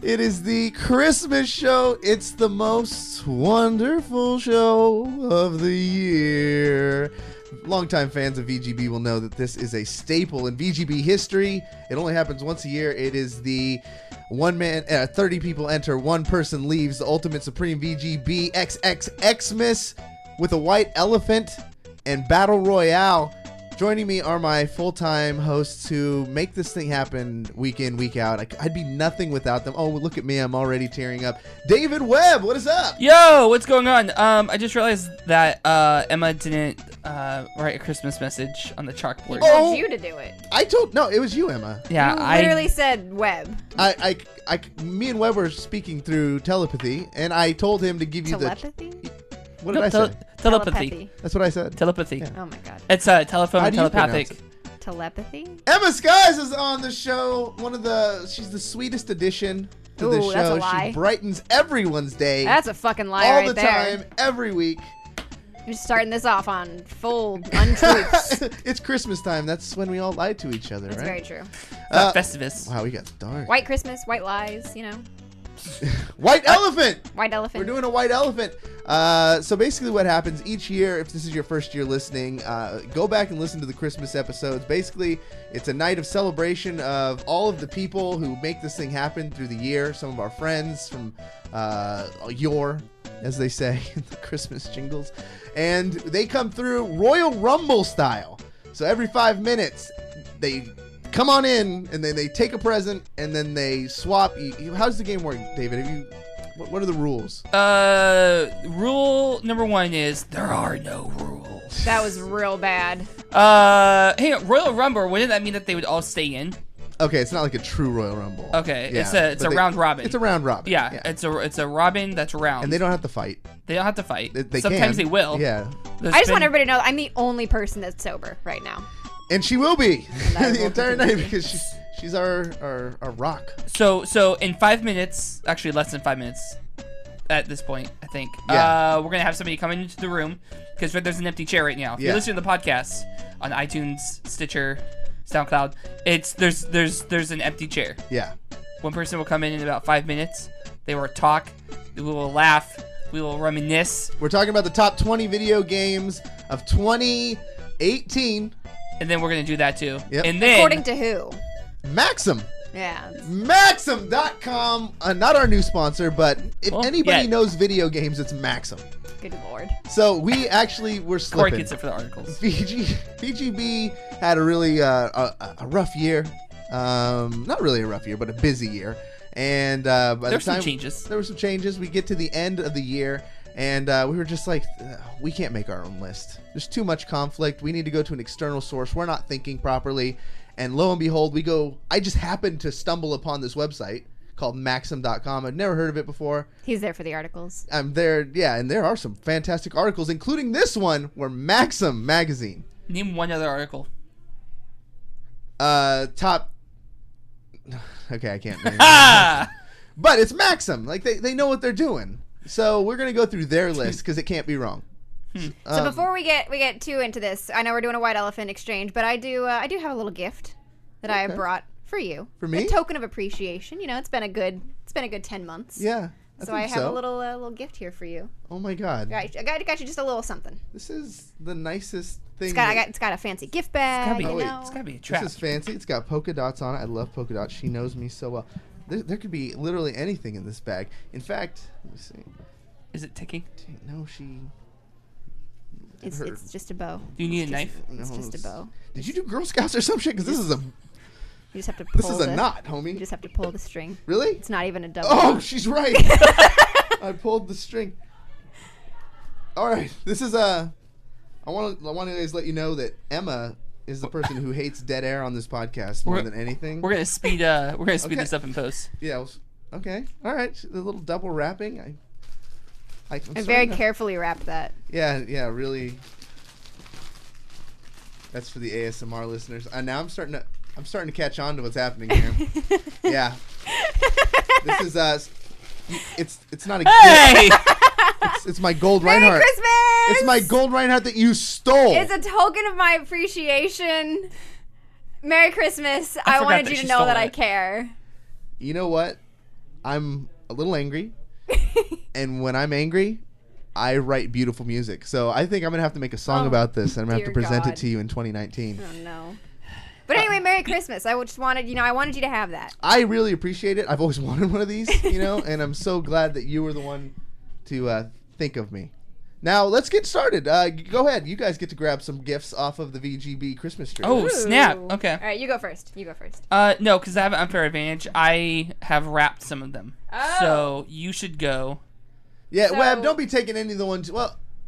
It is the Christmas show. It's the most wonderful show of the year. Longtime fans of VGB will know that this is a staple in VGB history. It only happens once a year. It is the 30 people enter, one person leaves, the ultimate supreme VGB XXX-MAS with a white elephant and battle royale. Joining me are my full-time hosts who make this thing happen week in, week out. I'd be nothing without them. Oh, look at me. I'm already tearing up. David Webb, what is up? Yo, what's going on? I just realized that Emma didn't write a Christmas message on the chalkboard. He told you to do it. No, it was you, Emma. Yeah, You literally said Webb. Me and Webb were speaking through telepathy, and I told him to give you Telepathy? What did I say? Telepathy. That's what I said. Telepathy. Yeah. Oh my god. It's telephone How do you telepathic. Telepathy? Emmaskies is on the show. She's the sweetest addition to the Ooh, that's show. a lie. She brightens everyone's day. That's a fucking lie all right the there. time, every week. You're starting this off on full untruths. It's Christmas time. That's when we all lie to each other, That's right? very true. Festivus. Wow, we got dark. White Christmas, white lies, you know. White elephant. White elephant. We're doing a white elephant. So basically what happens each year, if this is your first year listening, go back and listen to the Christmas episodes. Basically, it's a night of celebration of all of the people who make this thing happen through the year. Some of our friends from as they say in the Christmas jingles. And they come through Royal Rumble style. So every 5 minutes, they come on in, and then they take a present, and then they swap. How's the game work, David? What are the rules? Rule number 1 is there are no rules. That was real bad. Hey, Royal Rumble, wouldn't that mean that they would all stay in? Okay, it's not like a true Royal Rumble. Okay, Yeah, it's a round robin. It's a round robin. Yeah, it's a robin that's round. And they don't have to fight. They don't have to fight. They Sometimes can. they will. Yeah. I just want everybody to know I'm the only person that's sober right now. And she will be that the will entire continue. night because she's our rock. So in 5 minutes, actually less than 5 minutes at this point, I think. Yeah. We're gonna have somebody come into the room because there's an empty chair right now. If Yeah. you listen to the podcast on iTunes, Stitcher, SoundCloud, there's an empty chair. Yeah. One person will come in about 5 minutes. They will talk. We will laugh. We will reminisce. We're talking about the top 20 video games of 2018. And then we're gonna do that too. Yep. And then According to who? Maxim. Yeah. Maxim.com. Not our new sponsor, but if Well, anybody yeah. knows video games, it's Maxim. Good lord. So we actually were Cory slipping. gets it for the articles. VGB had a really a rough year. Not really a rough year, but a busy year. And by the There's some time changes. there were some changes, we get to the end of the year, and we were just like, we can't make our own list. There's too much conflict. We need to go to an external source. We're not thinking properly. And lo and behold, I just happened to stumble upon this website called Maxim.com. I've never heard of it before. He's there for the articles. I'm there, yeah, and there are some fantastic articles, including this one, where Maxim magazine. Name one other article. Top. Okay, I can't name it. Ah! But it's Maxim. Like, they know what they're doing. So we're going to go through their list because it can't be wrong. So before we get too into this, I know we're doing a white elephant exchange, but I do have a little gift that I Okay. brought for you. For me? A token of appreciation. You know, it's been a good 10 months. Yeah. So I have a little gift here for you. Oh my God. I got you just a little something. This is the nicest thing. It's got a fancy gift bag. It's gotta be- you know. It's gotta be a trap. This is fancy. It's got polka dots on it. I love polka dots. She knows me so well. There could be literally anything in this bag. In fact, let me see. Is it ticking? No, she. It's just a bow. Do you need a knife? It's just a bow. Did you do Girl Scouts or some shit? Because this is a You just have to pull knot, You homie. just have to pull the string. Really? It's not even a double. Oh, knot. she's right. I pulled the string. All right, this is I want to guys let you know that Emma is the person who hates dead air on this podcast more than anything. We're gonna speed okay. this up in post. Yeah. Okay. All right. The little double wrapping. I very carefully wrapped that. Yeah. Really. That's for the ASMR listeners. Now I'm starting to catch on to what's happening here. Yeah. This is It's not a Hey! gift. It's my gold Merry Reinhardt. Christmas! It's my gold Reinhardt that you stole. It's a token of my appreciation. Merry Christmas. I forgot wanted that you she to know stole that I it. care. You know what? I'm a little angry, and when I'm angry, I write beautiful music. So I think I'm gonna have to make a song about this, and I'm gonna have to present it to you in 2019. Oh no. But anyway, Merry Christmas. I just wanted, I wanted you to have that. I really appreciate it. I've always wanted one of these, and I'm so glad that you were the one to think of me. Now, let's get started. Go ahead. You guys get to grab some gifts off of the VGB Christmas tree. Oh, snap. Okay. All right, you go first. No, because I have an unfair advantage. I have wrapped some of them. Oh. So you should go. Yeah, So- Webb, don't be taking any of the ones,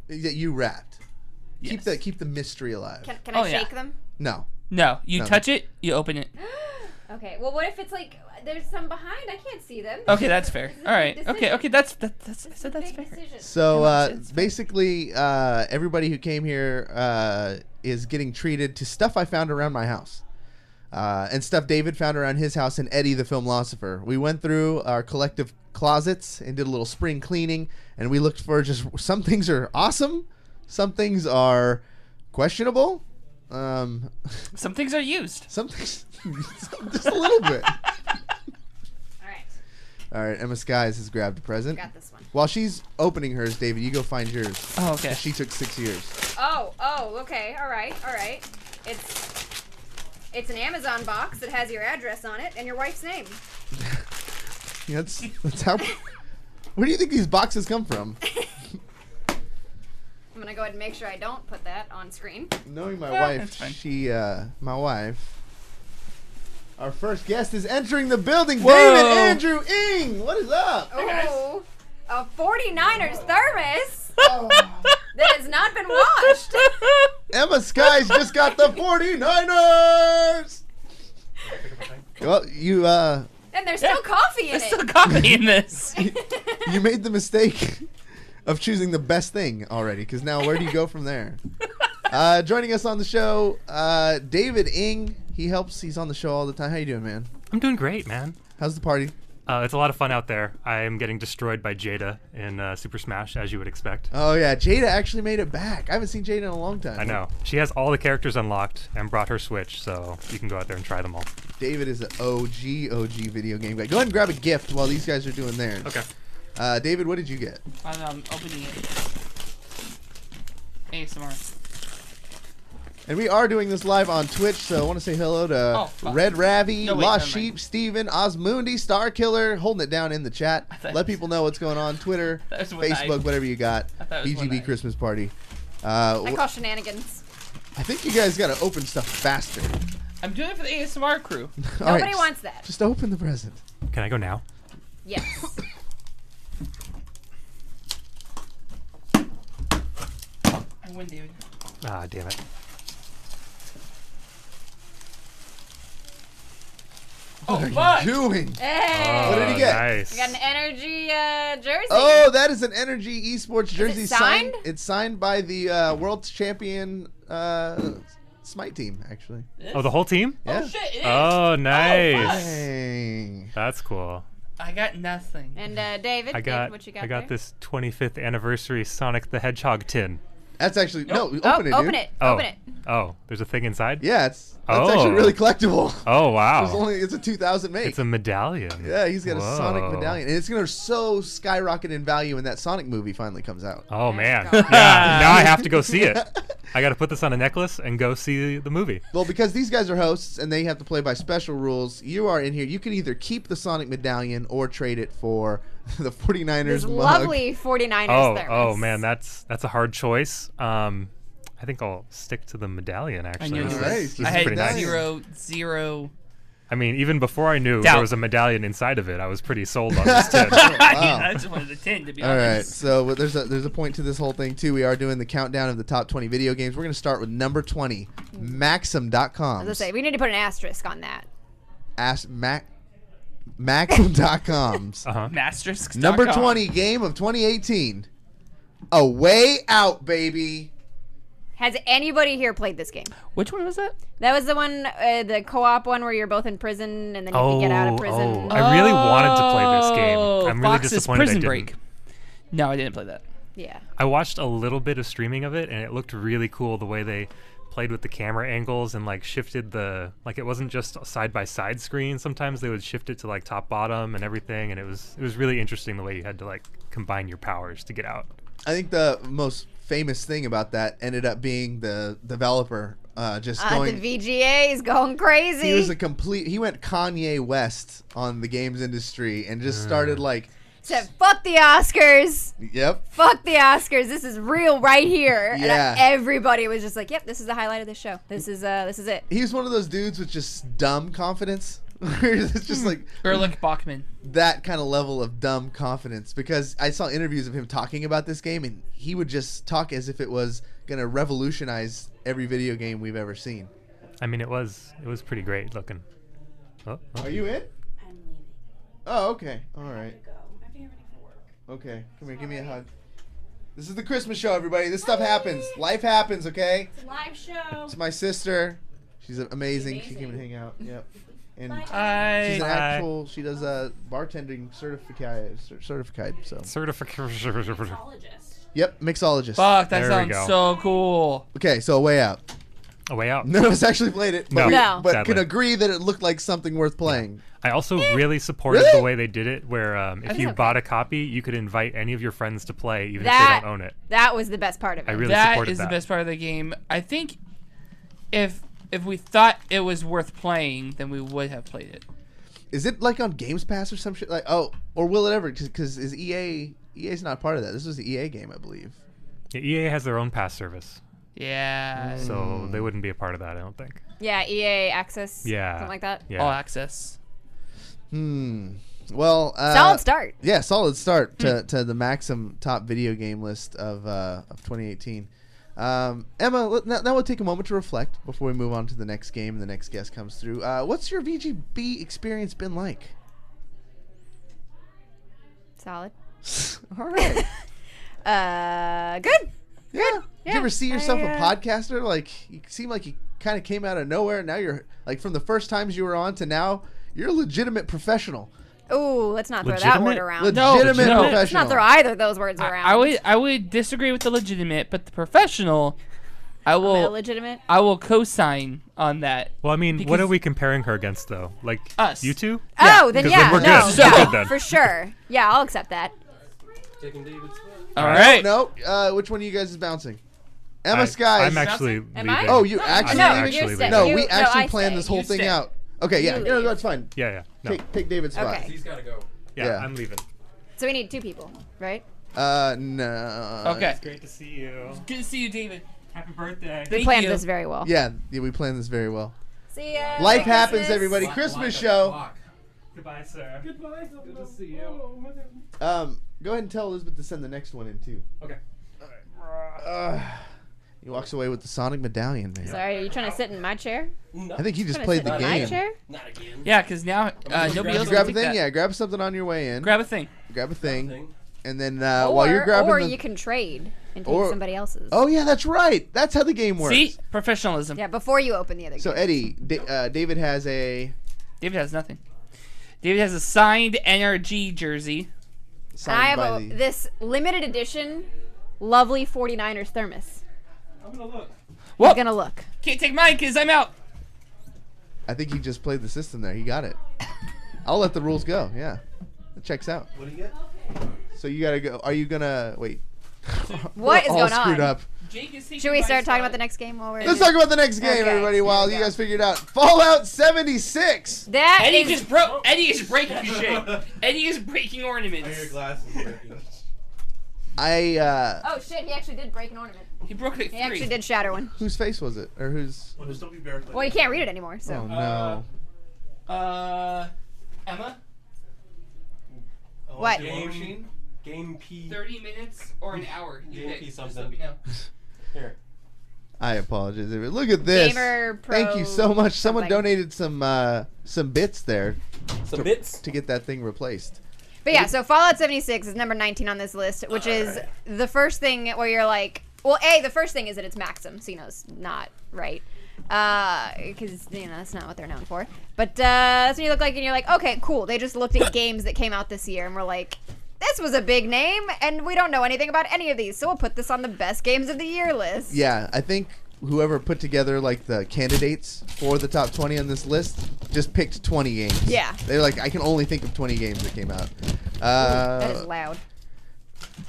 that you wrapped. Yes. Keep the mystery alive. Can Oh, I yeah. shake them? No. No, you No. touch it, you open it. Okay. Well, what if it's like there's some behind? I can't see them. Okay, that's fair. This is a All right. big Okay, decision. that's This I is said a that's big fair. decision. So basically, everybody who came here is getting treated to stuff I found around my house. And stuff David found around his house, and Eddie the Filmlosopher. We went through our collective closets and did a little spring cleaning, and we looked for just some things are awesome, some things are questionable, Some things are used. some things just a little bit. All right. All right, Emmaskies has grabbed a present. Got this one. While she's opening hers, David, you go find yours. Oh, okay. She took 6 years. Oh. Okay. All right. It's an Amazon box that has your address on it and your wife's name. Yeah, that's how. Where do you think these boxes come from? I'm gonna go ahead and make sure I don't put that on screen. Knowing my that's wife, fine. my wife. Our first guest is entering the building. Whoa. David Andrew Ing. What is up? Oh, a 49ers thermos Oh. that has not been washed. Emmaskies just got the 49ers. Well, you And there's still coffee in There's it. still coffee in this. you made the mistake of choosing the best thing already, because now where do you go from there? Joining us on the show, David Ing. He's on the show all the time. How you doing, man? I'm doing great, man. How's the party? It's a lot of fun out there. I'm getting destroyed by Jada in Super Smash, as you would expect. Oh yeah, Jada actually made it back. I haven't seen Jada in a long time. I know. She has all the characters unlocked and brought her Switch, so you can go out there and try them all. David is an OG video game guy. Go ahead and grab a gift while these guys are doing theirs. Okay. David, what did you get? I'm opening it. ASMR. And we are doing this live on Twitch, so I want to say hello to Oh, fuck. Red Ravi, No, wait, Lost never mind. Sheep, Steven, Osmundi, Star Killer, holding it down in the chat. thought Let it was- people know what's going on. Twitter, That was one Facebook, night. whatever you got. I thought it was one VGB night. Christmas party. I call shenanigans. I think you guys got to open stuff faster. I'm doing it for the ASMR crew. All right, Nobody wants that. Just open the present. Can I go now? Yes. I win, David. Ah, damn it. Oh, What are fuck! you doing? Hey. What did he get? Nice. We got an energy jersey. Oh, that is an Energy Esports jersey signed? It's signed by the world champion Smite team, actually. This? Oh, the whole team? Yeah. Oh, shit, it is. Oh, nice. fuck. Dang. That's cool. I got nothing. And David, I got what you got I got there? this 25th anniversary Sonic the Hedgehog tin. That's actually no. Open Oh, it, dude. open it. Oh. Open it. Oh, there's a thing inside? Yeah, that's Oh. actually really collectible. Oh, wow. It's a 2000 make. It's a medallion. Yeah, he's got a Sonic Whoa. medallion, and it's gonna so skyrocket in value when that Sonic movie finally comes out. Oh, man. God. Yeah, now I have to go see it. I got to put this on a necklace and go see the movie. Well, because these guys are hosts and they have to play by special rules, you are in here. You can either keep the Sonic medallion or trade it for the 49ers This mug. lovely 49ers Oh, thermos. oh man, that's a hard choice. I think I'll stick to the medallion. I Actually, knew Nice. you Nice. I This is had pretty nice. zero. I mean, even before I knew Doubt. there was a medallion inside of it, I was pretty sold on this tin. I just wanted the 10, to be All right, honest. so there's a point to this whole thing too. We are doing the countdown of the top 20 video games. We're gonna start with number 20, Maxim.com. As I say, we need to put an asterisk on that. Maxim.com's Uh-huh. Mastersks.com. number 20 game of 2018. A Way Out, baby. Has anybody here played this game? Which one was that? That was the one, the co-op one where you're both in prison and then you have to get out of prison. I really wanted to play this game. I'm really Fox's disappointed Prison I didn't. Break. No, I didn't play that. Yeah. I watched a little bit of streaming of it, and it looked really cool the way they played with the camera angles and like shifted it wasn't just a side by side screen. Sometimes they would shift it to like top bottom and everything, and it was really interesting the way you had to like combine your powers to get out. I think the most famous thing about that ended up being the developer just going. The VGA is going crazy. He went Kanye West on the games industry and just started like. Said, fuck the Oscars. Yep. Fuck the Oscars. This is real right here. Yeah. And everybody was just like, yep, this is the highlight of the show. This is it. He was one of those dudes with just dumb confidence. It's just like Erlich Bachman. that kind of level of dumb confidence, because I saw interviews of him talking about this game and he would just talk as if it was going to revolutionize every video game we've ever seen. I mean, it was pretty great looking. Oh. Are you in? I'm leaving. Oh, okay. All right. I have to go. I'm getting ready for work. Okay. Come here. Give me a hug. This is the Christmas show, everybody. This stuff happens. Life happens, okay? It's a live show. It's my sister. She's amazing. She came and hang out. Yep. And Hi. she's an actual. She does bartending certificate. So. Mixologist. Yep, mixologist. Fuck, that There we sounds go. so cool. Okay, so A Way Out. A Way Out. None of us actually played it, but, No. but Sadly. can agree that it looked like something worth playing. I also really supported Really? the way they did it, where if you okay. bought a copy, you could invite any of your friends to play, even if That they don't own it. That was the best part of it. I really That supported is that. the best part of the game. I think if we thought it was worth playing, then we would have played it. Is it like on Games Pass or some shit? Like, oh, or will it ever? Because is EA's not part of that. This was the EA game, I believe. Yeah, EA has their own pass service, Yeah. so they wouldn't be a part of that, I don't think. Yeah, EA Access. Yeah. Something like that. Yeah. All access. Well, Solid start. Yeah, solid start to the Maxim top video game list of 2018. Emma, now we'll take a moment to reflect before we move on to the next game and the next guest comes through. What's your VGB experience been like? Solid. All right. Good. Yeah. Did you ever see yourself a I, podcaster? Like, you seem like you kind of came out of nowhere. Now you're, like, from the first times you were on to now, you're a legitimate professional. Ooh, let's not throw that Legitimate? word around. Legitimate no. professional. Let's not throw either of those words around. I would disagree with the legitimate, but the professional, I I'm will illegitimate. I will co-sign on that. Well, I mean, what Because- are we comparing her against, though? Like, Us. you two? Oh, then 'Cause yeah, then we're no, good. no, We're good then. for sure. Yeah, I'll accept that. All right. No, which one of you guys is bouncing? Emmaskies. I'm actually Am leaving. I? Oh, you No, actually no, leaving? you're staying. No, You- we no, actually I planned stay. this whole You thing stay. out. Okay, yeah, You no, leave. that's fine. Yeah. No. Take David's spot. Okay. He's gotta go. Yeah. I'm leaving. So we need 2 people, right? No. Okay. Great to see you. Good to see you, David. Happy birthday. We Thank planned you. this very well. Yeah, we planned this very well. See ya. Life Merry happens, Christmas. everybody. Like Christmas a show. clock. Goodbye, sir. Goodbye. Good to see you. Go ahead and tell Elizabeth to send the next one in too. Okay. He walks away with the Sonic medallion, man. Sorry, are you trying to sit in my chair? I think he just Trying to played sit the in my game. chair? Not again. Yeah, because now nobody grab else You can grab a take thing, that. yeah. Grab something on your way in. Grab a thing. Grab a thing, Nothing. and then while you're grabbing or the. you can trade and take or- somebody else's. Oh yeah, that's right. That's how the game works. See, professionalism. Yeah, before you open the other So gift. Eddie, David has a David has nothing. David has a signed NRG jersey. signed I have by the. this limited edition lovely 49ers thermos. I'm gonna look. Whoa. I'm gonna look. Can't take mine because I'm out. I think he just played the system there. He got it. I'll let the rules go. Yeah, it checks out. What do you get? So you gotta go. Are you gonna wait? What is We're all going screwed on? up. Jake is taking Should we my start talking spot. about the next game while we're Let's talk about the next game, Okay, everybody. While here you we guys figure it out, Fallout 76. That Eddie is just broke. Eddie is breaking shit. Eddie is breaking ornaments. glasses. Oh shit, he actually did break an ornament. He broke it He three. actually did shatter one. Whose face was it, or whose? Well, you can't read it anymore, so. Oh no. Emma, What? Game P. 30 minutes or an hour? You Game pick. P Just something. let me know. Here. I apologize. Look at this. Gamer Pro Thank you so much. Someone something. donated some bits there Some bits. to get that thing replaced. But yeah, so Fallout 76 is number 19 on this list, which is the first thing where you're like, well, the first thing is that it's Maxim, so you know it's not right. Because, you know, that's not what they're known for. But that's when you look like, and you're like, okay, cool. They just looked at games that came out this year, and we're like, this was a big name, and we don't know anything about any of these, so we'll put this on the best games of the year list. Yeah, I think whoever put together like the candidates for the top 20 on this list just picked 20 games. Yeah. They're like, I can only think of 20 games that came out. That is loud.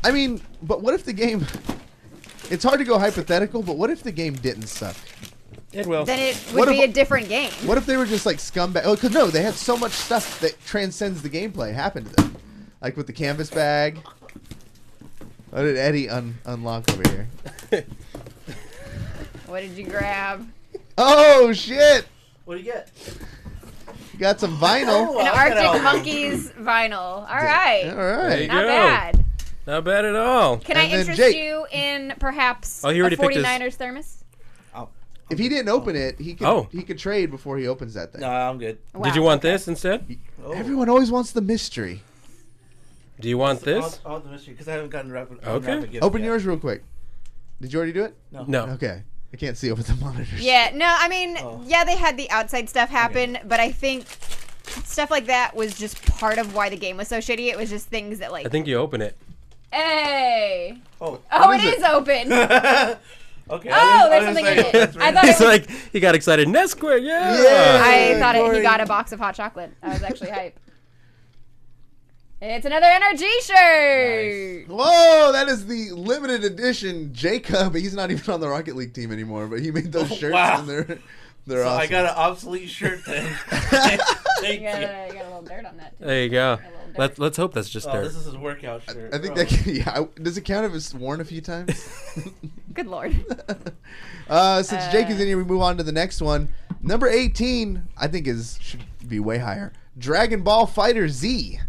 I mean, but what if the game? It's hard to go hypothetical, but what if the game didn't suck? It will. Then it What would be if- a different game. What if they were just like scumbag? Oh, because no, they had so much stuff that transcends the gameplay happen to them, like with the canvas bag. What did Eddie unlock over here? What did you grab? Oh shit! What do you get? You got some vinyl. An I'll get Arctic out. Monkeys vinyl. All right. All There right. you Not go. bad. Not bad at all. Can I And then interest Jake. you in perhaps Oh, he a already picked his- 49ers thermos? If he didn't open it, he could. Oh. He could trade before he opens that thing. No, I'm good. Wow, Did you want okay. this instead? Everyone always wants the mystery. Do you want this? I'll the mystery because I haven't gotten wrap. Okay. Open yours real quick. Did you already do it? No. Okay. I can't see over the monitors. Yeah, no, I mean, Oh. yeah, they had the outside stuff happen, but I think stuff like that was just part of why the game was so shitty. It was just things that, like, I think you open it. hey. Oh. Oh, What it is is open. Okay. Oh, there's something in it. I thought it It's was. like he got excited. Nesquik, yeah. Yeah. I thought Cory. he got a box of hot chocolate. I was actually hype. It's another NRG shirt. Whoa, that is the limited edition Jacob. He's not even on the Rocket League team anymore, but he made those Oh, shirts wow. and they're So awesome. I got an obsolete shirt then. Thank You you. got a little dirt on that, too. There you go. A little dirt. Let's hope that's just Oh, dirt. this is his workout shirt. I think Oh. that can, yeah. Does it count if it's worn a few times? Good lord. Since Jake is in here, we move on to the next one. Number 18, I think should be way higher. Dragon Ball Fighter Z.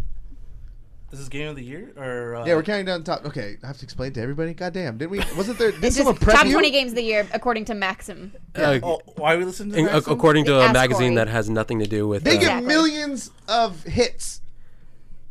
This is game of the year or Yeah, we're counting down the top. Okay, I have to explain to everybody. Goddamn, did we? Wasn't there? Did It's someone just prep top you? 20 games of the year according to Maxim. Oh, why are we listening to that? According to a Ask magazine Cory. that has nothing to do with. They get Exactly. millions of hits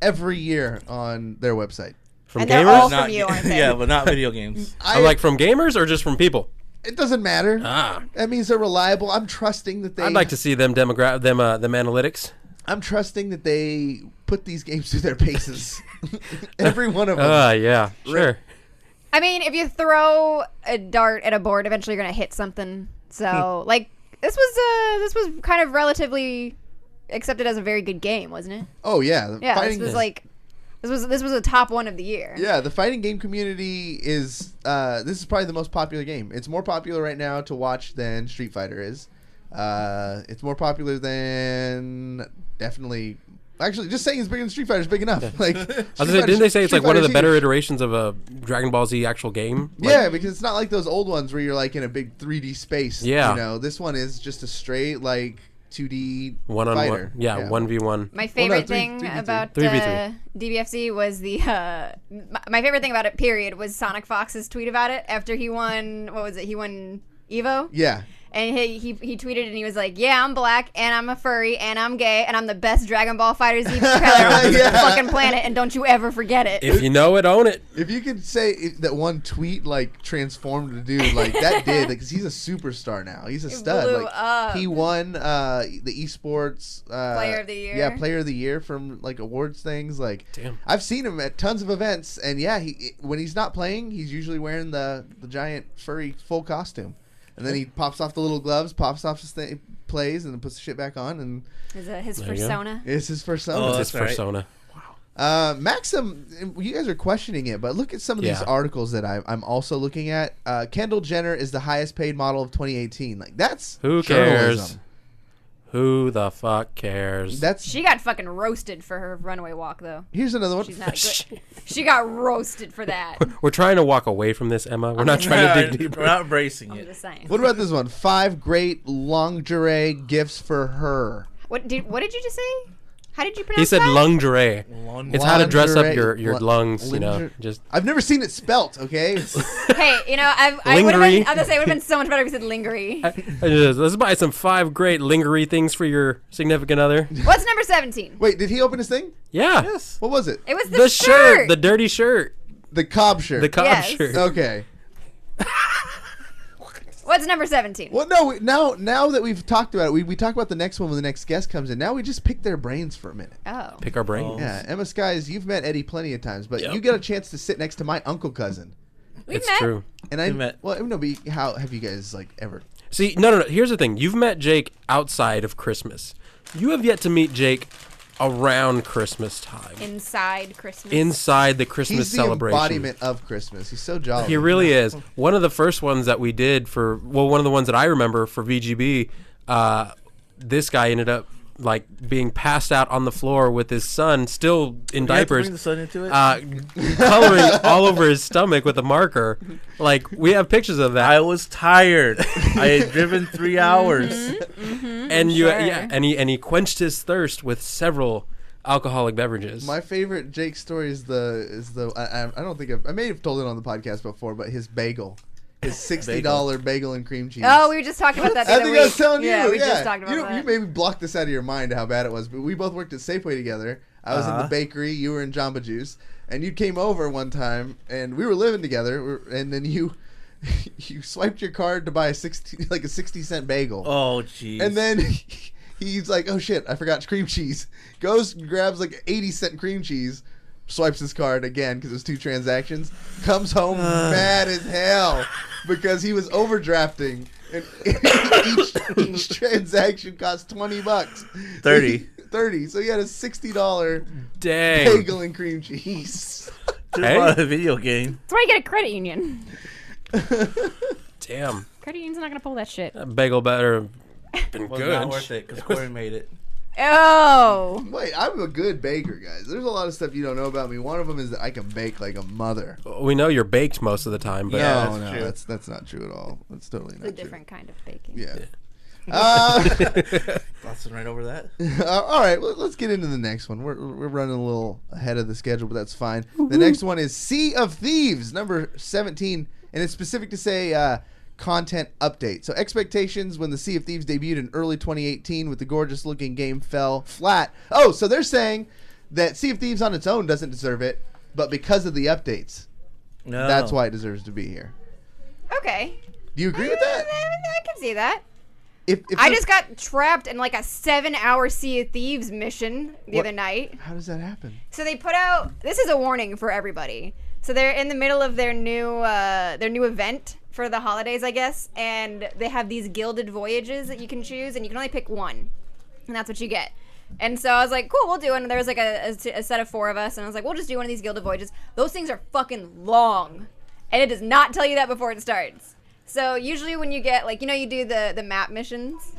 every year on their website. from And they're all gamers. from you, aren't they? Yeah, but not video games. I Like from gamers or just from people? It doesn't matter. Ah, That means they're reliable. I'm trusting that they. I'd like to see them them analytics. I'm trusting that they put these games through their paces. Every one of them. Yeah, sure. I mean, if you throw a dart at a board, eventually you're gonna hit something. So, like, this was kind of relatively accepted as a very good game, wasn't it? Oh yeah. The Yeah, fighting, this was like, this was a top one of the year. Yeah, the fighting game community is. This is probably the most popular game. It's more popular right now to watch than Street Fighter is. It's more popular than definitely. Actually, just saying it's bigger than Street Fighter is big enough. Like, I was gonna say, didn't they say it's like one of the better iterations of a Dragon Ball Z actual game? Like, Yeah, because it's not like those old ones where you're like in a big 3D space. Yeah. You know, this one is just a straight like 2D one on fighter. one. Yeah, 1v1. My favorite three- thing 3v3. about 3v3. DBFC was the my favorite thing about it. Period was Sonic Fox's tweet about it after he won. What was it? He won Evo. Yeah. And he tweeted and he was like, "Yeah, I'm black and I'm a furry and I'm gay and I'm the best Dragon Ball Fighter Z trailer on Yeah. the fucking planet and don't you ever forget it." If you know it, own it. If you could say that one tweet like transformed the dude, like that did, because he's a superstar now. He's a He stud. blew Like up. he won the Esports Player of the Year. Yeah, Player of the Year from like awards things. Like, Damn. I've seen him at tons of events, and yeah, when he's not playing, he's usually wearing the giant furry full costume. And then he pops off the little gloves, pops off his thing, plays, and then puts the shit back on, and His There you go. persona. it's his persona. Oh, This that's right. persona. Maxim, you guys are questioning it, but look at some of these Yeah. articles that I'm also looking at. Kendall Jenner is the highest paid model of 2018. Like, that's Who cares? journalism. Who the fuck cares? That's She got fucking roasted for her runway walk though. here's another one. She's not good. She got roasted for that. We're trying to walk away from this, Emma. We're not trying to dig deeper. We're not embracing I'm it. just saying. What about this one? 5 great lingerie gifts for her. What did you just say? How did you pronounce He said that? lingerie. It's how to dress up Lingerie- your lungs, you know. linger- Just I've never seen it spelt. Okay, Hey, you know, I would have Lingerie. been. I was gonna say it would have been so much better if you said lingerie. let's buy some 5 great lingerie things for your significant other. What's number 17? wait, did he open his thing? Yeah. Yes. What was it? It was The shirt, the dirty shirt, The Cobb shirt. the Cobb Yes. shirt. Okay. What's number 17? Well, no. Now that we've talked about it, we talk about the next one when the next guest comes in. Now we just pick their brains for a minute. Oh. Pick our brains. Yeah, Emmaskies, you've met Eddie plenty of times, but Yep. you get a chance to sit next to my uncle cousin. We It's met. true. And I We met. well, no, but how have you guys like ever? See, no. Here's the thing. You've met Jake outside of Christmas. You have yet to meet Jake around Christmas time. Inside Christmas. Inside the Christmas He's the celebration. embodiment of Christmas. He's so jolly. He really is. One of the first ones that we did one of the ones that I remember for VGB, this guy ended up like being passed out on the floor with his son still in You have to diapers, bring the sun into it? coloring all over his stomach with a marker. Like, we have pictures of that. I was tired. I had driven 3 hours. And he quenched his thirst with several alcoholic beverages. My favorite Jake story is the I don't think I may have told it on the podcast before, but his bagel. His $60 bagel and cream cheese. Oh, we were just talking about that the I other think week. I was telling you. Yeah, we just talked about you that. You maybe blocked this out of your mind how bad it was, but we both worked at Safeway together. I was in the bakery, you were in Jamba Juice, and you came over one time, and we were living together, and then you swiped your card to buy a 60-cent bagel. Oh, jeez. And then he's like, "Oh shit, I forgot cream cheese." Goes and grabs like 80-cent cream cheese, swipes his card again because it was 2 transactions. Comes home mad as hell because he was overdrafting, and each transaction cost $20. 30. 30. So he had a $60 Dang. bagel and cream cheese. Just Hey. bought a video game. That's why you get a credit union. Damn. Credit union's not gonna pull that shit. That bagel better been Was good. not worth it because Cory made it. Oh. Wait, I'm a good baker, guys. There's a lot of stuff you don't know about me. One of them is that I can bake like a mother. We know you're baked most of the time, but Yeah, no, that's no, true. that's not true at all. That's totally It's not a different kind of baking. true. Yeah. Glossing right over that. All right, let's get into the next one. We're running a little ahead of the schedule, but that's fine. The next one is Sea of Thieves, number 17, and it's specific to say content update. So expectations when the Sea of Thieves debuted in early 2018 with the gorgeous looking game fell flat. Oh, so they're saying that Sea of Thieves on its own doesn't deserve it, but because of the updates, No. that's why it deserves to be here. Okay. Do you agree with that? I can see that. If I the- just got trapped in like a 7-hour Sea of Thieves mission the What- other night. How does that happen? So they put out. This is a warning for everybody. So they're in the middle of their new event for the holidays, I guess, and they have these gilded voyages that you can choose, and you can only pick one, and that's what you get. And so I was like, cool, we'll do it. And there was like a set of 4 of us, and I was like, we'll just do one of these gilded voyages. Those things are fucking long, and it does not tell you that before it starts. So usually when you get like, you do the map missions.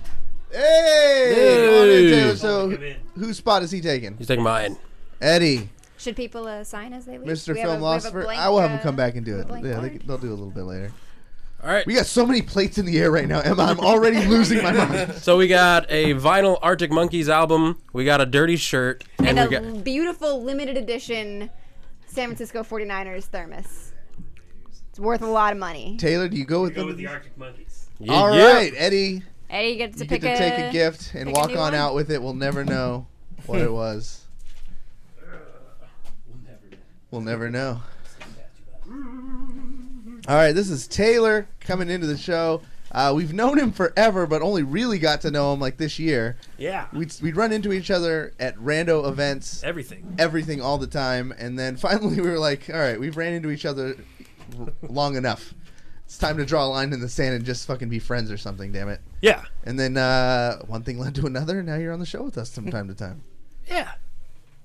Hey! So whose spot is he taking? he's taking mine. Eddie. Should people sign as they leave? Mr. We have Film we have a Philosopher. blank, I will have him come back and do a it. blank Yeah, card? they'll do it a little bit later. All right. We got so many plates in the air right now, Emma. I'm already losing my mind. So we got a vinyl Arctic Monkeys album. We got a dirty shirt. And we a got beautiful limited edition San Francisco 49ers thermos. It's worth a lot of money. Taylor, do you go with Go them? with the Arctic Monkeys. All right, Eddie. Eddie gets to You pick get to take a gift and pick a walk new on one. out with it. We'll never know what it was. We'll never know. All right, this is Taylor coming into the show. We've known him forever, but only really got to know him like this year. Yeah. We'd run into each other at rando events, Everything. all the time, and then finally we were like, all right, we've ran into each other long enough. It's time to draw a line in the sand and just fucking be friends or something, damn it. Yeah. And then one thing led to another, and now you're on the show with us from time to time. Yeah.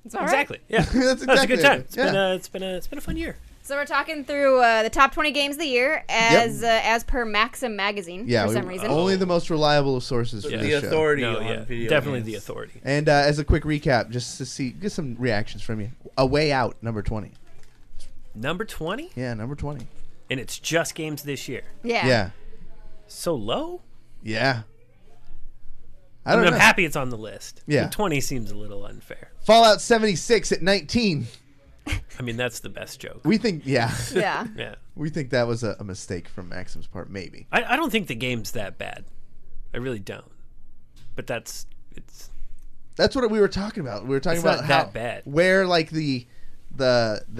It's all right. Exactly. Yeah. That's That was a exactly good time. it. It's been a fun year. So we're talking through the top 20 games of the year as per Maxim magazine Yeah, for some reason. only the most reliable of sources for The this show. authority No, on yeah. video Definitely games. the authority. And as a quick recap, just to get some reactions from you. A Way Out, number 20. Number 20? Yeah, number 20. And it's just games this year. Yeah. Yeah. So low? Yeah. I I don't mean, know. I'm happy it's on the list. Yeah. But 20 seems a little unfair. Fallout 76 at 19. I mean, that's the best joke. We think, yeah. Yeah. Yeah. We think that was a mistake from Maxim's part, maybe. I don't think the game's that bad. I really don't. But it's That's what we were talking about. We were talking It's about not how that bad. where like the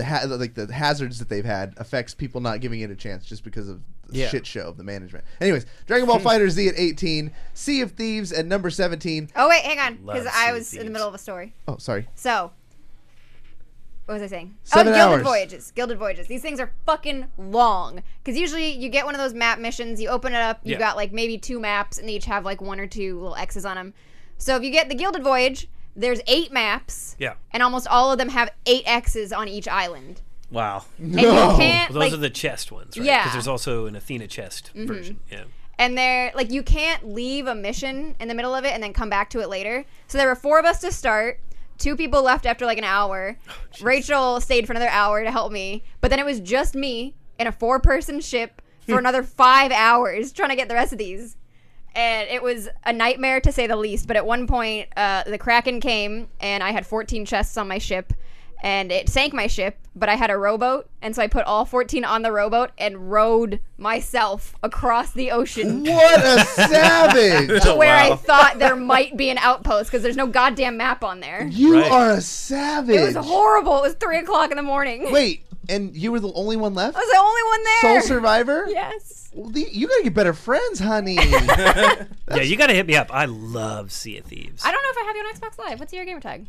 hazards that they've had affects people not giving it a chance just because of the shit show of the management. Anyways, Dragon Ball Fighter Z at 18, Sea of Thieves at number 17. Oh, wait, hang on. Because Love I Sea of was in the Thieves. middle of a story. Oh, sorry. So, What was I saying? 7 Gilded hours. Voyages. Gilded Voyages. These things are fucking long. Because usually you get one of those map missions, you open it up, you got like maybe 2 maps, and they each have like 1 or 2 little X's on them. So if you get the Gilded Voyage, there's 8 maps. Yeah. And almost all of them have 8 X's on each island. Wow. And you can't, Well, those are the chest ones, right? Yeah. Because there's also an Athena chest version. Yeah. and they're like, you can't leave a mission in the middle of it and then come back to it later. So there were 4 of us to start. 2 people left after like an hour. Rachel stayed for another hour to help me, but then it was just me in a 4-person ship for another 5 hours trying to get the rest of these. And it was a nightmare to say the least. But at one point, the Kraken came, and I had 14 chests on my ship, and it sank my ship. But I had a rowboat, and so I put all 14 on the rowboat and rowed myself across the ocean. What a savage! To where I thought there might be an outpost, because there's no goddamn map on there. You Right. are a savage. It was horrible. It was 3 o'clock in the morning. Wait, and you were the only one left? I was the only one there. Sole survivor? Yes. Well, you gotta get better friends, honey. Yeah, you got to hit me up. I love Sea of Thieves. I don't know if I have you on Xbox Live. What's your gamer tag?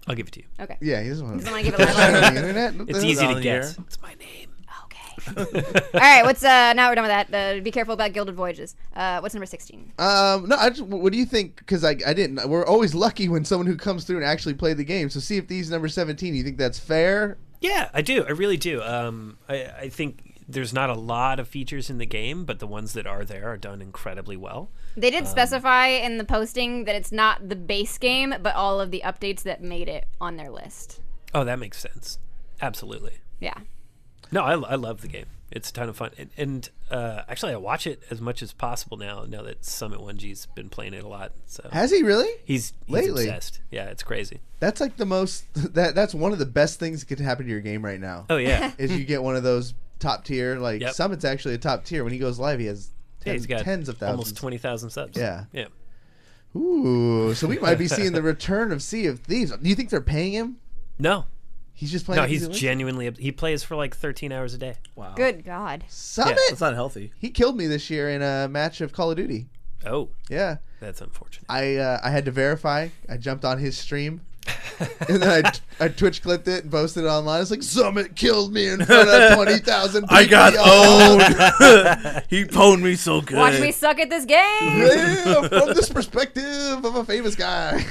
I'll give it to you. Okay. Yeah, he doesn't want Doesn't to want to give it live. on the internet. It's easy to on guess. here. It's my name. Okay. All right. What's now we're done with that. Be careful about Gilded Voyages. What's number 16? No, what do you think? Because I didn't. We're always lucky when someone who comes through and actually play the game. So see if these number 17. You think that's fair? Yeah, I do. I really do. I think there's not a lot of features in the game, but the ones that are there are done incredibly well. They did specify in the posting that it's not the base game, but all of the updates that made it on their list. Oh, that makes sense. Absolutely. Yeah. No, I love the game. It's a ton of fun. And actually, I watch it as much as possible now that Summit 1G's been playing it a lot. So Has he really? he's lately? obsessed. Yeah, it's crazy. That's like the most. That's one of the best things that could happen to your game right now. Oh, yeah. Is you get one of those top tier. Like Yep. Summit's actually a top tier. When he goes live, he has Yeah, he's got tens of thousands. almost 20,000 subs. Yeah. Yeah. Ooh, so we might be seeing the return of Sea of Thieves. Do you think they're paying him? No. He's just playing. No, it 'cause he's he likes it? genuinely. He plays for like 13 hours a day. Wow. Good God. Summit. That's not healthy. He killed me this year in a match of Call of Duty. Oh, Yeah, that's unfortunate. I had to verify. I jumped on his stream, and then I Twitch clipped it and posted it online. It's like Summit killed me in front of 20,000 people. I got owned. He pwned me so good. Watch me suck at this game. Yeah, from this perspective of a famous guy.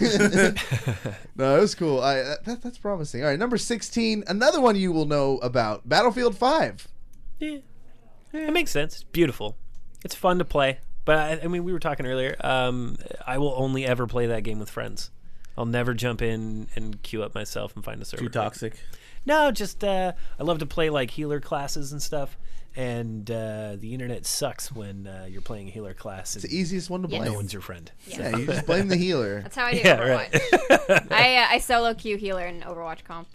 No, it was cool. That's promising. All right, number 16. Another one you will know about: Battlefield 5. Yeah. It makes sense. It's beautiful. It's fun to play. But I mean, we were talking earlier. I will only ever play that game with friends. I'll never jump in and queue up myself and find a server. Too toxic. No, just I love to play like healer classes and stuff. And the internet sucks when you're playing a healer class. It's the easiest one to Yes. blame. No one's your friend. Yeah, you just blame the healer. That's how I do Yeah, Overwatch. right. I solo queue healer in Overwatch comp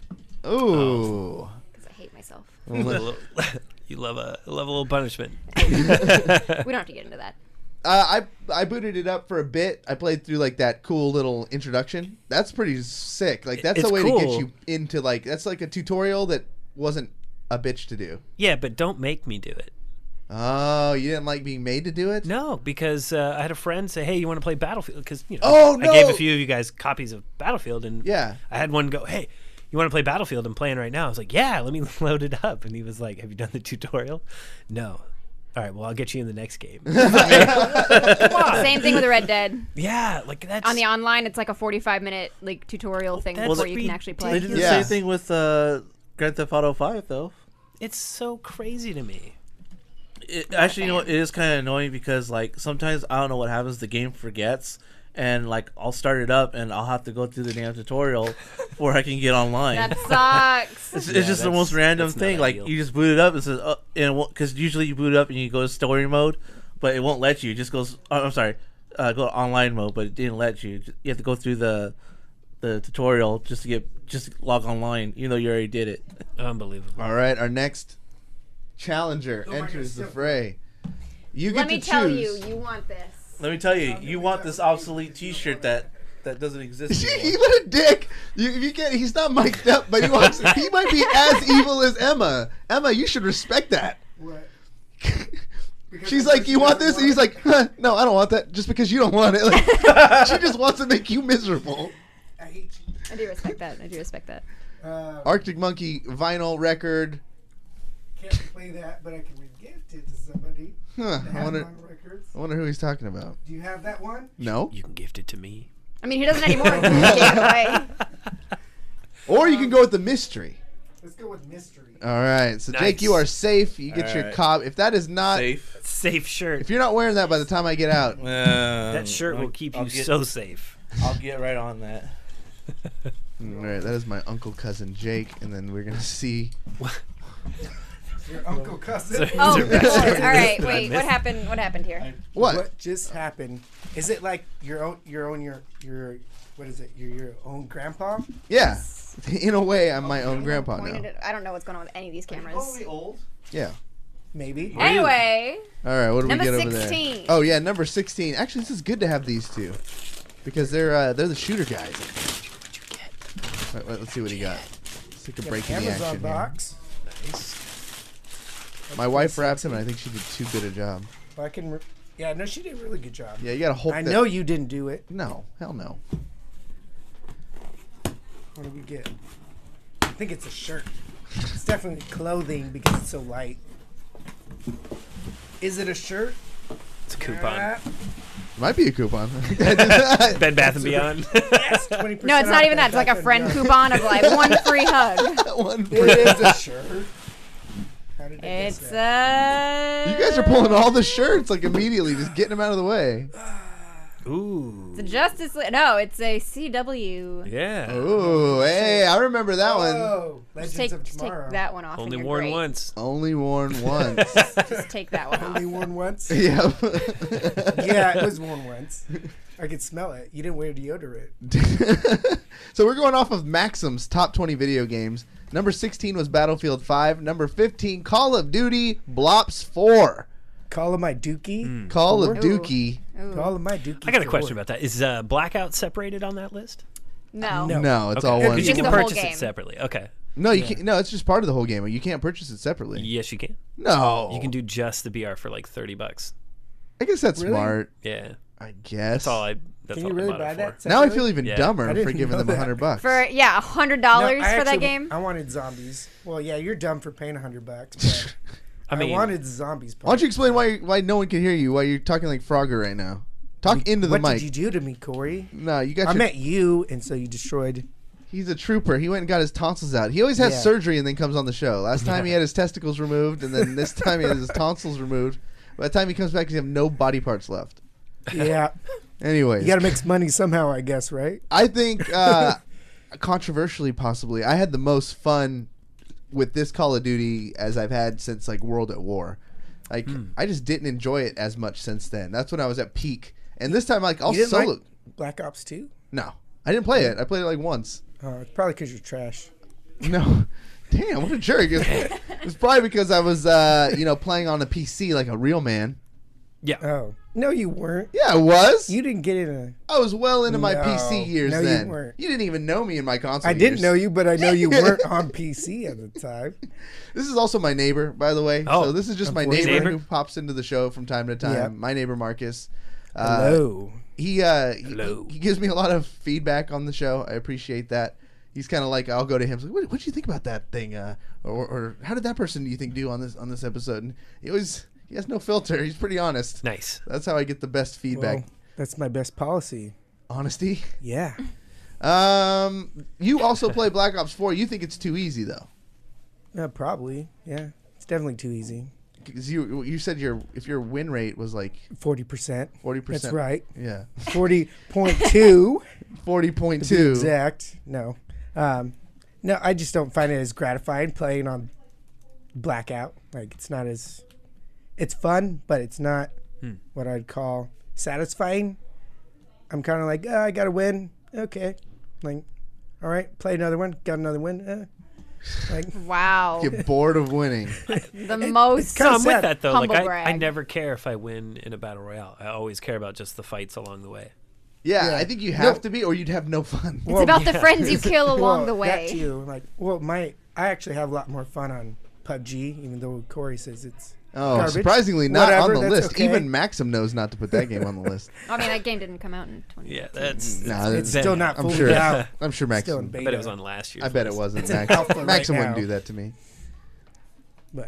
Ooh. because I hate myself. You love a little punishment. We don't have to get into that. I booted it up for a bit. I played through like that cool little introduction. That's pretty sick. Like that's It's a way to get cool. you into like that's like a tutorial that wasn't a bitch to do. Yeah, but don't make me do it. Oh, you didn't like being made to do it? No, because I had a friend say, "Hey, you want to play Battlefield?" Because Oh, I gave no. a few of you guys copies of Battlefield, and Yeah. I had one go, "Hey, you want to play Battlefield? I'm playing right now." I was like, "Yeah, let me load it up." And he was like, "Have you done the tutorial?" No. All right, well, I'll get you in the next game. Same thing with Red Dead. Yeah, like that's On the online, it's like a 45-minute like tutorial thing that's before you can actually play. They did the Yeah. same thing with Grand Theft Auto 5, though. it's so crazy to me. Actually, you know what? It is kind of annoying because, like, sometimes I don't know what happens. The game forgets, and, like, I'll start it up, and I'll have to go through the damn tutorial before I can get online. That sucks. It's Yeah, just the that's- most random that's not thing. Like, ideal. you just boot it up and says, because usually you boot it up and you go to story mode, but it won't let you. It just goes, I'm sorry, go to online mode, but it didn't let you. You have to go through the tutorial just to log online, even though you already did it. Unbelievable. All right, our next challenger enters the fray. You get Let me to tell choose. you, you want this. Let me tell you, you want this obsolete T-shirt that doesn't exist He anymore. what a dick! You can't. He's not mic'd up, but he wants. He might be as evil as Emma. Emma, you should respect that. What? She's like, "You want this?" And he's like, huh, "No, I don't want that." Just because you don't want it, like, she just wants to make you miserable. I hate you. I do respect that. Arctic Monkey vinyl record. Can't play that, but I can re-gift it to somebody. Huh. that I has wonder, it on records. I wonder who he's talking about. Do you have that one? No. You can gift it to me. I mean, he doesn't anymore. So he can't play. Or you can go with the mystery. Let's go with mystery. All right. So, Nice. Jake, you are safe. You get your Alright. cob. If that is not... Safe. Safe shirt. If you're not wearing that by the time I get out... That shirt will keep you so safe. I'll get right on that. All right. That is my uncle cousin Jake. And then we're going to see... Your uncle cousin. Oh, Is there all best- right. Did I Wait, miss? what happened? What happened here? What? just happened? Is it like your what is it? Your own grandpa? Yeah. In a way, I'm my own grandpa Pointed now. at- I don't know what's going on with any of these cameras. old. Yeah. Maybe. Anyway, All right. What do we Number get over 16. there? Oh, yeah. Number 16. Actually, this is good to have these two. Because they're the shooter guys. Wait, let's see what he got. Let's take a break in the Amazon action here. box. Nice. My wife wrapped him, and I think she did too good a job. I can. Yeah, no, she did a really good job. Yeah, you gotta hold. I know you didn't do it. No, hell no. What do we get? I think it's a shirt. It's definitely clothing because it's so light. Is it a shirt? It's a coupon. Might be a coupon. Bed Bath and Beyond. Yes, 20%. no, it's not even that. It's like a friend coupon of like one free hug. One It is a shirt. How did I guess It's that? You guys are pulling all the shirts like immediately, just getting them out of the way. Ooh. It's a Justice League. No, it's a CW. Yeah. Ooh, hey, I remember that one. Oh, Just Legends take, of just take Tomorrow. that one off. Only and you're worn great. once. Only worn once. Just take that one Only off. worn once. Yeah. Yeah, it was worn once. I could smell it. You didn't wear deodorant. So we're going off of Maxim's top 20 video games. Number 16 was Battlefield 5. Number 15, Call of Duty Blops 4. Call of my dookie. Call of Ooh. Dookie. Ooh. Call of my dookie. I got a for question what? about that. Is Blackout separated on that list? No. No. No, it's Okay. all one. Because you It's can the whole purchase game. it separately. Okay. No, you can't. No, it's just part of the whole game. You can't purchase it separately. Yes, you can. No. You can do just the BR for like $30. I guess that's Really? smart. Yeah. I guess. That's all I. That's Can all you I really bought buy it that? for. Now I separately? feel even Yeah. I dumber didn't for giving know them that. $100. For yeah, $100 No, I for that actually- game. I wanted zombies. Well, yeah, you're dumb for paying $100, but I mean, I wanted the zombies. Why don't you explain why no one can hear you? Why you're talking like Frogger right now? Talk into the What mic. did you do to me, Cory? No, you got I your. met you, and so you destroyed. He's a trooper. He went and got his tonsils out. He always has Yeah. surgery and then comes on the show. Last time he had his testicles removed, and then this time he has his tonsils removed. By the time he comes back, he have no body parts left. Yeah, Anyways, you got to make money somehow, I guess, right? I think controversially, possibly, I had the most fun with this Call of Duty as I've had since like World at War. Like I just didn't enjoy it as much since then. That's when I was at peak. And this time, like I'll You didn't solo. like Black Ops 2? No, I didn't play it. I played it like once. It's probably because you're trash. No. Damn, what a jerk. It's probably because I was, playing on a PC like a real man. yeah. Oh no, you weren't. Yeah, I was. You didn't get in I was well into my No. PC years No, you then. weren't. You didn't even know me in my console I didn't years. know you, but I know you weren't on PC at the time. This is also my neighbor, by the way. Oh, so this is just my unfortunately. neighbor Neighbor? who pops into the show from time to time. Yeah. My neighbor Marcus. Hello. Hello. He gives me a lot of feedback on the show. I appreciate that. He's kind of like, I'll go to him. Like, what do you think about that thing? Or how did that person do you think do on this episode? And he has no filter. He's pretty honest. Nice. That's how I get the best feedback. Well, that's my best policy. Honesty. Yeah. You also play Black Ops 4. You think it's too easy though? Probably. Yeah. It's definitely too easy. Because you said if your win rate was like 40%. 40%. That's right. Yeah. 40.2. 40.2. To be exact. No. No, I just don't find it as gratifying playing on Blackout. Like, it's not as... It's fun, but it's not what I'd call satisfying. I'm kind of like, I got to win. Okay. Like, all right, play another one. Got another win. Like, Wow. Get bored of winning. The most. kinda No, I'm with sad. that though. Like Humble I brag. never care if I win in a battle royale. I always care about just the fights along the way. Yeah, Yeah. I think you have to be, or you'd have no fun. It's about the friends you kill along well, the way. That too. Like, well, I actually have a lot more fun on PUBG, even though Cory says it's Oh, Garbage. surprisingly not Whatever, on the that's list. okay. Even Maxim knows not to put that game on the list. I mean, that game didn't come out in 20. Yeah, that's. No, It's that- still not I'm fully sure. out. I'm sure Still in Maxim. I beta. bet it was on last year. I bet it wasn't. It's in Maxim, alpha right Maxim wouldn't now. do that to me.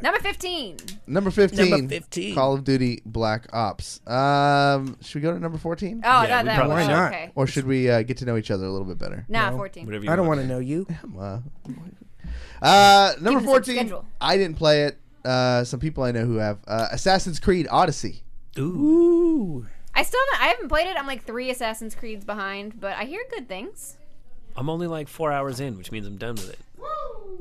Number 15. Number 15. Number 15. Call of Duty Black Ops. Should we go to number 14? Oh, Yeah, we that probably was should. Why not? okay. Or should we get to know each other a little bit better? Nah, No. 14. Whatever you I don't want. want to know you. Number Keep us on 14. schedule. I didn't play it. Some people I know who have. Assassin's Creed Odyssey. Ooh. Ooh. I haven't played it. I'm like 3 Assassin's Creeds behind, but I hear good things. I'm only like 4 hours in, which means I'm done with it.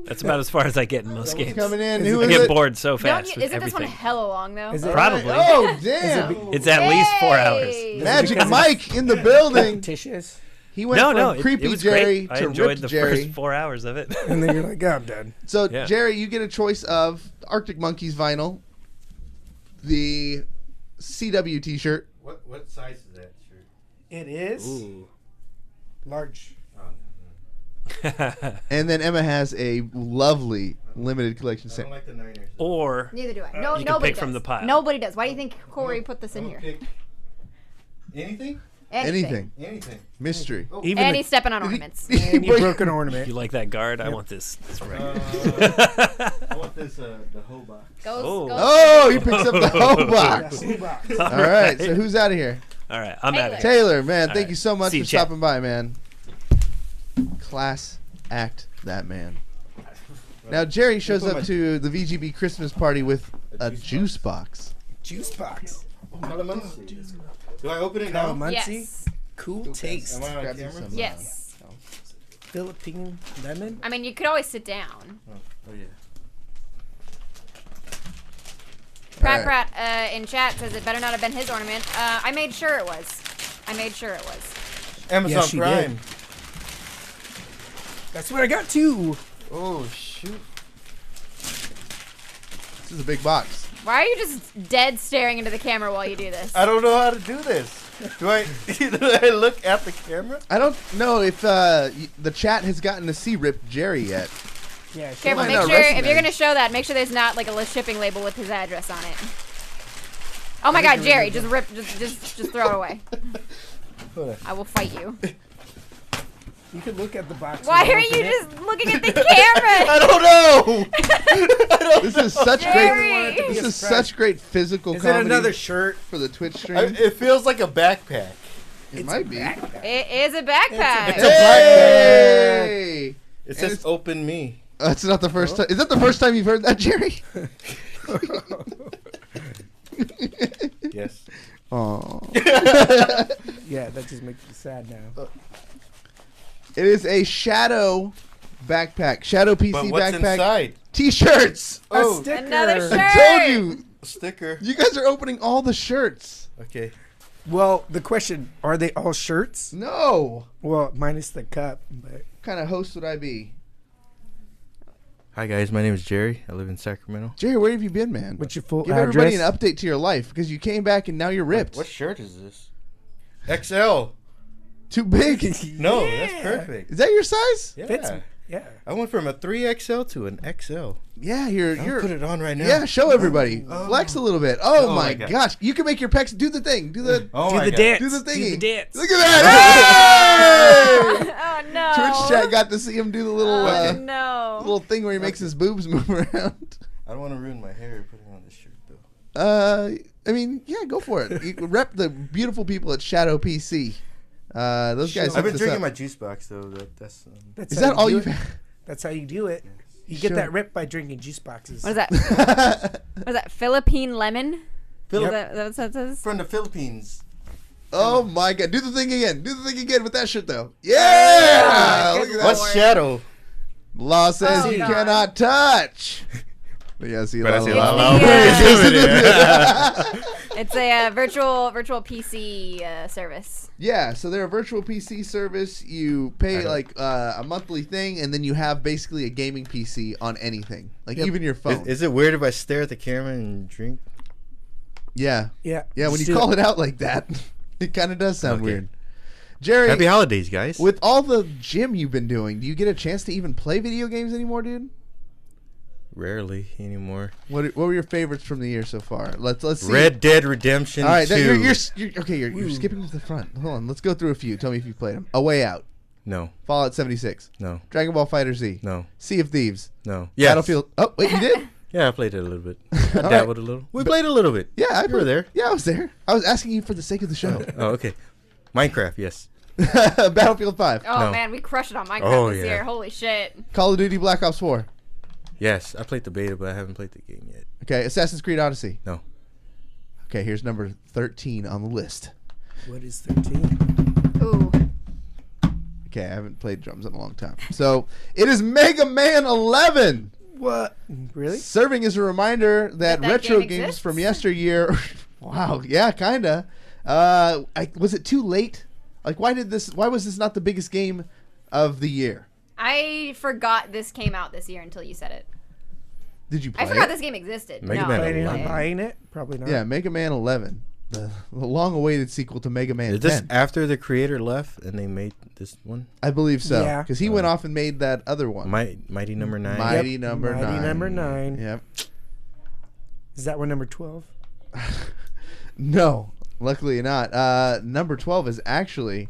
That's about as far as I get in most games. Coming in. Is Who I is get it? bored so Don't fast you, with isn't this one everything. hella long though? Is it Probably. Oh, damn. It's at least 4 hours. Magic because Mike in the building. fictitious? He went No, from no, creepy it was Jerry great. I to enjoyed ripped the Jerry. first 4 hours of it. And then you're like, oh, I'm done. So, Yeah. Jerry, you get a choice of Arctic Monkeys vinyl, the CW T-shirt, What size is that shirt? It is Ooh. large. and then Emma has a lovely limited collection I set. don't like the Niners. Or Neither do I. No, you can nobody pick does. from the pile. Nobody does. Why do you think Cory put this in I'll here? pick anything? Anything. Anything. Mystery. Oh, Even And the, he's stepping on ornaments. and you broke an ornament. you like that guard? I want this record. I want this the hoe box. Goes, Oh. goes Oh, he picks up the whole box. Yes, box. All right, so who's out of here? All right, I'm out of here. Taylor, man, All thank right. you so much See for you, chat. stopping by, man. Class act, that man. Now, Jerry shows up to the VGB Christmas party with a juice box. Juice box. Calamansi. Do I open it now? Calamansi. Yes. Cool taste. Am I on Grab you camera? some, Yes. Philippine lemon. I mean, you could always sit down. Oh yeah. Pratt Alright. Pratt in chat says it better not have been his ornament. I made sure it was. I made sure it was. Amazon Yes, she Prime. did. That's what I got too. Oh shoot. This is a big box. Why are you just dead staring into the camera while you do this? I don't know how to do this. Do I look at the camera? I don't know if the chat has gotten to see Rip Jerry yet. Yeah. Careful, might make not sure, if recognize you're going to show that, make sure there's not like a list shipping label with his address on it. Oh my god, Jerry, just throw it away. I will fight you. You can look at the box. Why and are open you it. just looking at the camera? I don't know. This is such Jerry! great. This is such great physical Is it comedy another shirt? for the Twitch stream. It feels like a backpack. It might be. It is a backpack. It's a Hey! It And says it's- "Open Me." That's not the first time. Is that the first time you've heard that, Jerry? Yes. Oh. Yeah, that just makes me sad now. It is a Shadow backpack. Shadow PC But what's backpack. inside? T-shirts. Oh, A sticker. Another shirt. I told you. a sticker. You guys are opening all the shirts. Okay. Well, the question: are they all shirts? No. Well, minus the cup. But What kind of host would I be? Hi guys, my name is Jerry. I live in Sacramento. Jerry, where have you been, man? what's your full Give address? everybody an update to your life because you came back and now you're ripped. What shirt is this? XL. Too big. No, that's perfect. Is that your size? Yeah. Fits me. Yeah. I went from a 3XL to an XL. Yeah, you're. I'll put it on right now. Yeah, show everybody. Flex a little bit. Oh, Oh my my God. gosh, you can make your pecs. Do the thing. Do the. Oh Do my the God. dance. Do the thingy. Do the dance. Look at that. Hey! Oh no. Twitch chat got to see him do the little Oh no. little thing where he makes his boobs move around. I don't want to ruin my hair putting on this shirt though. I mean, yeah, go for it. You rep the beautiful people at Shadow PC. Those guys. I've hooked been us drinking up. my juice box though. That's Is how that all do you've? it. That's how you do it. You get Sure. that rip by drinking juice boxes. What is that? What is that? Philippine lemon? Philip Is that what that says? from the Philippines. Oh my God! Do the thing again. Do the thing again with that shit though. Yeah. good Look at that. What's Lord. Shadow? Law says Oh, you God. cannot touch. But yeah, see, But I la, see la, la, la. la. It's a virtual PC service. Yeah, so they're a virtual PC service. You pay like a monthly thing, and then you have basically a gaming PC on anything, like even your phone. Is it weird if I stare at the camera and drink? Yeah, Yeah. yeah. When Just you do call it out like that, it kind of does sound Okay. weird. Jerry, Happy holidays, guys. with all the gym you've been doing, do you get a chance to even play video games anymore, dude? Rarely anymore. What were your favorites from the year so far? Let's see. Red Dead Redemption All right, 2. you're skipping to the front. Hold on, let's go through a few. Tell me if you played them. A Way Out, No. Fallout 76, No. Dragon Ball Fighter Z, No. Sea of Thieves, No. Yes. Battlefield. Oh wait, you did? Yeah, I played it a little bit. I All dabbled a little. We played a little bit. Yeah, You were there. Yeah, I was there. I was asking you for the sake of the show. Oh, okay. Minecraft, yes. Battlefield 5, Oh No. man, we crushed it on Minecraft Oh, this yeah. year. Holy shit. Call of Duty Black Ops 4. Yes, I played the beta, but I haven't played the game yet. Okay, Assassin's Creed Odyssey. No. Okay, here's number 13 on the list. What is 13? Ooh. Okay, I haven't played drums in a long time. So it is Mega Man 11. What? Really? Serving as a reminder that That retro game games exists? from yesteryear. Wow, yeah, kinda. Was it too late? Like, why was this not the biggest game of the year? I forgot this came out this year until you said it. Did you play I forgot it? this game existed. Mega no, Man I Planning didn't on play it. buying it? Probably not. Yeah, Mega Man 11, the long-awaited sequel to Mega Man Is this 10. after the creator left and they made this one? I believe so, Yeah. because he went off and made that other one. Mighty Number 9? Mighty Yep, Number Mighty 9. Number 9. Yep. Is that one number 12? No, luckily not. Number 12 is actually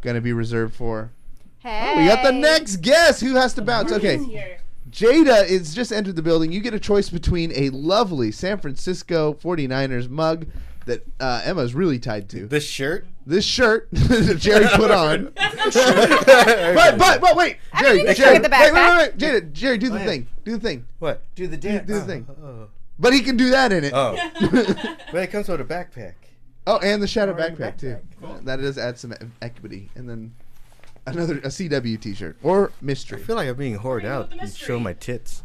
going to be reserved for... Hey. Oh, we got the next guest. Who has to bounce? Okay. Here. Jada is just entered the building. You get a choice between a lovely San Francisco 49ers mug that Emma's really tied to. This shirt? This shirt that Jerry put on. but wait, Jerry, you can Jerry, look at the backpack. wait, Jada, Jerry, do the thing. Do the thing. What? Do the Do dance. the thing. But he can do that in it. Oh. But it comes with a backpack. Oh, and the shadow Oh, and the backpack too. backpack. That does add some equity. And then a CW t-shirt or I mystery. feel like I'm being whored Bring out out the and mystery. show my tits.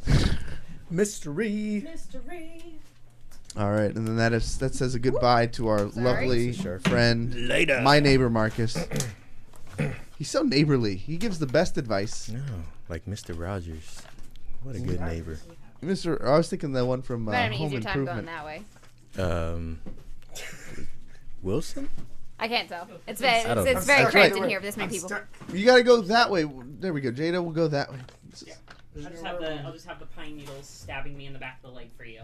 Mystery. Mystery. All right, and then that says a goodbye to our lovely Sure. friend, Later. my neighbor Marcus. He's so neighborly. He gives the best advice. No, like Mr. Rogers. What a good neighbor. Mr. I was thinking the one from Might have an Home easier time going Improvement. that way. Wilson? I can't tell. It's I don't it's know. very That's cramped right. in here for this many people. You got to go that way. There we go. Jada will go that way. I'll just have the pine needles stabbing me in the back of the leg for you.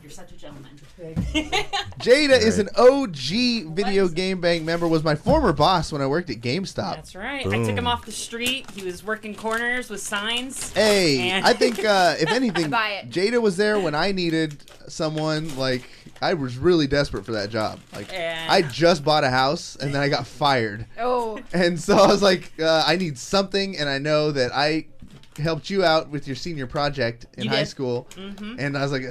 You're such a gentleman. Jada is an OG Video Game Bank member. Was my former boss when I worked at GameStop. That's right. I took him off the street. He was working corners with signs. Hey, And- I think if anything, Buy it. Jada was there when I needed someone. Like I was really desperate for that job. Like And- I just bought a house and then I got fired, Oh, and so I was like, I need something, and I know that I helped you out with your senior project in You high did. school, Mhm. and I was like,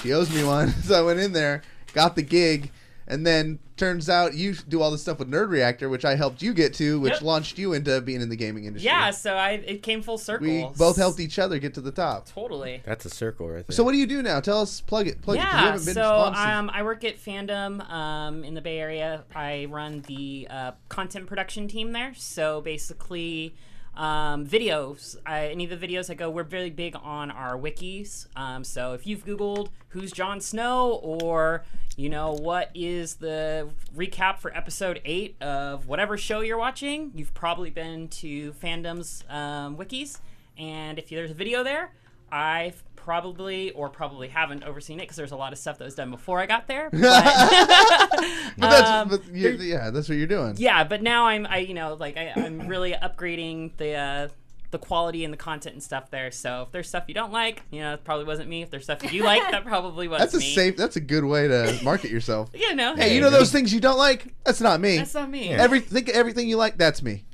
she owes me one, so I went in there, got the gig. And then turns out you do all this stuff with Nerd Reactor, which I helped you get to, which Yep. launched you into being in the gaming industry. Yeah, so it came full circle. We both helped each other get to the top. Totally. That's a circle right there. So what do you do now? Tell us, plug it. 'Cause you Yeah, haven't been so on since- I work at Fandom in the Bay Area. I run the content production team there. So basically, videos. Any of the videos I go, we're very big on our wikis. So if you've Googled who's Jon Snow, or what is the recap for episode 8 of whatever show you're watching, you've probably been to Fandom's wikis. And if there's a video there, I've probably haven't overseen it because there's a lot of stuff that was done before I got there. But, that's what you're doing. yeah, but now I'm really upgrading the quality and the content and stuff there. So if there's stuff you don't like, it probably wasn't me. If there's stuff you do like, that probably was me. That's a good way to market yourself. Hey, those things you don't like? That's not me. That's not me. Think of everything you like, that's me.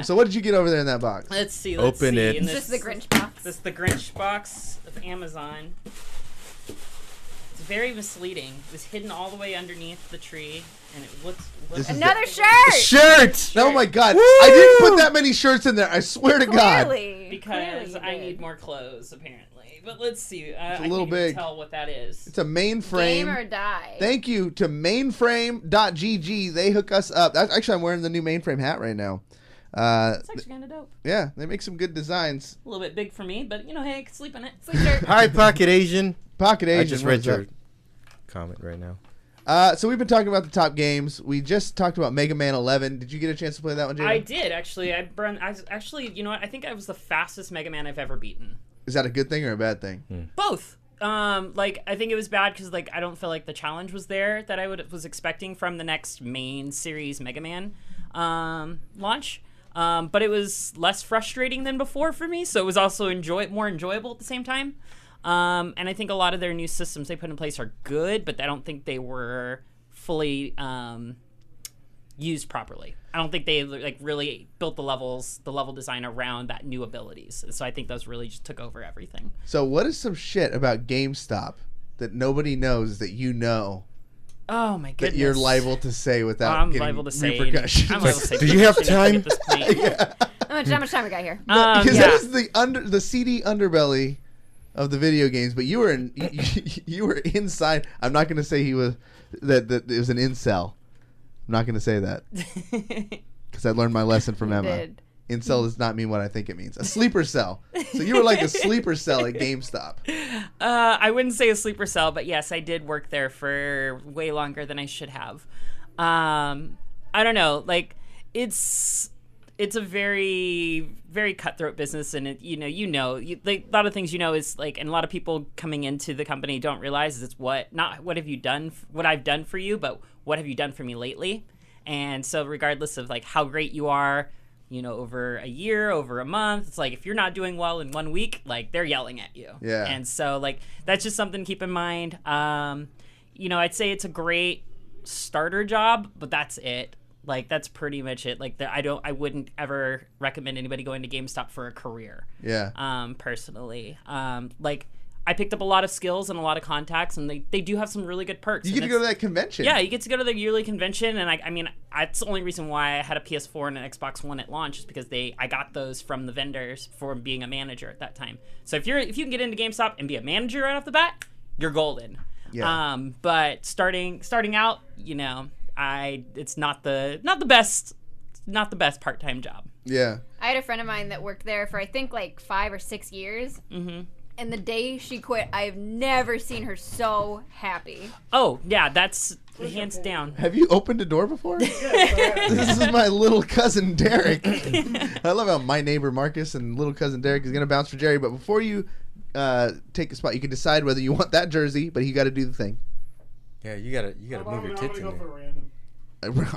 So what did you get over there in that box? Let's see. Open it. And it's just the Grinch box. This is the Grinch box of Amazon. It's very misleading. It's hidden all the way underneath the tree, and it looks Another shirt. Shirt! Oh my god. I didn't put that many shirts in there. I swear to God. Clearly. because Clearly I you did. need more clothes apparently. But let's see. It's a little big. Tell what that is. It's a mainframe. Game or die. Thank you to mainframe.gg. They hook us up. Actually, I'm wearing the new mainframe hat right now. It's actually kind of dope. Yeah, they make some good designs. A little bit big for me, but hey, I can sleep in it. Sleep shirt. Hi, Pocket Asian. Pocket Asian. I just read what's your up? comment right now. So we've been talking about the top games. We just talked about Mega Man 11. Did you get a chance to play that one, Jada? I did actually. I actually, you know what? I think I was the fastest Mega Man I've ever beaten. Is that a good thing or a bad thing? Both. Like I think it was bad because like I don't feel like the challenge was there that I was expecting from the next main series Mega Man launch. But it was less frustrating than before for me, so it was also more enjoyable at the same time. And I think a lot of their new systems they put in place are good, but I don't think they were fully used properly. I don't think they like really built the level design around that new abilities. So I think those really just took over everything. So what is some shit about GameStop that nobody knows that you know? Oh my goodness! That you're liable to say without I'm getting liable to say repercussions. I'm liable to say Do you have time? at this point. How much time we got here? Because that is the seedy underbelly of the video games. But you were you were inside. I'm not going to say he was that it was an incel. I'm not going to say that because I learned my lesson from Emma. Did. Incel does not mean what I think it means. A sleeper cell. So you were like a sleeper cell at GameStop. I wouldn't say a sleeper cell, but yes, I did work there for way longer than I should have. I don't know. Like, it's a very, very cutthroat business, and a lot of things is like, and a lot of people coming into the company don't realize it's not what have you done, what I've done for you, but what have you done for me lately. And so regardless of like how great you are, over a year, over a month, it's like if you're not doing well in 1 week, like they're yelling at you. Yeah. And so like that's just something to keep in mind. I'd say it's a great starter job, but that's it. Like that's pretty much it. Like I wouldn't ever recommend anybody going to GameStop for a career. Yeah. Personally. Like I picked up a lot of skills and a lot of contacts, and they do have some really good perks. You get to go to that convention. Yeah, you get to go to the yearly convention, and I mean, that's the only reason why I had a PS4 and an Xbox One at launch is because I got those from the vendors for being a manager at that time. So if you can get into GameStop and be a manager right off the bat, you're golden. Yeah. But starting out, it's not the best part-time job. Yeah. I had a friend of mine that worked there for I think like 5 or 6 years. Mm-hmm. And the day she quit, I've never seen her so happy. Oh, yeah, that's hands down. Have you opened a door before? This is my little cousin Derrick. I love how my neighbor Marcus and little cousin Derrick is going to bounce for Jerry. But before you take a spot, you can decide whether you want that jersey, but you got to do the thing. Yeah, you gotta move your tits in there.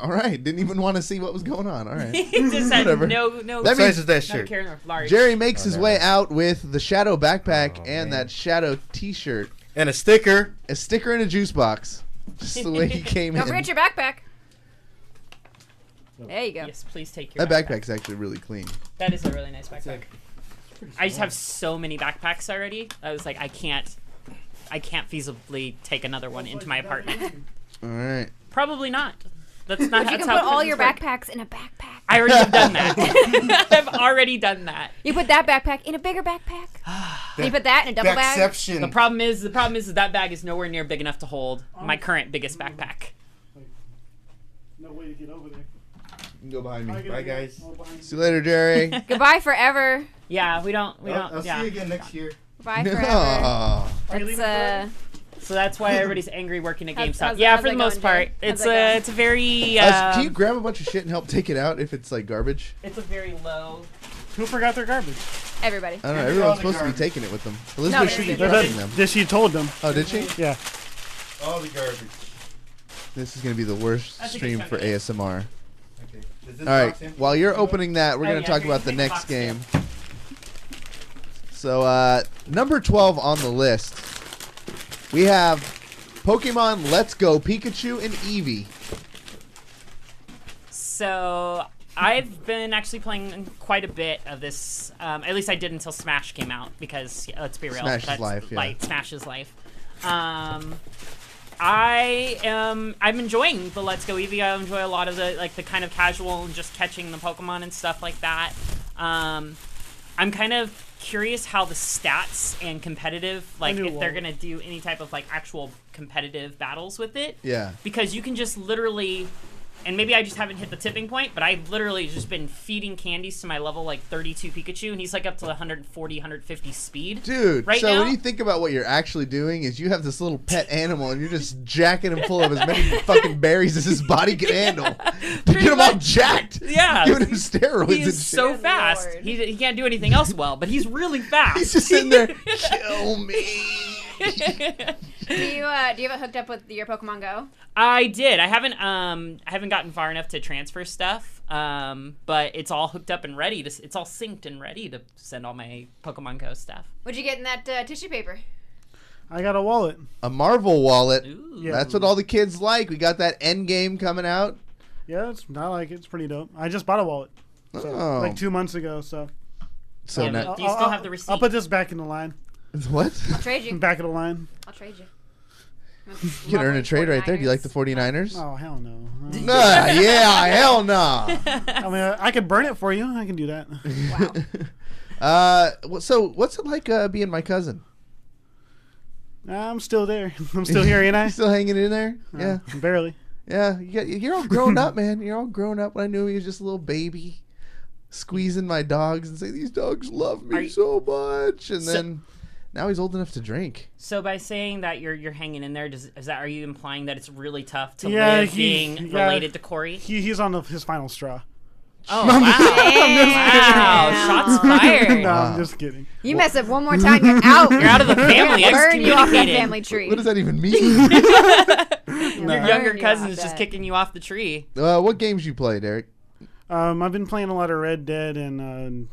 All right. Didn't even want to see what was going on. All right. He just had Whatever. no. That means that shirt. Jerry makes his way out with the Shadow backpack and that Shadow T-shirt. And a sticker. A sticker in a juice box. Just the way he came Don't in. forget your backpack. There you go. Yes, please take your That backpack's actually really clean. That is a really nice backpack. I just have so many backpacks already. I was like, I can't feasibly take another one into my apartment. All right. Probably not. That's not. You That's can how put all prisons your work. backpacks in a backpack. I already have done that. I've already done that. You put that backpack in a bigger backpack. Then you put that in a double bag. Backception. The problem is that bag is nowhere near big enough to hold my current biggest backpack. No way to get over there. You can go behind me. Bye, guys. See you later, Jerry. Goodbye forever. Yeah, we don't. I'll yeah. see you again next year. Goodbye forever. Oh. That's So that's why everybody's angry working at How's- GameStop. how's- Yeah, how's for the that most going, part, Jay? it's How's that going? it's a very Can you grab a bunch of shit and help take it out if it's like garbage? it's a very low. Who forgot their garbage? everybody. I don't know. Everyone's supposed to be taking it with them. Elizabeth No, should be they're- trusting them. This she told them. Oh, did she? Yeah. All the garbage. This is going to be the worst That's a good stream chunk for of it. ASMR. Okay. Does this All right. box empty? While you're opening that, we're Oh, going to yeah, talk you're about the using the next box game. So, number 12 on the list, we have Pokemon Let's Go Pikachu and Evee. So I've been actually playing quite a bit of this. At least I did until Smash came out because let's be real, Smash is that's life, yeah. Smash is life. I'm enjoying the Let's Go Eevee. I enjoy a lot of the kind of casual and just catching the Pokemon and stuff like that. I'm kind of curious how the stats and competitive, like if they're gonna do any type of like actual competitive battles with it. Yeah. Because you can just literally and maybe I just haven't hit the tipping point, but I've literally just been feeding candies to my level like 32 Pikachu, and he's like up to 140, 150 speed. Dude, right so now. when you think about what you're actually doing is you have this little pet animal and you're just jacking him full of as many fucking berries as his body can handle to get him all jacked. Yeah. Giving him steroids He and is shit. so fast. He can't do anything else well, but he's really fast. He's just sitting there, kill me. Do you have it hooked up with your Pokemon Go? I did. I haven't gotten far enough to transfer stuff. But it's all hooked up and ready to. It's all synced and ready to send all my Pokemon Go stuff. What'd you get in that tissue paper? I got a wallet. A Marvel wallet. Ooh. Yeah. That's what all the kids like. We got that Endgame coming out. Yeah, I like it. It's pretty dope. I just bought a wallet. So, Oh. like 2 months ago. So So now, Do you still have the receipt? I'll put this back in the line. what? I'll trade you. Back of the line. I'll trade you. You can earn a trade right there. Do you like the 49ers? Oh hell no. Nah, yeah, hell no. I mean, I could burn it for you. I can do that. So what's it like being my cousin? I'm still there. I'm still here, ain't I? Still hanging in there? Yeah. Barely. Yeah, you're all grown up, man. You're all grown up. When I knew he was just a little baby, squeezing my dogs and saying, these dogs love me so much. And then now he's old enough to drink. So by saying that you're hanging in there, are you implying that it's really tough to Yeah, live being related to Cory? He's on his final straw. Oh, wow. Wow. Shots fired. No, I'm just kidding. You mess up one more time, you're out. You're out of the family. Burn you off that Excommunicated. family tree. What does that even mean? Your younger cousin's just kicking you off the tree. What games you play, Derrick? I've been playing a lot of Red Dead and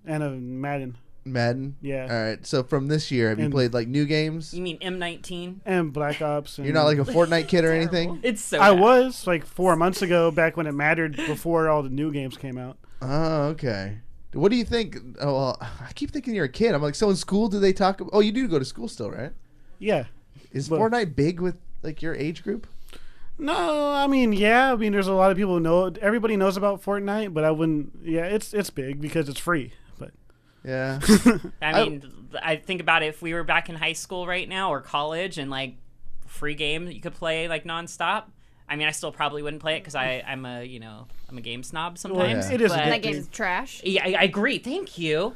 Madden. Madden? Yeah. All right. So from this year, have you And- played like new games? You mean M19? And Black Ops. And You're not like a Fortnite kid or anything? It's so I bad. was like 4 months ago, back when it mattered, before all the new games came out. Oh, okay. What do you think? Oh, well, I keep thinking you're a kid. I'm like, so in school, do they talk? Oh, you do go to school still, right? Yeah. Is But- Fortnite big with like your age group? No, I mean, yeah. I mean, there's a lot of people who know. Everybody knows about Fortnite, but I wouldn't. Yeah, it's big because it's free. But Yeah. I mean, I think about it. If we were back in high school right now or college and like free game that you could play like nonstop, I mean, I still probably wouldn't play it because I'm a game snob sometimes. yeah. It is a but- good That game's trash. Yeah, I agree. Thank you.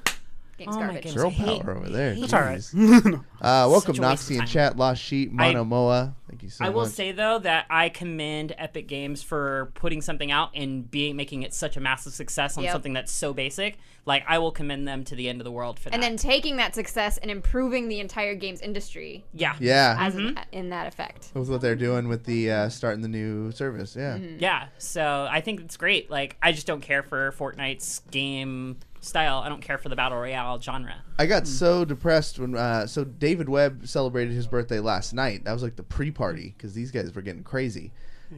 Game's Oh my garbage. goodness. Girl I hate- power over there. it's all right. Jeez. Welcome, Such a waste of Noxie in time. chat. Lost Sheep, Mono Moa. Thank you so I much. will say though that I commend Epic Games for putting something out and making it such a massive success on Yep. something that's so basic. Like I will commend them to the end of the world for that. And then taking that success and improving the entire games industry yeah, Yeah. as in that effect. That was what they're doing with the starting the new service. Yeah. yeah. So I think it's great. Like I just don't care for Fortnite's game style. I don't care for the battle royale genre. I got so depressed when so David Webb celebrated his birthday last night. That was like the pre-party because these guys were getting crazy.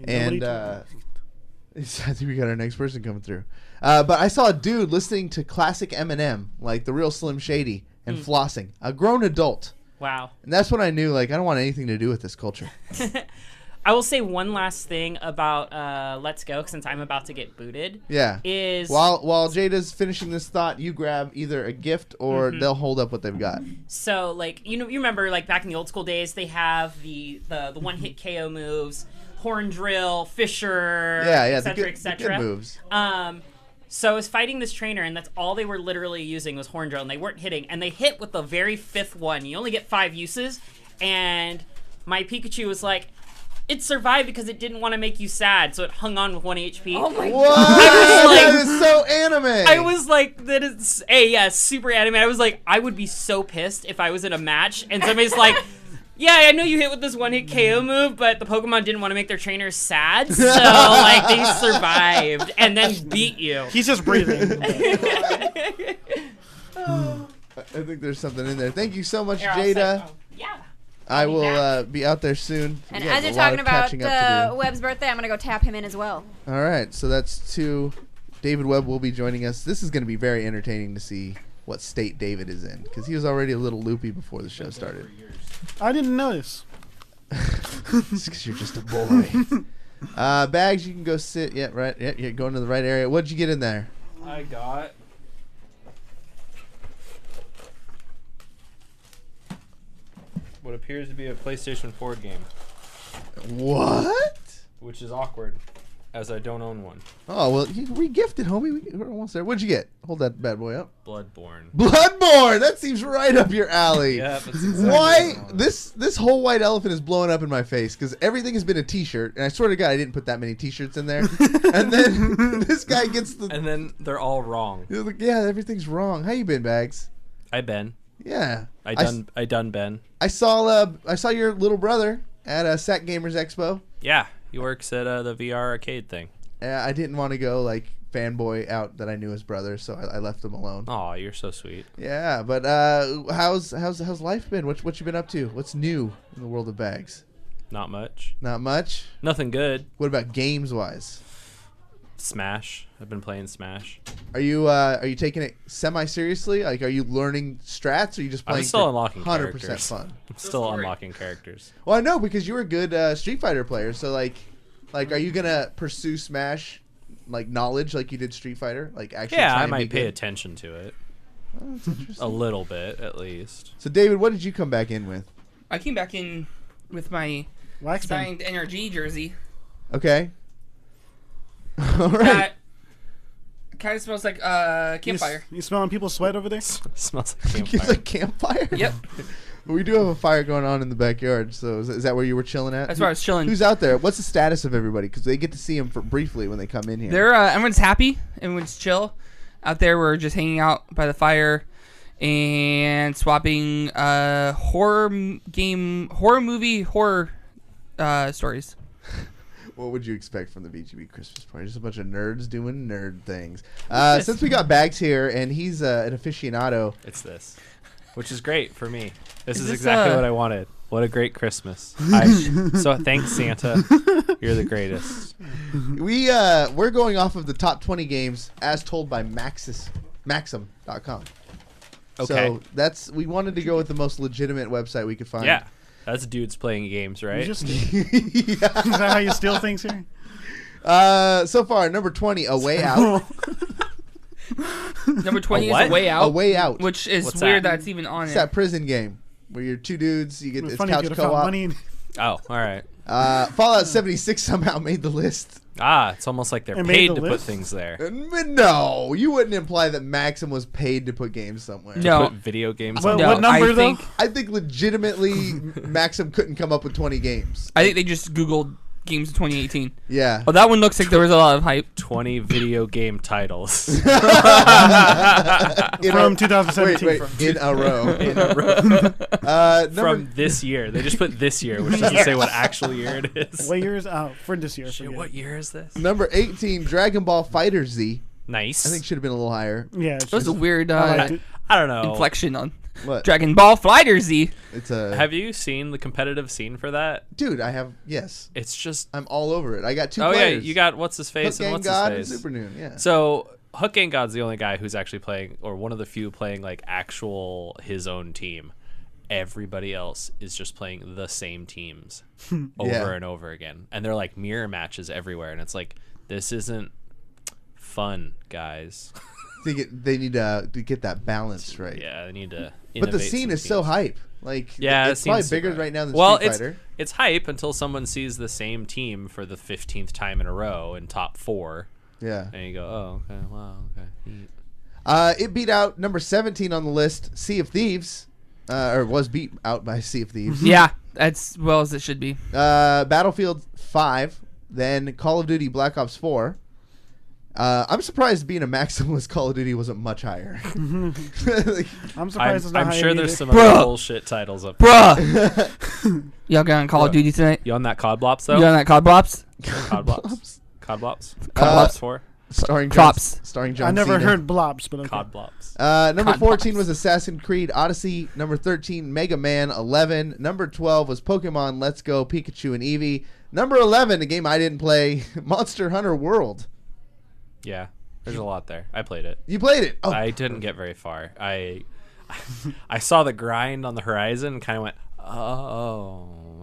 And I think we got our next person coming through. But I saw a dude listening to classic Eminem, like the real Slim Shady, and flossing. A grown adult. Wow. And that's when I knew, like, I don't want anything to do with this culture. I will say one last thing about Let's Go since I'm about to get booted. Yeah. Is While Jada's finishing this thought, you grab either a gift or they'll hold up what they've got. so like you remember like back in the old school days they have the one hit KO moves, horn drill, Fisher, Yeah, etc. the etc. good moves. So I was fighting this trainer, and that's all they were literally using was horn drill, and they weren't hitting. And they hit with the very fifth one. You only get 5 uses, and my Pikachu was like, it survived because it didn't want to make you sad, so it hung on with 1 HP. Oh my What? like- That is so anime. I was like, that is, yeah, super anime. I was like, I would be so pissed if I was in a match, and somebody's like, yeah, I know you hit with this one hit KO move, but the Pokemon didn't want to make their trainers sad, so like they survived and then beat you. He's just breathing. I think there's something in there. Thank you so much, Here, I'll Jada. say- oh, yeah. I be will back. be out there soon. And We got as you're a lot talking of about catching up to do. Webb's birthday, I'm going to go tap him in as well. All right, so that's 2. David Webb will be joining us. This is going to be very entertaining to see what state David is in because he was already a little loopy before the show started. I didn't notice. It's because you're just a boy. Bags, you can go sit. Yeah, right. Yeah, you're going to the right area. What'd you get in there? I got what appears to be a PlayStation 4 game, What? which is awkward. as I don't own one. Oh well, you re-gifted, homie. We're almost there. What'd you get? Hold that bad boy up. Bloodborne. Bloodborne. That seems right up your alley. Yeah, that's exactly Why what I want. this whole white elephant is blowing up in my face because everything has been a T-shirt, and I swear to God, I didn't put that many T-shirts in there. And then this guy gets the. And then they're all wrong. You're like, yeah, everything's wrong. How you been, Bags? I been. Yeah. I done Ben. I saw your little brother at Sac Gamers Expo. Yeah, he works at the VR arcade thing. I didn't want to go like fanboy out that I knew his brother, so I left him alone. Oh, you're so sweet. Yeah, but how's life been? What you been up to? What's new in the world of Bags? Not much. Not much. Nothing good. What about games wise? Smash. I've been playing Smash. Are you taking it semi seriously? Like, are you learning strats? Or are you just playing? I'm still unlocking 100% characters. fun. I'm still unlocking characters. Well, I know because you were a good Street Fighter player. So like, are you gonna pursue Smash like knowledge like you did Street Fighter? Like actually? Yeah, try I and be might pay good? attention to it. Oh, that's interesting. A little bit, at least. So David, what did you come back in with? I came back in with my Wax pen. signed NRG jersey. Okay. All right. That kind of smells like campfire. You smelling people's sweat over there? Smells like It's campfire. like campfire. Yep. We do have a fire going on in the backyard. So is that where you were chilling at? That's where I was chilling. Who's out there? What's the status of everybody? Because they get to see them briefly when they come in here. They're everyone's happy. Everyone's chill. Out there, we're just hanging out by the fire and swapping horror movie stories. What would you expect from the VGB Christmas party? Just a bunch of nerds doing nerd things. Since we got Bags here and he's an aficionado. It's this, which is great for me. This is this, exactly what I wanted. What a great Christmas. So thanks, Santa. You're the greatest. We're going off of the top 20 games as told by Maxim.com. Okay. So we wanted to go with the most legitimate website we could find. Yeah. That's dudes playing games, right? Is that how you steal things here? So far, number 20, A Way Out. Number 20 is what? A Way Out. A Way Out. Which is What's weird that? that's even on It's it. that prison game where you're two dudes. You get It's it's funny you couch could have found co-op. money. Oh, all right. Fallout 76 somehow made the list. It's almost like they're It made paid the to put list? things there. No, you wouldn't imply that Maxim was paid to put games somewhere. No. Put video games What, on No, what number I though? think I think legitimately Maxim couldn't come up with 20 games. I think they just Googled games of 2018. Yeah. Oh, that one looks like there was a lot of hype. 20 video game titles. From 2017. Wait, in a row. From this year. They just put this year, which doesn't say what actual year it is. What year is out for this year? Shit, forget. what year is this? Number 18, Dragon Ball Fighter Z. Nice. I think should have been a little higher. Yeah, it's That was a just- weird I liked it. I don't know. inflection on What? Dragon Ball Fighter Z. It's a Have you seen the competitive scene for that? dude. I have yes. It's just I'm all over it. I got two oh players. yeah, you got what's his face Hook and Gang what's God and his face. Super Noon. Yeah. So Hook Gang God's the only guy who's actually playing, or one of the few playing like actual his own team. Everybody else is just playing the same teams over Yeah. and over again, and they're like mirror matches everywhere. And it's like, this isn't fun, guys. They need to get that balance right. Yeah, they need to. But the innovate scene some is so teams. hype. Like Yeah, it's it probably seems bigger super right now than well, Street Fighter. it's hype until someone sees the same team for the 15th time in a row in top 4, Yeah. and you go, "Oh, okay, wow, okay." neat." It beat out number 17 on the list, Sea of Thieves, or was beat out by Sea of Thieves. Yeah, that's well as it should be. Battlefield 5, then Call of Duty Black Ops 4. I'm surprised being a maximalist Call of Duty wasn't much higher. Like, I'm surprised it's not I'm higher sure there's either. some other bullshit titles up there. Bruh! Y'all got on Call of Duty tonight? You on that COD Blops though? You on that COD Blops? COD Blops. COD Blops. COD Blops 4. starring Props. Starring I never Cena. heard blobs, but okay. COD Blops. Number COD 14 Blops. was Assassin's Creed Odyssey. Number 13, Mega Man 11. Number 12 was Pokemon Let's Go Pikachu and Evee. Number 11, a game I didn't play, Monster Hunter World. Yeah, there's a lot there. I played it. You played it? Oh, I didn't get very far. I saw the grind on the horizon and kind of went,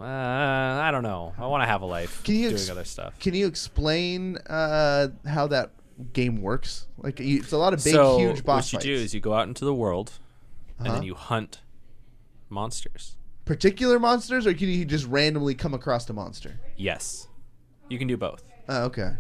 I don't know. I want to have a life doing other stuff. Can you explain how that game works? Like, it's a lot of big, So huge boss what fights. you do is you go out into the world and Uh-huh. then you hunt monsters. Particular monsters, or can you just randomly come across a monster? Yes, you can do both. Oh, okay.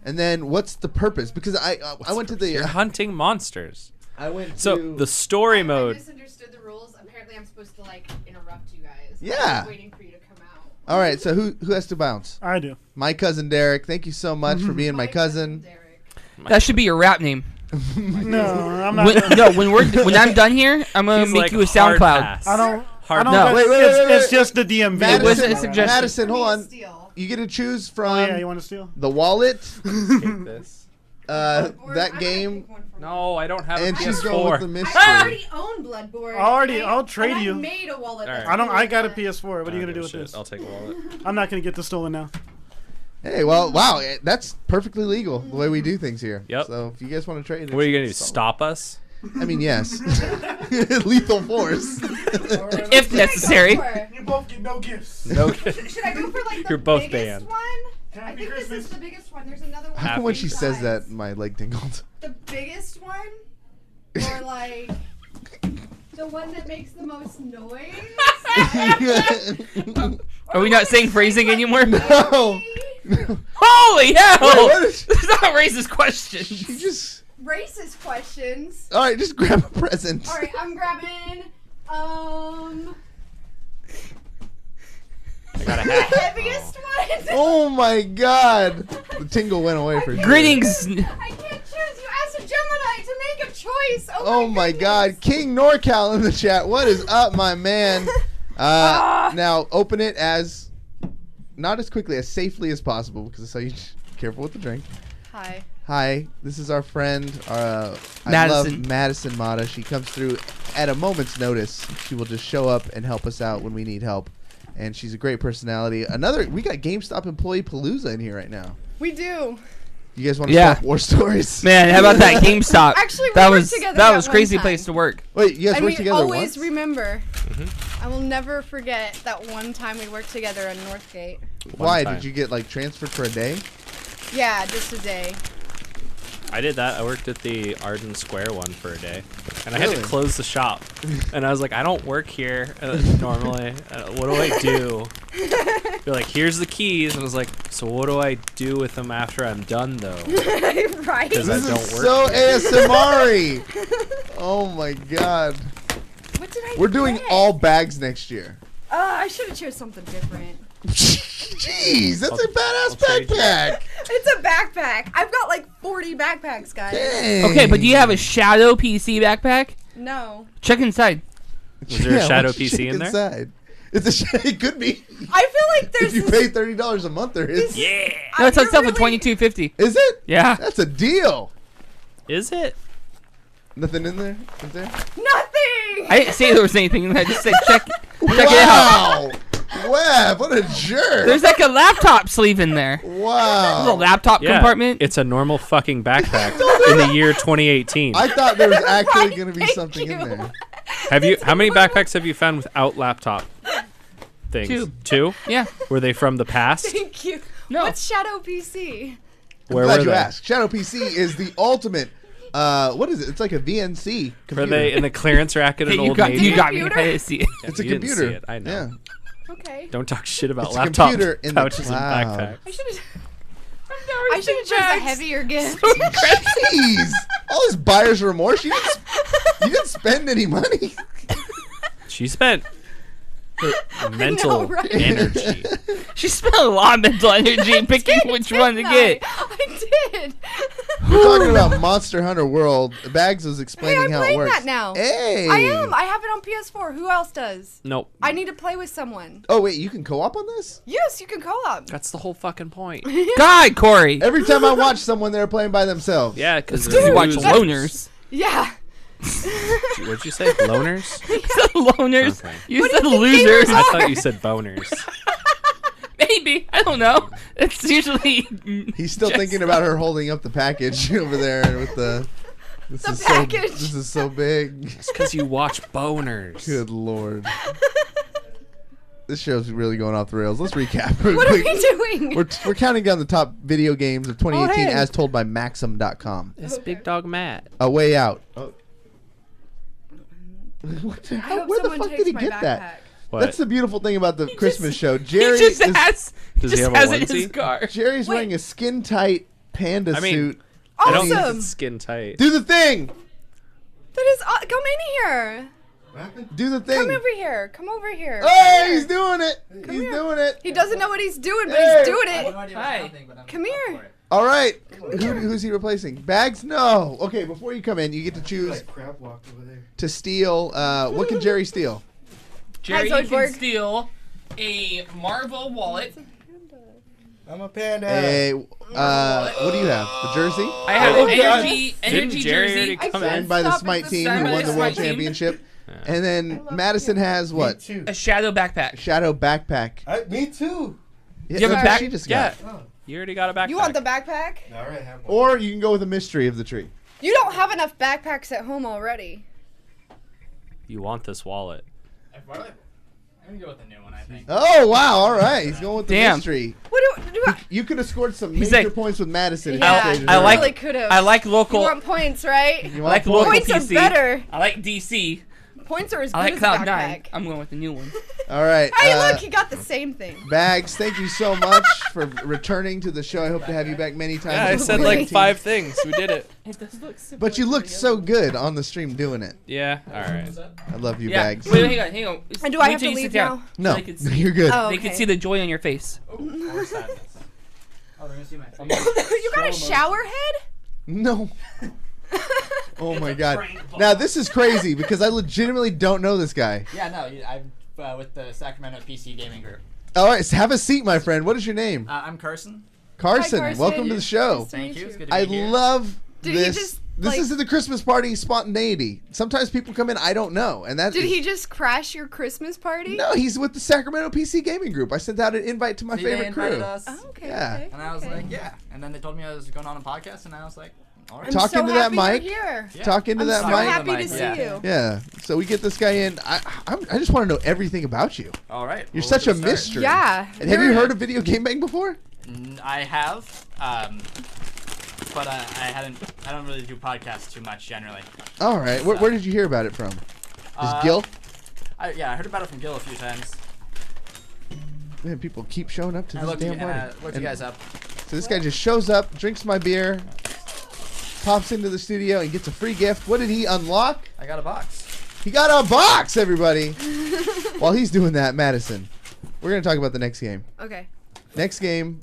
And then what's the purpose? Because I went to the You're hunting monsters. I went So to the story I mode. misunderstood the rules. Apparently, I'm supposed to like interrupt you guys. Yeah. I was waiting for you to come out. All right, so who has to bounce? I do. My cousin Derrick. Thank you so much for being my cousin. Derrick. That should be your rap name. No, I'm not. When I'm done here, I'm gonna He's make like you a hard SoundCloud. pass. I don't. Hard I don't. No. That's- Wait. It's just the DMV. It wasn't a Madison, suggestion. Madison, hold on. Steal. You get to choose Oh, from yeah, you want to steal? the wallet, Take this. that game, No, I don't have and a she's going with the PS4. mystery. I already own Bloodborne. I'll trade and you. I made a wallet. All that's right. I got a cool. PS4. What are you gonna do with this? I'll take a wallet. I'm not gonna get this stolen now. Hey, well, wow, that's perfectly legal the way we do things here. Yep. So if you guys want to trade, What are you gonna do? it's solid. Stop us? I mean, yes. Lethal force. If necessary. You both get no gifts. No. Should I go for like the You're both biggest banned. one? I Happy think Christmas. this is the biggest one. There's another one. How come when she big says size. that, my leg tingled? The biggest one, or like the one that makes the most noise? Are we not saying phrasing anymore? No. Holy hell! Wait, what is- This is not racist questions. She just. Racist questions. All right, just grab a present. All right, I'm grabbing. I got a The hat. heaviest one. Oh my God! The tingle went away for sure. Greetings. I can't choose. You asked a Gemini to make a choice. Oh my God, King NorCal in the chat. What is up, my man? Now open it as not as quickly, as safely as possible, because that's how you careful with the drink. Hi. Hi, this is our friend. I Madison. love Madison Mata. She comes through at a moment's notice. She will just show up and help us out when we need help. And she's a great personality. We got GameStop employee Palooza in here right now. We do. You guys want to Yeah. swap war stories? Man, how about that GameStop? Actually, we that worked was together that at was one crazy time. place to work. Wait, you guys And work we together always once? remember. I will never forget that one time we worked together in Northgate. Why? time. Did you get like transferred for a day? Yeah, just a day. I did that. I worked at the Arden Square one for a day, and I had to Really? close the shop. And I was like, I don't work here normally. What do I do? They're like, here's the keys, and I was like, so what do I do with them after I'm done though? Right? Because I This don't is work. so here. ASMR-y. Oh my God. What did I We're doing get? all bags next year. I should have chose something different. Jeez, that's a badass I'll trade you. backpack. It's a backpack. I've got like 40 backpacks, guys. Dang. Okay, but do you have a Shadow PC backpack? No. Check inside. Was there a Shadow what's PC in there? inside? It could be. I feel like there's If you this- pay $30 a month, there is. Yeah. No, it's on you're sale for really- $22.50. Is it? Yeah. That's a deal. Is it? Nothing in there? Is there? Nothing. I didn't say there was anything. I just said check it out. Wow. Webb, what a jerk. There's like a laptop sleeve in there. There's a Wow. laptop Yeah. compartment. It's a normal fucking backpack in the year 2018. I thought there was actually going to be Thank something in you. there. Have you? How many backpacks have you found without laptop things? Two. Two? Yeah. Were they from the past? Thank you. No. What's Shadow PC? Where Glad were you they? asked. Shadow PC is the ultimate. What is it? It's like a VNC computer. Were they in the clearance rack at Hey, an you old got Navy? you got me. I Computer? didn't see it. Yeah, It's a you didn't see computer. it, I know. Yeah. Okay. Don't talk shit about It's a laptop computer in the pouches and cloud. backpacks. I should have chosen a heavier gift. Jeez. All this buyer's remorse. You didn't spend any money. She spent her mental right? energy. She spent a lot of mental energy picking which one to get. I did. We're talking about Monster Hunter World. Bags was Hey, explaining I'm how it playing works. that now. Hey. I am. I have it on PS4. Who else does? Nope. I need to play with someone. Oh wait, you can co-op on this? Yes, you can co-op. That's the whole fucking point. God, Cory. Every time I watch someone, they're playing by themselves. Yeah, because You watch loners. Yeah. What'd you say? Loners? You said loners. Okay. You What do said you think losers. gamers I thought you said boners. Maybe. I don't know. It's usually. He's still just- thinking about her holding up the package over there with the. This The is package. So, this is so big. It's because you watch boners. Good lord. This show's really going off the rails. Let's recap. What are we doing? We're counting down the top video games of 2018 hey. as told by Maxim.com. It's Big Dog Matt. A Way Out. Oh. What the I hell? hope Where the someone fuck takes did he my get backpack. that? What? That's the beautiful thing about the Christmas show. Jerry He just is has. Does he just have a has it in his onesie? car. Jerry's Wait. wearing a skin tight panda I mean, suit. I don't think Awesome. it's skin tight. Do the thing. That is. Come in here. Do the thing. Come over here. Come over here. Hey, he's doing it. He's here. doing it. He doesn't know what he's doing, but Hey. he's doing it. Hi. Come here. All right. Who's he replacing? Bags? No. Okay, before you come in, you get to choose Crab walked over there. to steal. What can Jerry steal? Jerry, Hi, you can Zoidberg. steal a Marvel wallet. I'm a panda. What do you have? The jersey? I have Oh, an God. energy Jerry jersey. already come Signed by the Stop Smite at team Signed who by won the the world Smite team. championship. And then Madison has what? Too. A shadow backpack. Shadow backpack. Me too. Yeah, you have a that's what back- she just Yeah. got. You already got a backpack. You want the backpack? I already have one. Or you can go with a mystery of the tree. You don't have enough backpacks at home already. You want this wallet. I'm gonna go with the new one, I think. Oh wow! All right, he's going with the Damn. mystery. What do I? You could have scored some He's major like- points with Madison. if you Yeah, stayed in I her like- row. really could have. I like You local. want points, right? You I want like local Points are PC. better. I like DC. Points are as good I like as Cloud9. backpack. I'm going with the new one. All right. Hey, look, he got the same thing. Bags, thank you so much for returning to the show. I hope to have you back many times. Yeah, I with the said Wave like team. 5 things. We did it. It does look super. But you looked so good on the stream doing it. Yeah. All right. I love you, Yeah. Bags. Wait, hang on. And do I Wait have till to you sit leave down. now? No, So they can see, you're good. Oh, they can okay. see the joy on your face. Or sadness. Oh, they're gonna see my face. You got a shower head? No. Oh my God. Now this is crazy because I legitimately don't know this guy. Yeah, no, I'm with the Sacramento PC gaming group. All right, so have a seat, my friend. What is your name? I'm Carson. Carson. Carson. Welcome to the show. Nice to Thank meet you. It's you. good to I be here. love Did he this. just, This like- is the Christmas party spontaneity. Sometimes people come in, I don't know, and that Did is- he just crash your Christmas party? No, he's with the Sacramento PC gaming group. I sent out an invite to my See, they favorite invited crew. us, Oh, okay. Yeah. Okay, and I was okay. like, yeah. And then they told me I was going on a podcast, and I was like, all right. I'm Talk so into that happy you're mic. here. Yeah. Talk into I'm that so mic. happy to see Yeah. you. Yeah. So we get this guy in. I just want to know everything about you. All right. You're well, such a where to start? mystery. Yeah. And have you heard of Video Game Bang before? I have, but I don't really do podcasts too much generally. All right. Where did you hear about it from? Gil? I heard about it from Gil a few times. Man, people keep showing up to I this looked, damn party. looked you guys up. So this guy just shows up, drinks my beer, pops into the studio, and gets a free gift. What did he unlock? I got a box. He got a box, everybody. While he's doing that, Madison, we're going to talk about the next game. Okay. Next game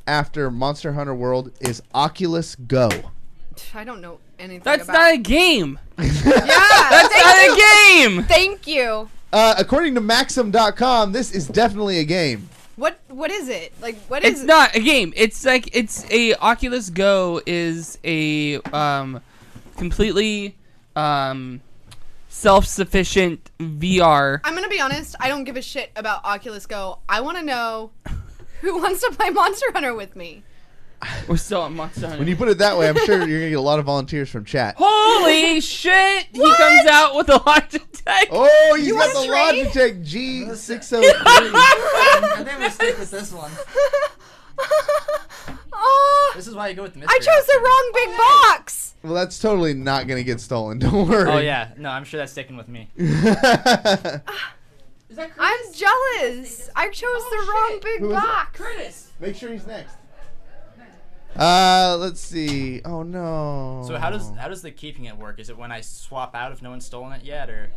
after Monster Hunter World is Oculus Go. I don't know anything That's about not a game. Yeah, That's not a game. Thank you. According to Maxim.com, this is definitely a game. What is it? Like what is It's it? not a game. It's like a Oculus Go is a completely self-sufficient VR. I'm gonna be honest. I don't give a shit about Oculus Go. I want to know who wants to play Monster Hunter with me. We're still on Monster Hunter. When you put it that way, I'm sure you're going to get a lot of volunteers from chat. Holy shit! He comes out with a Logitech. Oh, he's You got wanna the trade? Logitech G603. I think I'm gonna stick with this one. Oh, This is why you go with the mystery. I chose the wrong big box. Well, that's totally not going to get stolen. Don't worry. Oh yeah, no, I'm sure that's sticking with me. I'm jealous. I chose the wrong big Who is it? box. Curtis. Make sure he's next. Let's see. Oh no. So how does the keeping it work? Is it when I swap out if no one's stolen it yet, or?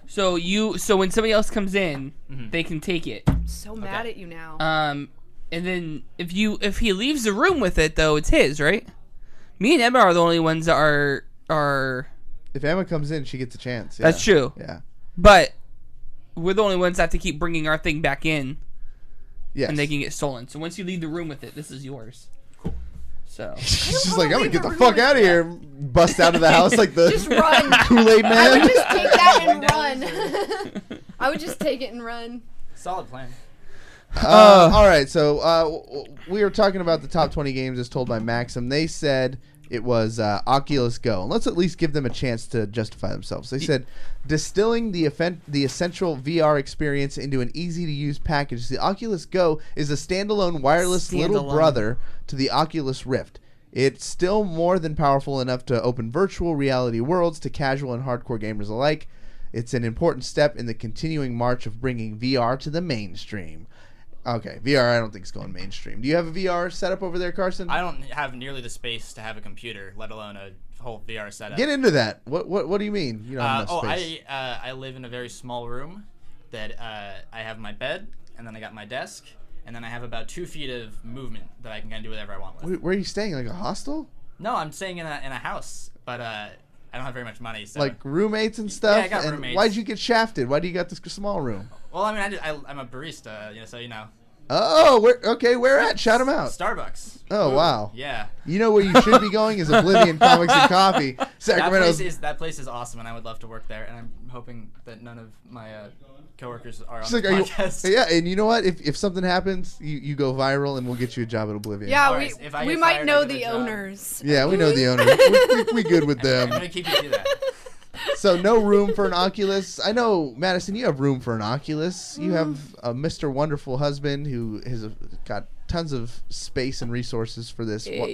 So when somebody else comes in, they can take it. So mad at you now. And then if he leaves the room with it though, it's his, right? Me and Emma are the only ones that are. If Emma comes in, she gets a chance. That's true. Yeah. But we're the only ones that have to keep bringing our thing back in. Yes. And they can get stolen. So once you leave the room with it, this is yours. Cool. So She's just like, I'm gonna get the fuck out of here. Bust out of the house like the Just run. Kool-Aid I man. would just take that and run. I would just take it and run. Solid plan. All right, so we were talking about the top 20 games as told by Maxim. They said it was Oculus Go. And let's at least give them a chance to justify themselves. They said, distilling the essential VR experience into an easy-to-use package, the Oculus Go is a standalone wireless little brother to the Oculus Rift. It's still more than powerful enough to open virtual reality worlds to casual and hardcore gamers alike. It's an important step in the continuing march of bringing VR to the mainstream. Okay, VR I don't think is going mainstream. Do you have a VR setup over there, Carson? I don't have nearly the space to have a computer, let alone a whole VR setup. Get into that. What do you mean? You don't have enough space. I live in a very small room that I have my bed, and then I got my desk, and then I have about 2 feet of movement that I can kind of do whatever I want with. Where are you staying? Like a hostel? No, I'm staying in a house, but I don't have very much money. So. Like roommates and stuff? Yeah, I got and roommates. Why'd you get shafted? Why do you got this small room? Well, I mean, I'm a barista, so you know. Oh, where at? Shout them out. Starbucks. Oh, wow. Yeah. You know where you should be going is Oblivion Comics and Coffee. Sacramento's. That place is awesome, and I would love to work there. And I'm hoping that none of my coworkers are on Like, the podcast. yeah, and you know what? If something happens, you go viral, and we'll get you a job at Oblivion. Yeah, Right, if I we get might fired, know I get a the job. owners. Yeah, we know the owners. we good with I'm them. gonna keep you to that. So no room for an Oculus. I know, Madison, you have room for an Oculus. You have a Mr. Wonderful husband who has got tons of space and resources for this. Hey,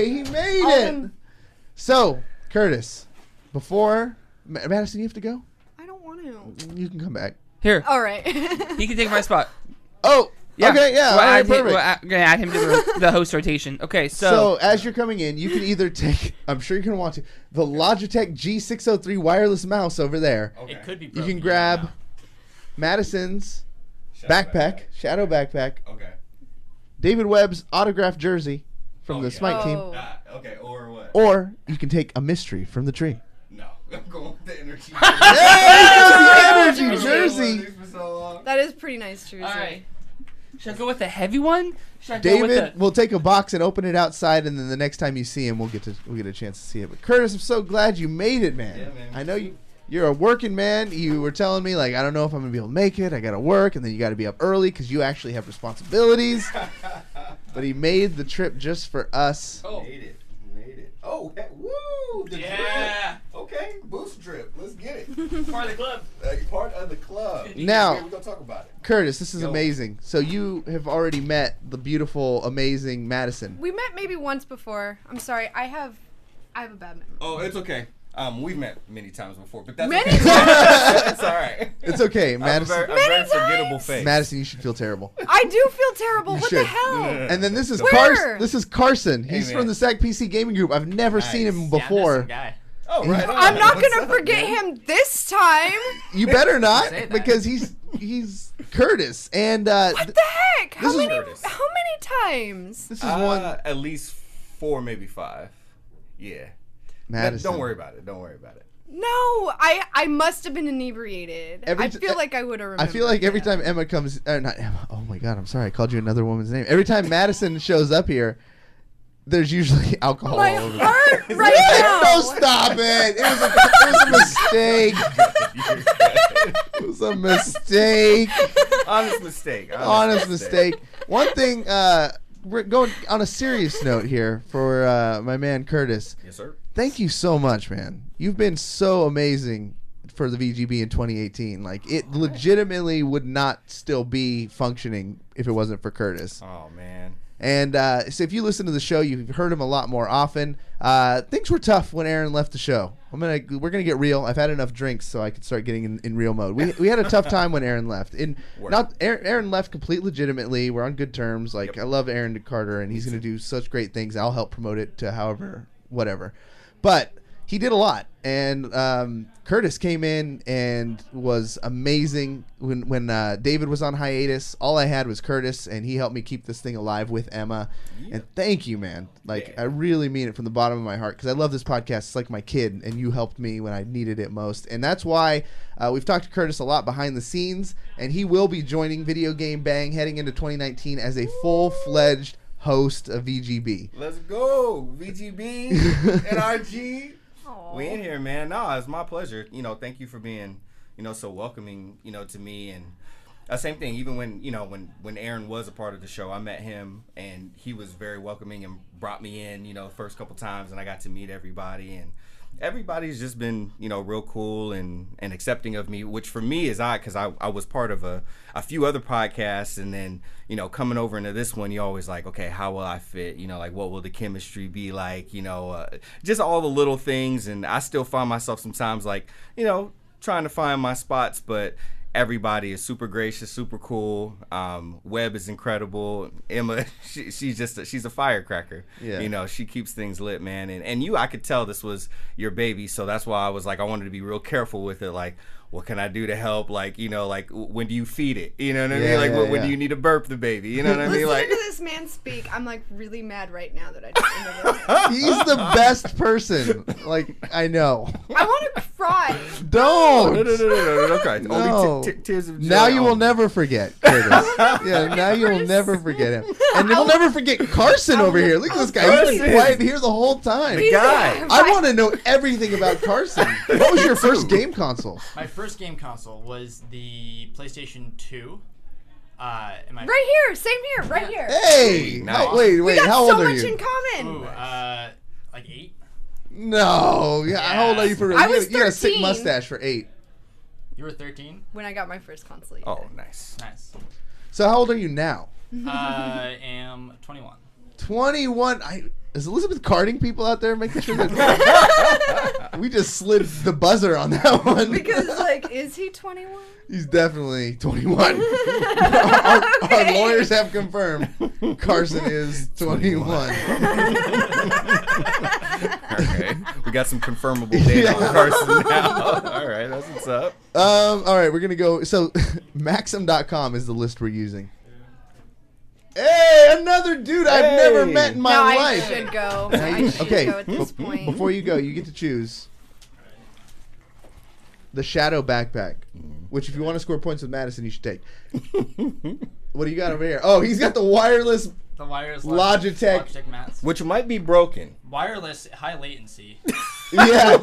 He made it. So, Curtis, before Madison, you have to go. I don't want to. You can come back. Here. All right. He can take my spot. Oh, Yeah. okay, yeah. We'll all right, add him- perfect. we're gonna add him to the host rotation. Okay, So as you're coming in, you can either take, I'm sure you're going to want to, the Logitech G603 wireless mouse over there. It could be. You broken, can grab know. Madison's shadow backpack, Okay. David Webb's autographed jersey from the Smite team, Okay, or what? or you can take a mystery from the tree. No, I'm going with the energy. Energy jersey. That is pretty nice, jersey. All right. Should I go with the heavy one? Should I go with David will take a box and open it outside, and then the next time you see him, we'll get a chance to see it. But Curtis, I'm so glad you made it, man. Yeah, man. I know you're a working man. You were telling me, like, I don't know if I'm gonna be able to make it. I gotta work, and then you gotta be up early because you actually have responsibilities. But he made the trip just for us. Oh. Made it. Oh, woo! The drip. Okay, boost drip. Let's get it. Part of the club. Part of the club. Now, we're gonna talk about it. Curtis, this is amazing. So you have already met the beautiful, amazing Madison. We met maybe once before. I'm sorry. I have a bad memory. Oh, it's okay. We've met many times before, but that's Many okay. That's all right. It's okay, Madison. A very forgettable face. Madison, you should feel terrible. I do feel terrible. You What should. the hell? And then this is Where? This is Carson. He's man. from the SAC PC Gaming Group. I've never seen him before. Guy. Oh, right. on. I'm not What's gonna up, forget man? him this time. You better not, Say that. because he's Curtis. And What the heck? How This is many? Curtis. How many times? this is one At least 4, maybe 5. Yeah. Madison. Don't worry about it. Don't worry about it. No, I must have been inebriated. I feel like I would have remembered. I feel like every time Emma comes, not Emma. Oh my God, I'm sorry, I called you another woman's name. Every time Madison shows up here, there's usually alcohol My all over. heart right now. No, stop it! It was a mistake. It was a mistake. Honest mistake. Honest mistake. One thing, we're going on a serious note here for my man Curtis. Yes, sir. Thank you so much, man. You've been so amazing for the VGB in 2018. Like, it legitimately would not still be functioning if it wasn't for Curtis. Oh, man. And so if you listen to the show, you've heard him a lot more often. Things were tough when Aaron left the show. We're gonna get real. I've had enough drinks so I could start getting in real mode. We had a tough time when Aaron left. Aaron left completely legitimately. We're on good terms. Like, I love Aaron Carter, and he's gonna do such great things. I'll help promote it to whatever. But he did a lot, and Curtis came in and was amazing. When David was on hiatus, all I had was Curtis, and he helped me keep this thing alive with Emma. Yeah. And thank you, man. Like, I really mean it from the bottom of my heart, because I love this podcast. It's like my kid, and you helped me when I needed it most. And that's why we've talked to Curtis a lot behind the scenes, and he will be joining Video Game Bang heading into 2019 as a full-fledged host of VGB. Let's go, VGB, NRG. We in here, man. No, it's my pleasure. Thank you for being, so welcoming, to me. And same thing, even when Aaron was a part of the show, I met him, and he was very welcoming and brought me in, first couple times, and I got to meet everybody. And everybody's just been, real cool and accepting of me, which for me is odd, because I was part of a few other podcasts, and then, coming over into this one, you're always like, okay, how will I fit? Like, what will the chemistry be like? Just all the little things. And I still find myself sometimes like, trying to find my spots, but everybody is super gracious, super cool. Webb is incredible. Emma, she's a firecracker. Yeah. You know, she keeps things lit, man. And you, I could tell this was your baby, so that's why I was like, I wanted to be real careful with it. Like, what can I do to help? Like, you know, like when do you feed it? You know what I mean? Like, when do you need to burp the baby? You know what I mean? Like, Listening to this man speak, I'm like really mad right now that I just interrupted him. He's the best person. Like, I know. I want to cry. Don't. No, cry. No. Only tears of joy. Now you will only. never forget Curtis. Yeah, now you will never forget him. And you'll never forget Carson over here. Look at this guy. He's been quiet here the whole time. The guy. I want to know everything about Carson. What was your first game console? My first game console was the PlayStation 2. Right here, same here, right here. Hey! Nice. Wait, We got how so old are much you? in common. Ooh, like 8. No. Yeah, how old are you for real? I was You got a sick 13. mustache for 8. You were 13? When I got my first console. Yeah. Oh, nice. Nice. So how old are you now? I am 21. 21. Is Elizabeth carding people out there, making sure that we just slid the buzzer on that one? Because like, is he 21? He's definitely 21. Our lawyers have confirmed Carson is 21. Okay. We got some confirmable data on Carson now. All right, that's what's up. All right, we're going to go. So, Maxim.com is the list we're using. Hey, another dude I've never met in my life. I should go. Now I you- should okay, go at this point. before you go, you get to choose the Shadow Backpack, which if you want to score points with Madison, you should take. What do you got over here? Oh, he's got the wireless Logitech mats. Which might be broken. Wireless, high latency. Yeah,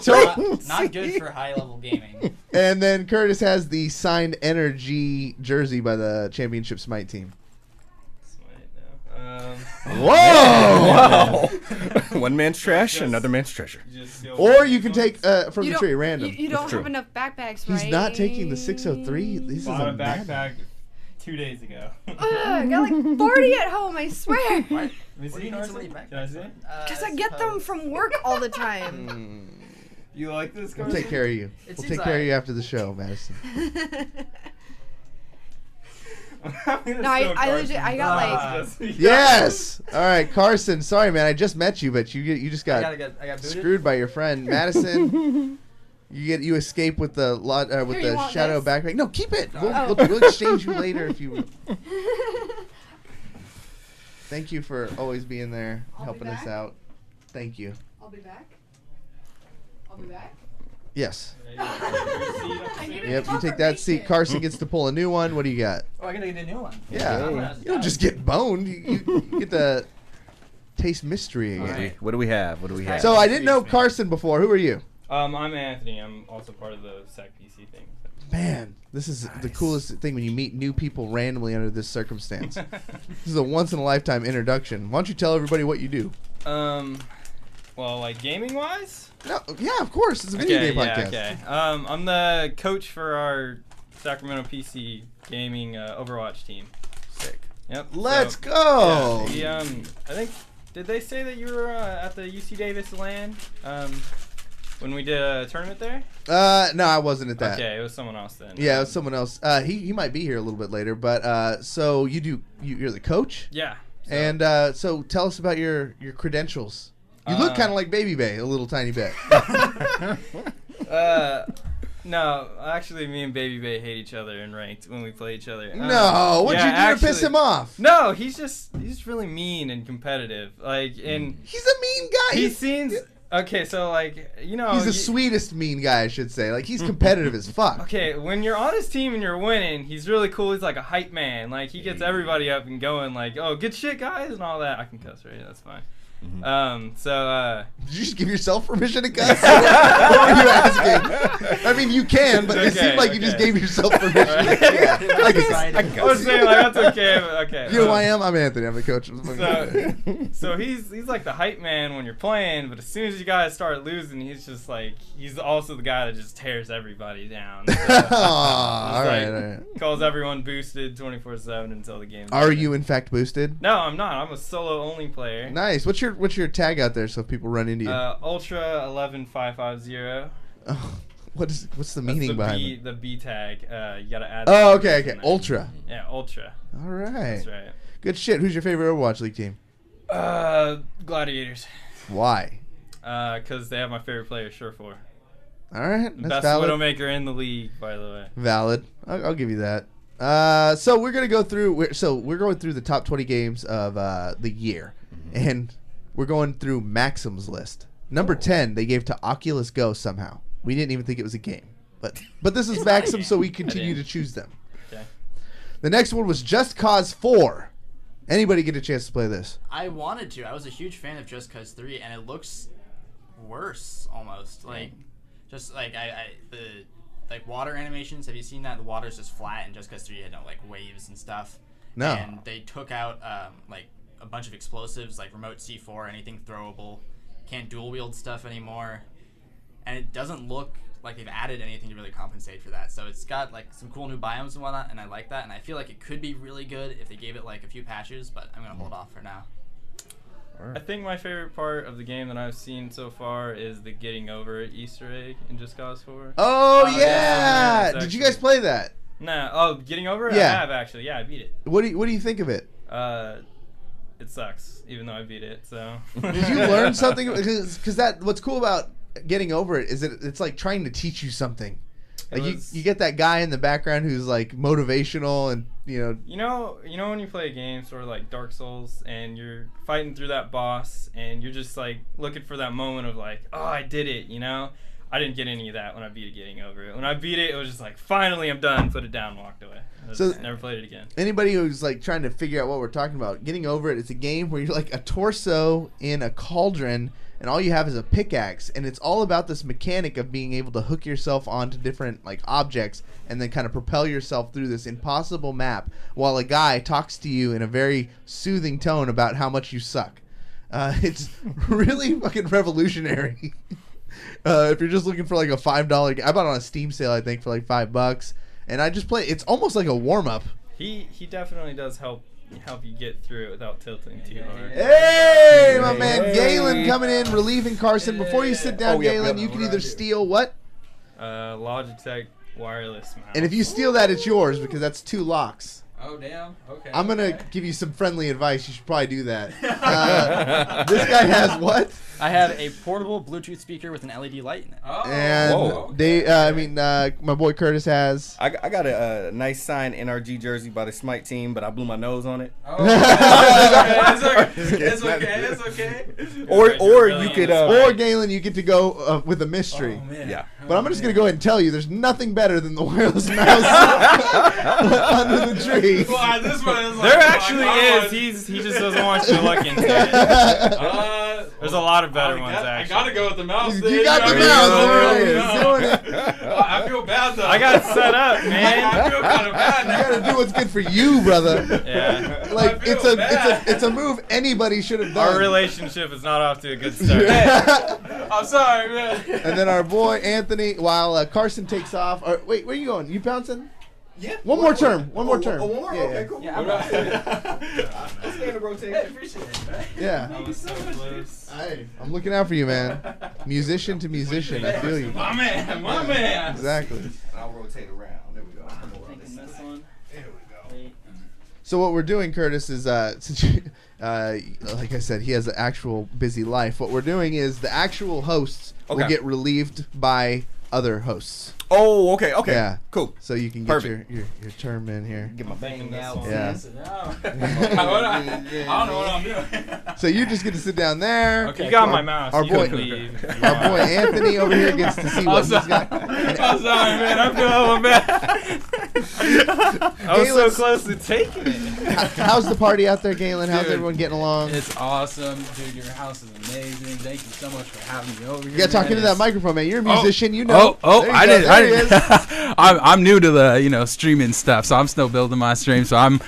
not good for high level gaming. And then Curtis has the signed Energy jersey by the Championship Smite team. Whoa! One man's trash, another man's treasure. Or you can take from You the tree, don't- random. You don't have enough backpacks, right? He's not taking the 603. This is Bought a a backpack 2 days ago. Ugh, I got like 40 at home, I swear. Let me see. Can I see it? Because I get them from work all the time. You like this? We'll take care of you. It We'll seems take care of like- you after the show, Madison. No, I legit, I got like. Yes. All right, Carson. Sorry, man. I just met you, but you just got I got booted? screwed by your friend Madison. You escape with the Here, you want shadow this? backpack. No, keep it. Oh. We'll exchange you later if you. Thank you for always being there, helping us out. Thank you. I'll be back. I'll be back. Yes. I need Yep. You take that seat. Carson gets to pull a new one. What do you got? Oh, I gotta get a new one. Yeah. You don't just get boned. You get to taste mystery again. Alright. What do we have? What do we have? So I didn't know Carson before. Who are you? I'm Anthony. I'm also part of the SAC PC thing. Man, this is the coolest thing when you meet new people randomly under this circumstance. This is a once in a lifetime introduction. Why don't you tell everybody what you do? Well, like gaming wise? No, yeah, of course. It's a video game podcast. Okay. I'm the coach for our Sacramento PC gaming Overwatch team. Sick. Yep. Let's go. Yeah, I think did they say that you were at the UC Davis LAN when we did a tournament there? No, I wasn't at that. Okay, it was someone else then. Yeah, it was someone else. He might be here a little bit later, but so you're the coach? Yeah. And so tell us about your credentials. You look kind of like Baby Bay, a little tiny bit. No, actually, me and Baby Bay hate each other in ranked when we play each other. No, what'd you do to piss him off? No, he's just really mean and competitive. Like, and he's a mean guy. He seems okay. So like, you know, he's the sweetest mean guy, I should say. Like he's competitive as fuck. Okay, when you're on his team and you're winning, he's really cool. He's like a hype man. Like he gets everybody up and going. Like, oh, good shit, guys, and all that. I can cuss, right? That's fine. Did you just give yourself permission to cuss? What were you asking? I mean, you can, but it seemed like you just gave yourself permission. Yeah. I was saying like that's okay, but okay. You know who I am? I'm Anthony. I'm the coach. So he's like the hype man when you're playing, but as soon as you guys start losing, he's just like he's also the guy that just tears everybody down. So, all right. Calls everyone boosted 24/7 until the game. Are you in fact boosted? No, I'm not. I'm a solo only player. Nice. What's your tag out there so if people run into you? Ultra 11550. Oh, What's the meaning behind it? The B tag. You gotta add. Oh, okay. Ultra. Yeah, Ultra. All right. That's right. Good shit. Who's your favorite Overwatch League team? Gladiators. Why? Because they have my favorite player, Surefour. All right. That's Best valid. Widowmaker in the league, by the way. Valid. I'll give you that. So we're gonna go through. We're going through the top 20 games of the year, and we're going through Maxim's list. Number 10, they gave to Oculus Go somehow. We didn't even think it was a game, but this is Maxim, so we continue to choose them. Okay. The next one was Just Cause 4. Anybody get a chance to play this? I wanted to. I was a huge fan of Just Cause 3, and it looks worse almost. Like, just like the water animations. Have you seen that? The water's just flat, and Just Cause 3 had no like waves and stuff. No. And they took out like a bunch of explosives, like remote C4, anything throwable. Can't dual wield stuff anymore, and it doesn't look like they've added anything to really compensate for that. So it's got like some cool new biomes and whatnot, and I like that, and I feel like it could be really good if they gave it like a few patches, but I'm gonna hold off for now. I think my favorite part of the game that I've seen so far is the getting over it Easter egg in Just Cause 4. Oh yeah! Did you guys play that? Nah. Oh, getting over it? Yeah. I have actually. Yeah, I beat it. What do you think of it? It sucks, even though I beat it. So. Did you learn something? Because what's cool about getting over it is that it's like trying to teach you something. Like you get that guy in the background who's like motivational and you know when you play a game sort of like Dark Souls and you're fighting through that boss and you're just like looking for that moment of like, oh, I did it, I didn't get any of that when I beat it getting over it. When I beat it was just like, finally I'm done, put it down, walked away. So never played it again. Anybody who's like trying to figure out what we're talking about, getting over it, it's a game where you're like a torso in a cauldron and all you have is a pickaxe, and it's all about this mechanic of being able to hook yourself onto different like objects and then kind of propel yourself through this impossible map while a guy talks to you in a very soothing tone about how much you suck. It's really fucking revolutionary. If you're just looking for like a $5 game, I bought it on a Steam sale, I think, for like $5, and I just play. It's almost like a warm up. He definitely does help you get through it without tilting too hard. Hey, my man Galen coming in, relieving Carson. Before you sit down, Galen, you can either steal what? Logitech wireless mouse. And if you steal that, it's yours because that's 2 locks. Oh, damn. Okay. I'm going to give you some friendly advice. You should probably do that. This guy has what? I have a portable Bluetooth speaker with an LED light in it. Oh. And my boy Curtis has. I got a nice signed NRG jersey by the Smite team, but I blew my nose on it. Oh. It's okay. Or you could. Or Galen, you get to go with a mystery. Oh, man. Yeah. But I'm just going to go ahead and tell you, there's nothing better than the wireless mouse under the tree. Well, this one is like, there actually is. He just doesn't want you to look into it. There's a lot of better ones, actually. I gotta go with the mouse. You got the mouse. Doing it. I feel bad though. I got it set up, man. I feel kind of bad now. You gotta do what's good for you, brother. Yeah. Like it's a move anybody should have done. Our relationship is not off to a good start. I'm sorry, man. And then our boy Anthony, while Carson takes off. Wait, where are you going? You bouncing? Yeah. One more term. One more? Yeah, okay, cool. Yeah, I'll stay in the rotation. Hey, appreciate it, man. Yeah. I was so close. I'm looking out for you, man. Musician to musician. I feel you. My man. Exactly. I'll rotate around. There we go. There we go. So what we're doing, Curtis, is since like I said, he has an actual busy life. What we're doing is the actual hosts will get relieved by other hosts. Oh, okay. Yeah. Cool. So you can get your term in here. Get my bang out. Yeah. I don't know what I'm doing. So you just get to sit down there. Okay. You got my mouse. Our boy Anthony over here gets to see what he's got. I'm sorry, man. I feel a little bad. I was so close to taking it. How's the party out there, Galen? How's Dude, everyone getting along? It's awesome. Dude, your house is amazing. Thank you so much for having me over here. You gotta talk into that microphone, man. You're a musician, you know. I didn't. I'm new to the streaming stuff, so I'm still building my stream. So I'm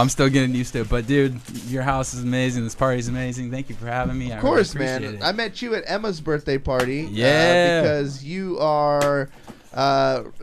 still getting used to it. But dude, your house is amazing. This party's amazing. Thank you for having me. Of course, man. I met you at Emma's birthday party. Yeah. Because you are,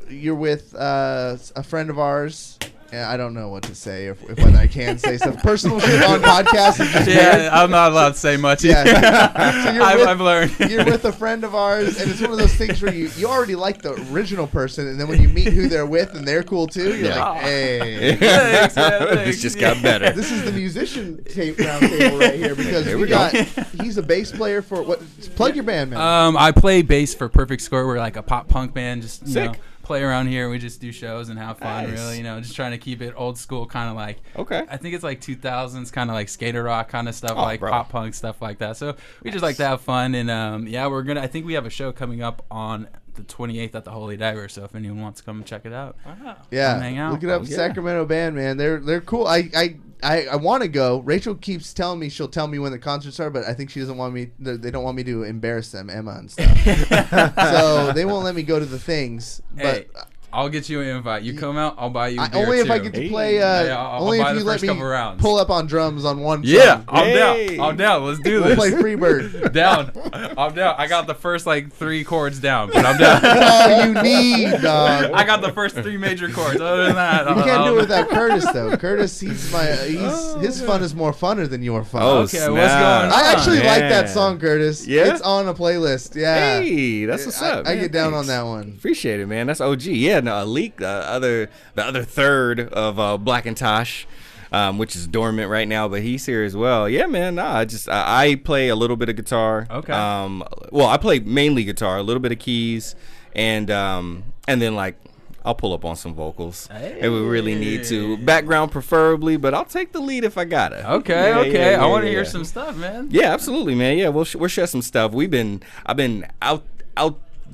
you're with a friend of ours, Yeah, I don't know what to say if whether I can say stuff. Personal shit on podcasts. Is just Yeah, weird. I'm not allowed to say much. Yeah. Yeah. So I've learned. You're with a friend of ours, and it's one of those things where you already like the original person, and then when you meet who they're with and they're cool too, you're like, hey. Thanks, This just got better. This is the musician round table right here because Here we we go. got. He's a bass player for what? Plug your band, man. I play bass for Perfect Score. We're like a pop punk band. Just you Sick. know, play around here. We just do shows and have fun. Nice. Really, just trying to keep it old school, kind of like. Okay. I think it's like 2000s, kind of like skater rock kind of stuff, Oh, like bro. pop punk stuff like that. So we just like to have fun, and yeah, we're gonna. I think we have a show coming up on the 28th at the Holy Diver. So if anyone wants to come check it out, Yeah, come hang out. look it up. Oh, yeah. Sacramento band, man. They're cool. I want to go. Rachel keeps telling me she'll tell me when the concerts are, but I think she doesn't want me. They don't want me to embarrass them, Emma and stuff. So they won't let me go to the things. But Hey, I'll get you an invite. You come out, I'll buy you a beer only if I too. get to play. I'll Only buy if the you let first me couple rounds. pull up on drums on one. Yeah, song. I'm Hey. down. I'm down. Let's do We'll this. play Freebird. Down. I'm down. I got the first like 3 chords down, but I'm down. That's all you need, dog. I got the first 3 major chords. Other than that, You can't do it without Curtis though. Curtis, his fun is more funner than your fun. Oh, Okay, snap. what's going on? I actually like that Man. song, Curtis. Yeah? It's on a playlist. Yeah. Hey, that's what's up. I man. get down on Thanks. that one. Appreciate it, man. That's OG. Yeah, no, Leak, the other third of Black and Tosh, which is dormant right now, but he's here as well. Yeah, man. Nah, I play a little bit of guitar. Okay. Well, I play mainly guitar, a little bit of keys, and then like I'll pull up on some vocals. If we really need to. Background preferably, but I'll take the lead if I gotta. Okay, Yeah, okay. yeah, I want to yeah, hear yeah. some stuff, man. Yeah, absolutely, man. Yeah, we'll share some stuff. I've been out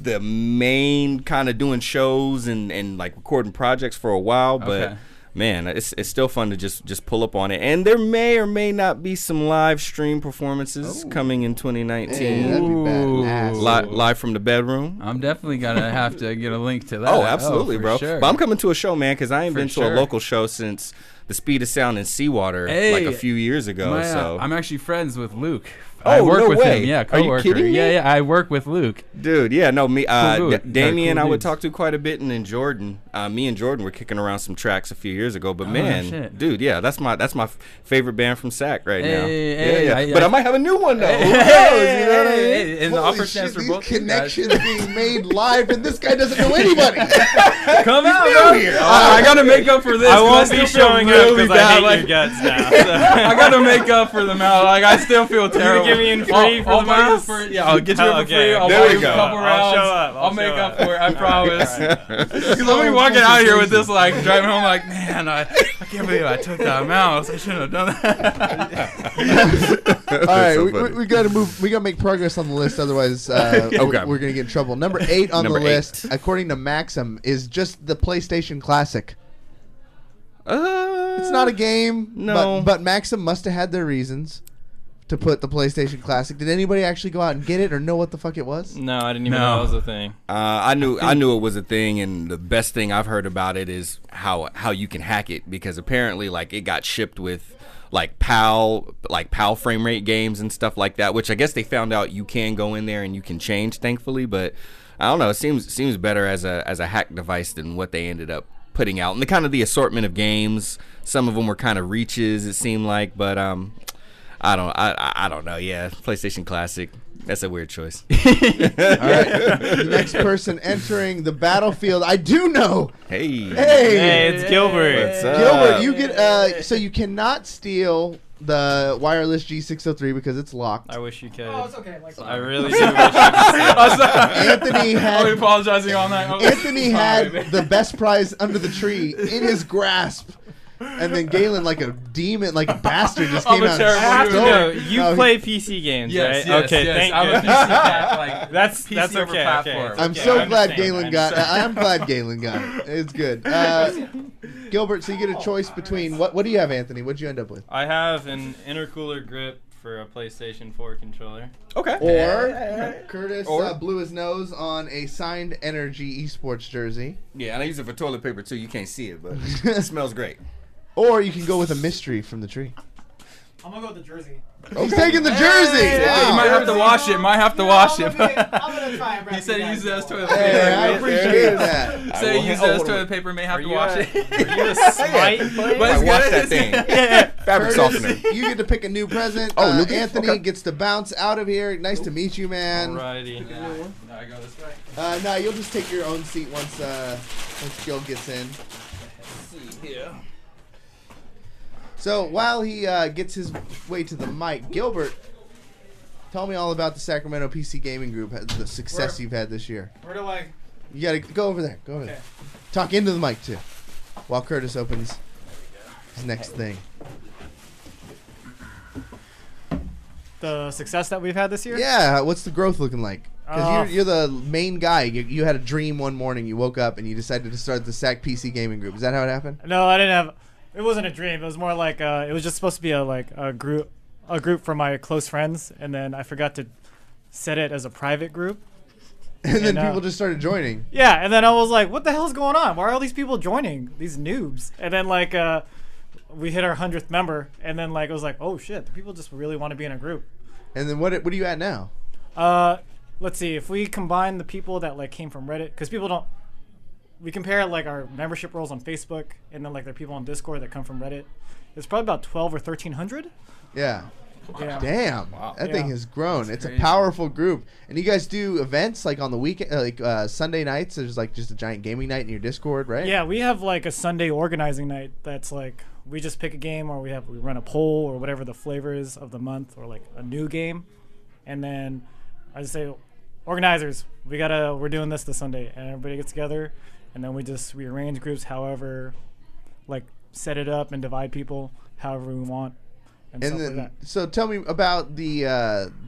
the main kind of doing shows and like recording projects for a while, but Okay. man, it's still fun to just pull up on it. And there may or may not be some live stream performances coming in 2019. Hey, that'd be badass. Live from the bedroom. I'm definitely gonna have to get a link to that. Oh, absolutely, for bro. Sure. But I'm coming to a show, man, because I ain't For been to sure. a local show since the Speed of Sound in Seawater like a few years ago. So I'm actually friends with Luke. Oh, I work no with way. him. Yeah, Are you coworker. kidding me? Yeah, I work with Luke. Dude, yeah, no, me, Cool dude. Damien, Cool I would dudes. talk to quite a bit, and then Jordan, me and Jordan were kicking around some tracks a few years ago. But Oh, man, shit. dude, yeah, that's my favorite band from Sac right now. Hey, Yeah. But I might have a new one though. Who knows? Hey, You know what I mean? hey, and the Holy offer shit, stands for these both you guys. connections being made live, and this guy doesn't know anybody. Come out, bro. I gotta make up for this. I 'cause won't still be feel showing up really because I bad. hate Like, your guts now. So. I gotta make up for the mouse. Like I still feel terrible. give me in free for I'll the buy you mouse? Yeah, I'll get you in for Okay, free. I'll there buy we you a go. couple I'll rounds. show up. I'll make show up for it. I promise. Alright. Because I'll be walking out here with this, like driving home, like, man, I can't believe I took that mouse. I shouldn't have done that. All right, so we funny. gotta move. We gotta make progress on the list, otherwise, we're gonna get in trouble. Number 8 on Number the list, according to Maxim, is just the PlayStation Classic. It's not a game, no. but Maxim must have had their reasons to put the PlayStation Classic. Did anybody actually go out and get it or know what the fuck it was? No, I didn't even know it was a thing. I knew it was a thing, and the best thing I've heard about it is how you can hack it, because apparently like it got shipped with like PAL frame rate games and stuff like that, which I guess they found out you can go in there and you can change, thankfully. But I don't know, it seems better as a hack device than what they ended up putting out, and the assortment of games. Some of them were kind of reaches, it seemed like, but I don't know. Yeah, PlayStation Classic. That's a weird choice. All right, the next person entering the battlefield, I do know. Hey, it's Gilbert. What's up? Gilbert, you get so you cannot steal the wireless G603 because it's locked. I wish you could. Oh, it's okay. I really do wish you could. Anthony had. I'm apologizing all night. Anthony had the best prize under the tree in his grasp. And then Galen, like a demon, like a bastard, just I'm came a out. terrible I have to stole know, it. you No, play PC games, Yes, right? yes, Okay, yes. thank I'm you. a PC cat, like, that's PC over okay. platform. Okay, I'm okay, so I glad understand, Galen I got. understand. I'm glad Galen got it. It's good. Gilbert, so you get a choice between what do you have, Anthony? What'd you end up with? I have an intercooler grip for a PlayStation 4 controller. Okay. Or Curtis Or- blew his nose on a signed Energy Esports jersey. Yeah, and I use it for toilet paper too. You can't see it, but it smells great. Or you can go with a mystery from the tree. I'm gonna go with the jersey. He's taking the jersey. You might have to wash it. I'm gonna try it. He said he uses it as toilet paper. Hey, I appreciate that. Say he uses it as toilet paper, may have to wash it. Are you a smite? But wash that thing. Fabric softener. You get to pick a new present. Oh, new Anthony okay. gets to bounce out of here. Nice to meet you, man. Alrighty. Now I go this way. No, you'll just take your own seat once Gil gets in. Let's see here. So while he gets his way to the mic, Gilbert, tell me all about the Sacramento PC Gaming Group, the success you've had this year. Where do I? You gotta go over there. Go over there. Talk into the mic too, while Curtis opens his next thing. The success that we've had this year? Yeah, what's the growth looking like? Because Uh, you're the main guy. You had a dream one morning. You woke up and you decided to start the Sac PC Gaming Group. Is that how it happened? No, I didn't have. It wasn't a dream. It was more like it was just supposed to be a group for my close friends, and then I forgot to set it as a private group. And then people just started joining. Yeah, and then I was like, "What the hell's going on? Why are all these people joining? These noobs?" And then we hit our 100th member, and then it was like, "Oh shit, the people just really want to be in a group." And then what are you at now? Let's see. If we combine the people that came from Reddit, because people don't. We compare our membership roles on Facebook, and then there are people on Discord that come from Reddit. It's probably about 12 or 1,300. Yeah. Yeah. Damn. Wow. That thing has grown. That's it's crazy. a powerful group. And you guys do events on the weekend, Sunday nights. There's just a giant gaming night in your Discord, right? Yeah, we have a Sunday organizing night. That's we just pick a game, or we run a poll, or whatever the flavor is of the month, or a new game, and then I just say, organizers, we're doing this Sunday, and everybody gets together. And then we arrange groups however, set it up and divide people however we want, and stuff like that. So tell me about the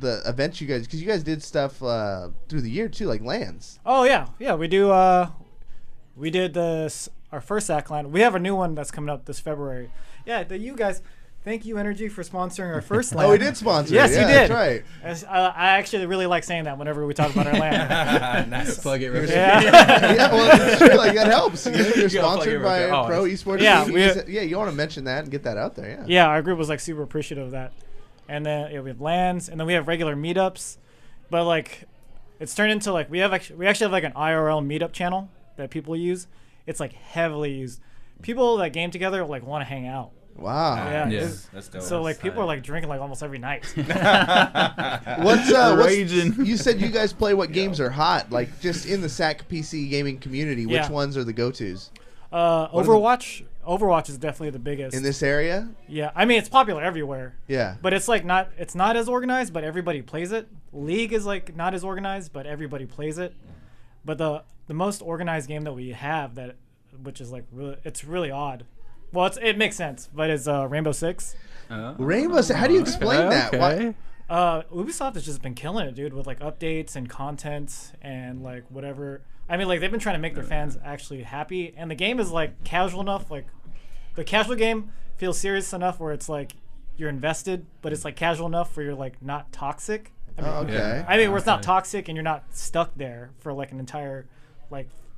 events you guys, because you guys did stuff through the year too, like LANs. Oh yeah, we do. We did our first SAC LAN. We have a new one that's coming up this February. Yeah, you guys. Thank you, Energy, for sponsoring our first LAN. Oh, we did sponsor. Yes, it. you Yeah, did. That's right. I actually really like saying that whenever we talk about our LAN. Nice. Plug it right Yeah. Yeah, well, it's true, that helps. You're sponsored by Pro Esports. Yeah, you want to mention that and get that out there. Yeah. Yeah, our group was super appreciative of that. And then we have LANs, and then we have regular meetups. But it's turned into we actually have an IRL meetup channel that people use. It's heavily used. People that game together want to hang out. Wow. Yeah. That's dope. So people are drinking almost every night. What's you said you guys play what games are hot, just in the SAC PC gaming community. Which ones are the go-tos? Overwatch. Overwatch is definitely the biggest in this area. Yeah, I mean it's popular everywhere. Yeah, but it's it's not as organized, but everybody plays it. League is not as organized, but everybody plays it. But the most organized game that we have which is it's really odd. Well, it makes sense, but it's Rainbow Six. Rainbow Six. How do you explain that? Why? Ubisoft has just been killing it, dude, with updates and content and whatever. I mean, they've been trying to make their fans actually happy, and the game is casual enough. The casual game feels serious enough where it's you're invested, but it's casual enough where you're not toxic. I mean, okay. I mean, where it's not toxic and you're not stuck there for an entire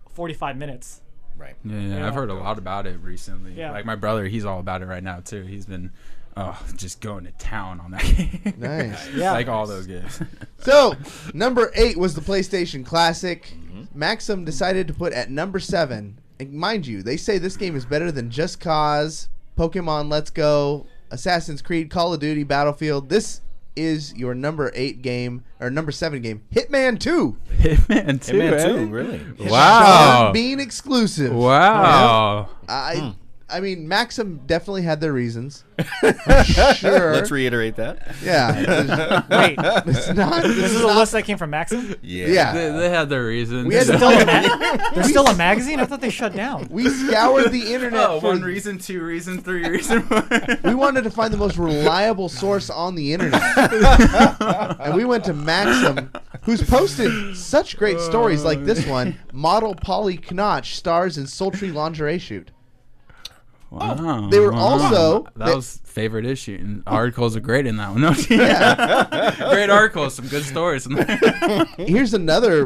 45 minutes. Right. Yeah, I've heard a lot about it recently. Yeah. My brother, he's all about it right now too. He's been just going to town on that game. Nice. Yeah. All those games. So, number 8 was the PlayStation Classic. Maxim decided to put at number 7. And mind you, they say this game is better than Just Cause, Pokemon Let's Go, Assassin's Creed, Call of Duty, Battlefield. This is your number 8 game, or number 7 game, Hitman 2. Hitman 2, Hitman 2, really? Wow. Sean Bean exclusive. Wow. I mean, Maxim definitely had their reasons. Sure. Let's reiterate that. Yeah. Wait, it's not. This is a list that came from Maxim? Yeah. They had their reasons. We had There's still a magazine? I thought they shut down. We scoured the internet for 1 reason, 2 reason, 3 reason. We wanted to find the most reliable source on the internet. And we went to Maxim, who's posted such great stories like this one. Model Polly Knotch stars in sultry lingerie shoot. Wow. They were also that was favorite issue, and articles are great in that one. No, yeah. Great articles, some good stories. Here's another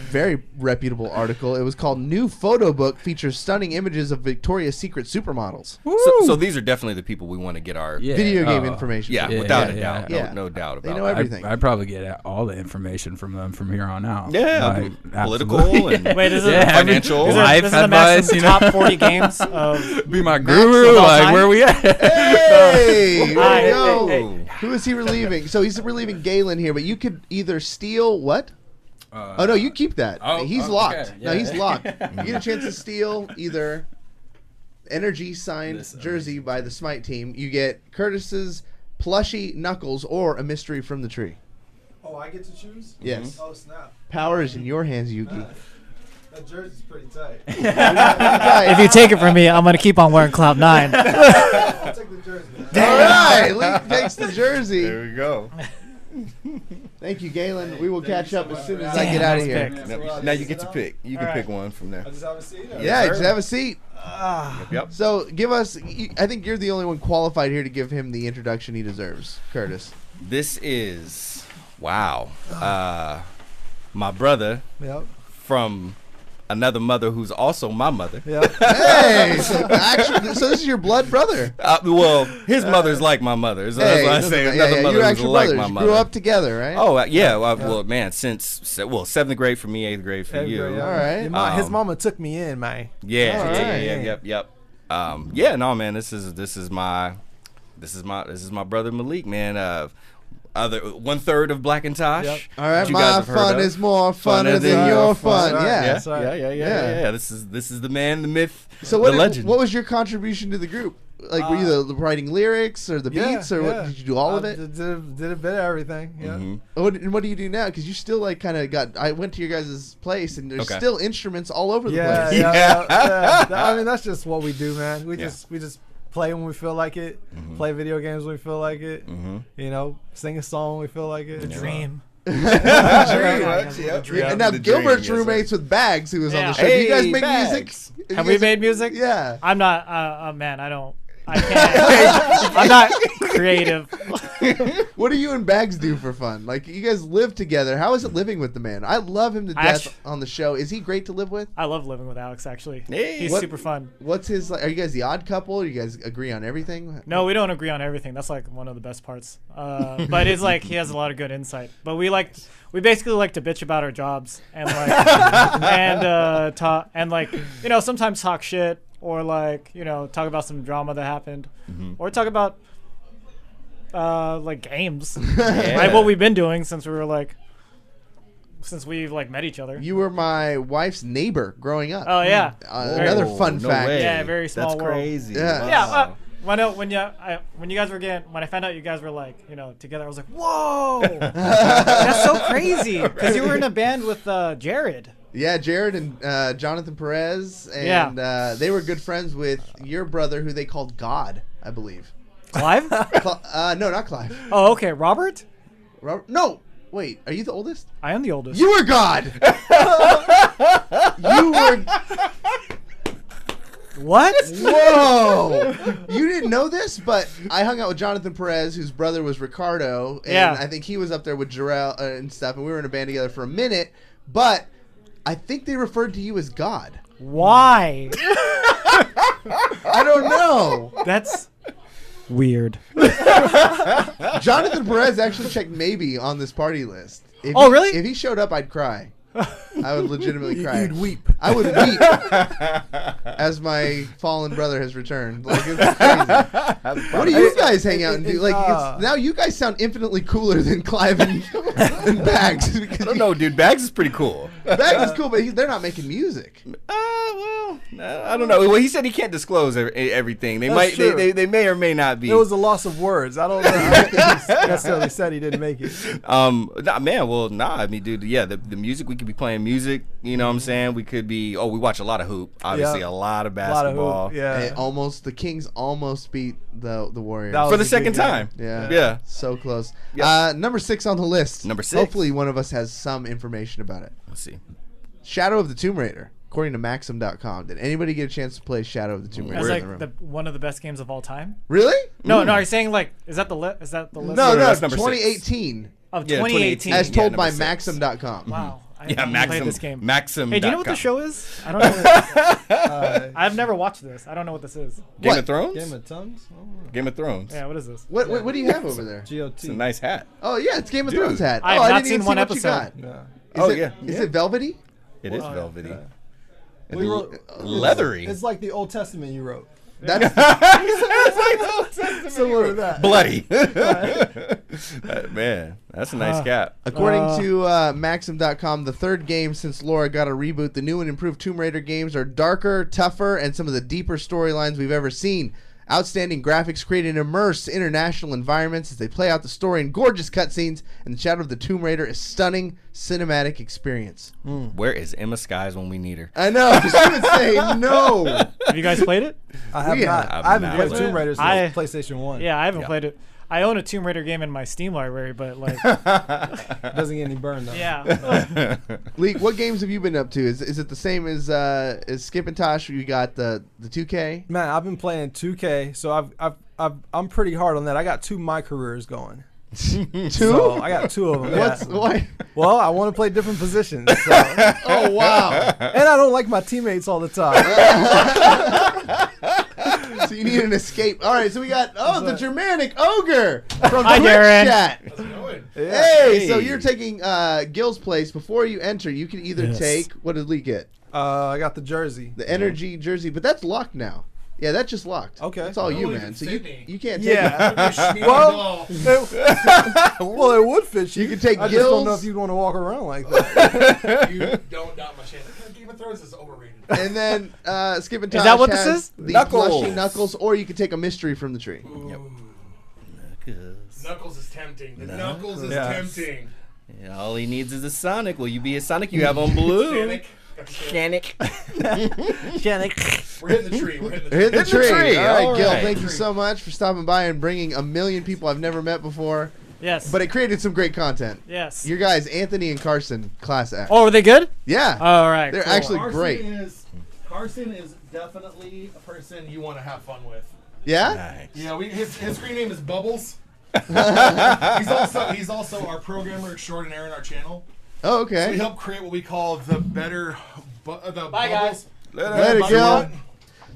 very reputable article. It was called "New Photo Book Features Stunning Images of Victoria's Secret Supermodels." So these are definitely the people we want to get our video game information. Yeah, from. without a doubt. No doubt about They know it. everything. I probably get all the information from them from here on out. Yeah, Like, political absolutely. and Wait, this is financial. Life this is the advice, Maxim you know? top 40 games of Be my guru, all like time? where we at? Hey, here Hi. we go. Hey. Who is he relieving? So he's relieving Galen here, but you could either steal what? Oh no, you keep that. He's okay. locked. Yeah, No, he's yeah. locked. You get a chance to steal either Energy signed jersey by the Smite team. You get Curtis's plushie Knuckles or a mystery from the tree. Oh, I get to choose? Yes. Oh, snap. Power is in your hands, Yuki. That jersey's pretty tight. If you take it from me, I'm gonna keep on wearing Cloud 9. I'll take the jersey. All right, Luke takes the jersey. There we go. Thank you, Galen. We will catch up as soon as I get out of here. Now you get to pick. You can All pick right. one from there. I just have a seat? Yeah, just have a seat. Yep. So give us. I think you're the only one qualified here to give him the introduction he deserves, Curtis. This is wow. My brother Yep. from another mother who's also my mother. Yep. Hey, so actually, so this is your blood brother. Well, his mother's like my mother. So that's Hey, why I say another mother you're who's actual like brothers. my You mother. grew up together, right? Oh yeah. Well, man, since 7th grade for me, 8th grade for you. All right. His mama took me in, man. Yeah, All right. yep. Yeah, no, man, this is my brother Malik, man. Other 1/3 of Black and Tosh. Yep. All right, you my guys have heard fun of. is more funner than your fun. Yeah. Yeah. This is the man, the myth, So the legend. what was your contribution to the group? Like, were you the writing lyrics or the beats, or what? Did you do all of it? Did a bit of everything. Yeah. Mm-hmm. What do you do now? Because you still like kind of got. I went to your guys' place, and there's Okay. still instruments all over the Yeah, place. yeah. I mean, that's just what we do, man. We just play when we feel like it. Play video games when we feel like it. You know, sing a song when we feel like it. The dream. And now Gilbert's roommates with Bags, who was on the show. Do you guys make music? Have we made music? Yeah. I'm not. Man, I can't. I'm not creative. What do you and Bags do for fun? Like, you guys live together. How is it living with the man? I love him to death on the show. Is he great to live with? I love living with Alex, actually. Hey. He's super fun. What's his, like, are you guys the odd couple? Do you guys agree on everything? No, we don't agree on everything. That's like one of the best parts. But it's like he has a lot of good insight. But we basically like to bitch about our jobs and like talk and like sometimes talk shit or like talk about some drama that happened or talk about like games, like what we've been doing since we've like met each other. You were my wife's neighbor growing up. Oh yeah, another fun fact. way. Yeah, very small That's world. crazy. Yeah. Yeah. When you guys were when I found out you guys were like together, I was like, whoa, that's so crazy because you were in a band with Jared. Yeah, Jared and Jonathan Perez, and they were good friends with your brother, who they called God, I believe. Clive? No, not Clive. Oh, okay, Robert. No, wait, are you the oldest? I am the oldest. You were God. You were. What? Whoa! You didn't know this, but I hung out with Jonathan Perez, whose brother was Ricardo, and I think he was up there with Jarrell and stuff, and we were in a band together for a minute, but I think they referred to you as God. Why? I don't know. That's weird. Jonathan Perez actually checked maybe on this party list. Really? If he showed up, I'd cry. I would legitimately cry. You'd weep. I would weep as my fallen brother has returned. Like, it's crazy. What do you guys hang out and do? Like, now you guys sound infinitely cooler than Clive and Bags. I don't know, dude. Bags is pretty cool. Bags is cool, but they're not making music. I don't know. Well, he said he can't disclose everything. They might. They may or may not be. It was a loss of words. I don't know. I don't think he necessarily said he didn't make it. Nah, man. Well, nah. I mean, dude. Yeah, the music. We could be playing music. You know what I'm saying? We could be. Oh, we watch a lot of hoop. Obviously, a lot of basketball. Yeah. The Kings almost beat the Warriors for the second time. Yeah. So close. Number 6 on the list. Number 6. Hopefully, one of us has some information about it. Let's see. Shadow of the Tomb Raider. according to Maxim.com. Did anybody get a chance to play Shadow of the Tomb Raider? That's in the room? like one of the best games of all time. Really? No, no. Are you saying like is that the list? No, that's number 2018. Of 2018, as told yeah, by number 6. Maxim.com. Wow. Yeah, Maxim. This game. Maxim. Hey, do you know what the show is? I don't know. I've never watched this. I don't know what this is. Game of Thrones? Game of Tongues? Oh. Game of Thrones. Yeah, what is this? What do you have over there? GOT. It's a nice hat. Oh yeah, it's Game of Dude. Thrones hat. I have I not didn't even seen see one what you episode. got. Is it velvety? It is velvety. We wrote, Leathery. It's like the Old Testament you wrote. That's similar to that. Bloody. Man, that's a nice cap. According to Maxim.com, the third game since Laura got a reboot, the new and improved Tomb Raider games are darker, tougher, and some of the deeper storylines we've ever seen. Outstanding graphics create and immerse international environments as they play out the story in gorgeous cutscenes, and the Shadow of the Tomb Raider is stunning cinematic experience. Where is Emmaskies when we need her? I know. She would say no. Have you guys played it? I have not. I haven't played Tomb Raider since PlayStation 1. Yeah, I haven't played it. I own a Tomb Raider game in my Steam library, but like doesn't get any burn though. Yeah. Leek, what games have you been up to? Is it the same as Skip and Tosh? You got the 2K? Man, I've been playing 2K, so I'm pretty hard on that. I got 2 my careers going. 2? So I got 2 of them. Why? Well, I want to play different positions. So. Oh wow! And I don't like my teammates all the time. So you need an escape. All right, so we got the Germanic Ogre from Hi, Twitch Derrick. chat. How's it going? Hey, so you're taking Gil's place. Before you enter, you can either take, what did Lee get? I got the jersey. The energy jersey, but that's locked now. Yeah, that's just locked. Okay. That's all you, man. So you can't take it. Well, well, it would fit you. You can take I just don't know Gil's. if you'd want to walk around like that. You don't doubt my chance. Game of Thrones is overrated. And then Skip and Tosh Is that what this has is? the Knuckles. plushy Knuckles, or you can take a mystery from the tree. Knuckles is tempting. The Knuckles is tempting. Yeah, all he needs is a Sonic. Will you be a Sonic? You have on blue. Shannick. Shannick. We're hitting the tree. We're hitting the Hit tree. the tree. All right, Gil, right. thank you so much for stopping by and bringing 1 million people I've never met before. Yes. But it created some great content. Yes. Your guys, Anthony and Carson, class act. Oh, are they good? Yeah. All right. They're cool. actually Carson great. Carson is definitely a person you want to have fun with. Yeah? Yeah, his screen name is Bubbles. he's also our programmer extraordinaire in our channel. Oh, So okay. we help create what we call the better the Bye, Bubbles. Later, Bye, Gil. Bubbles.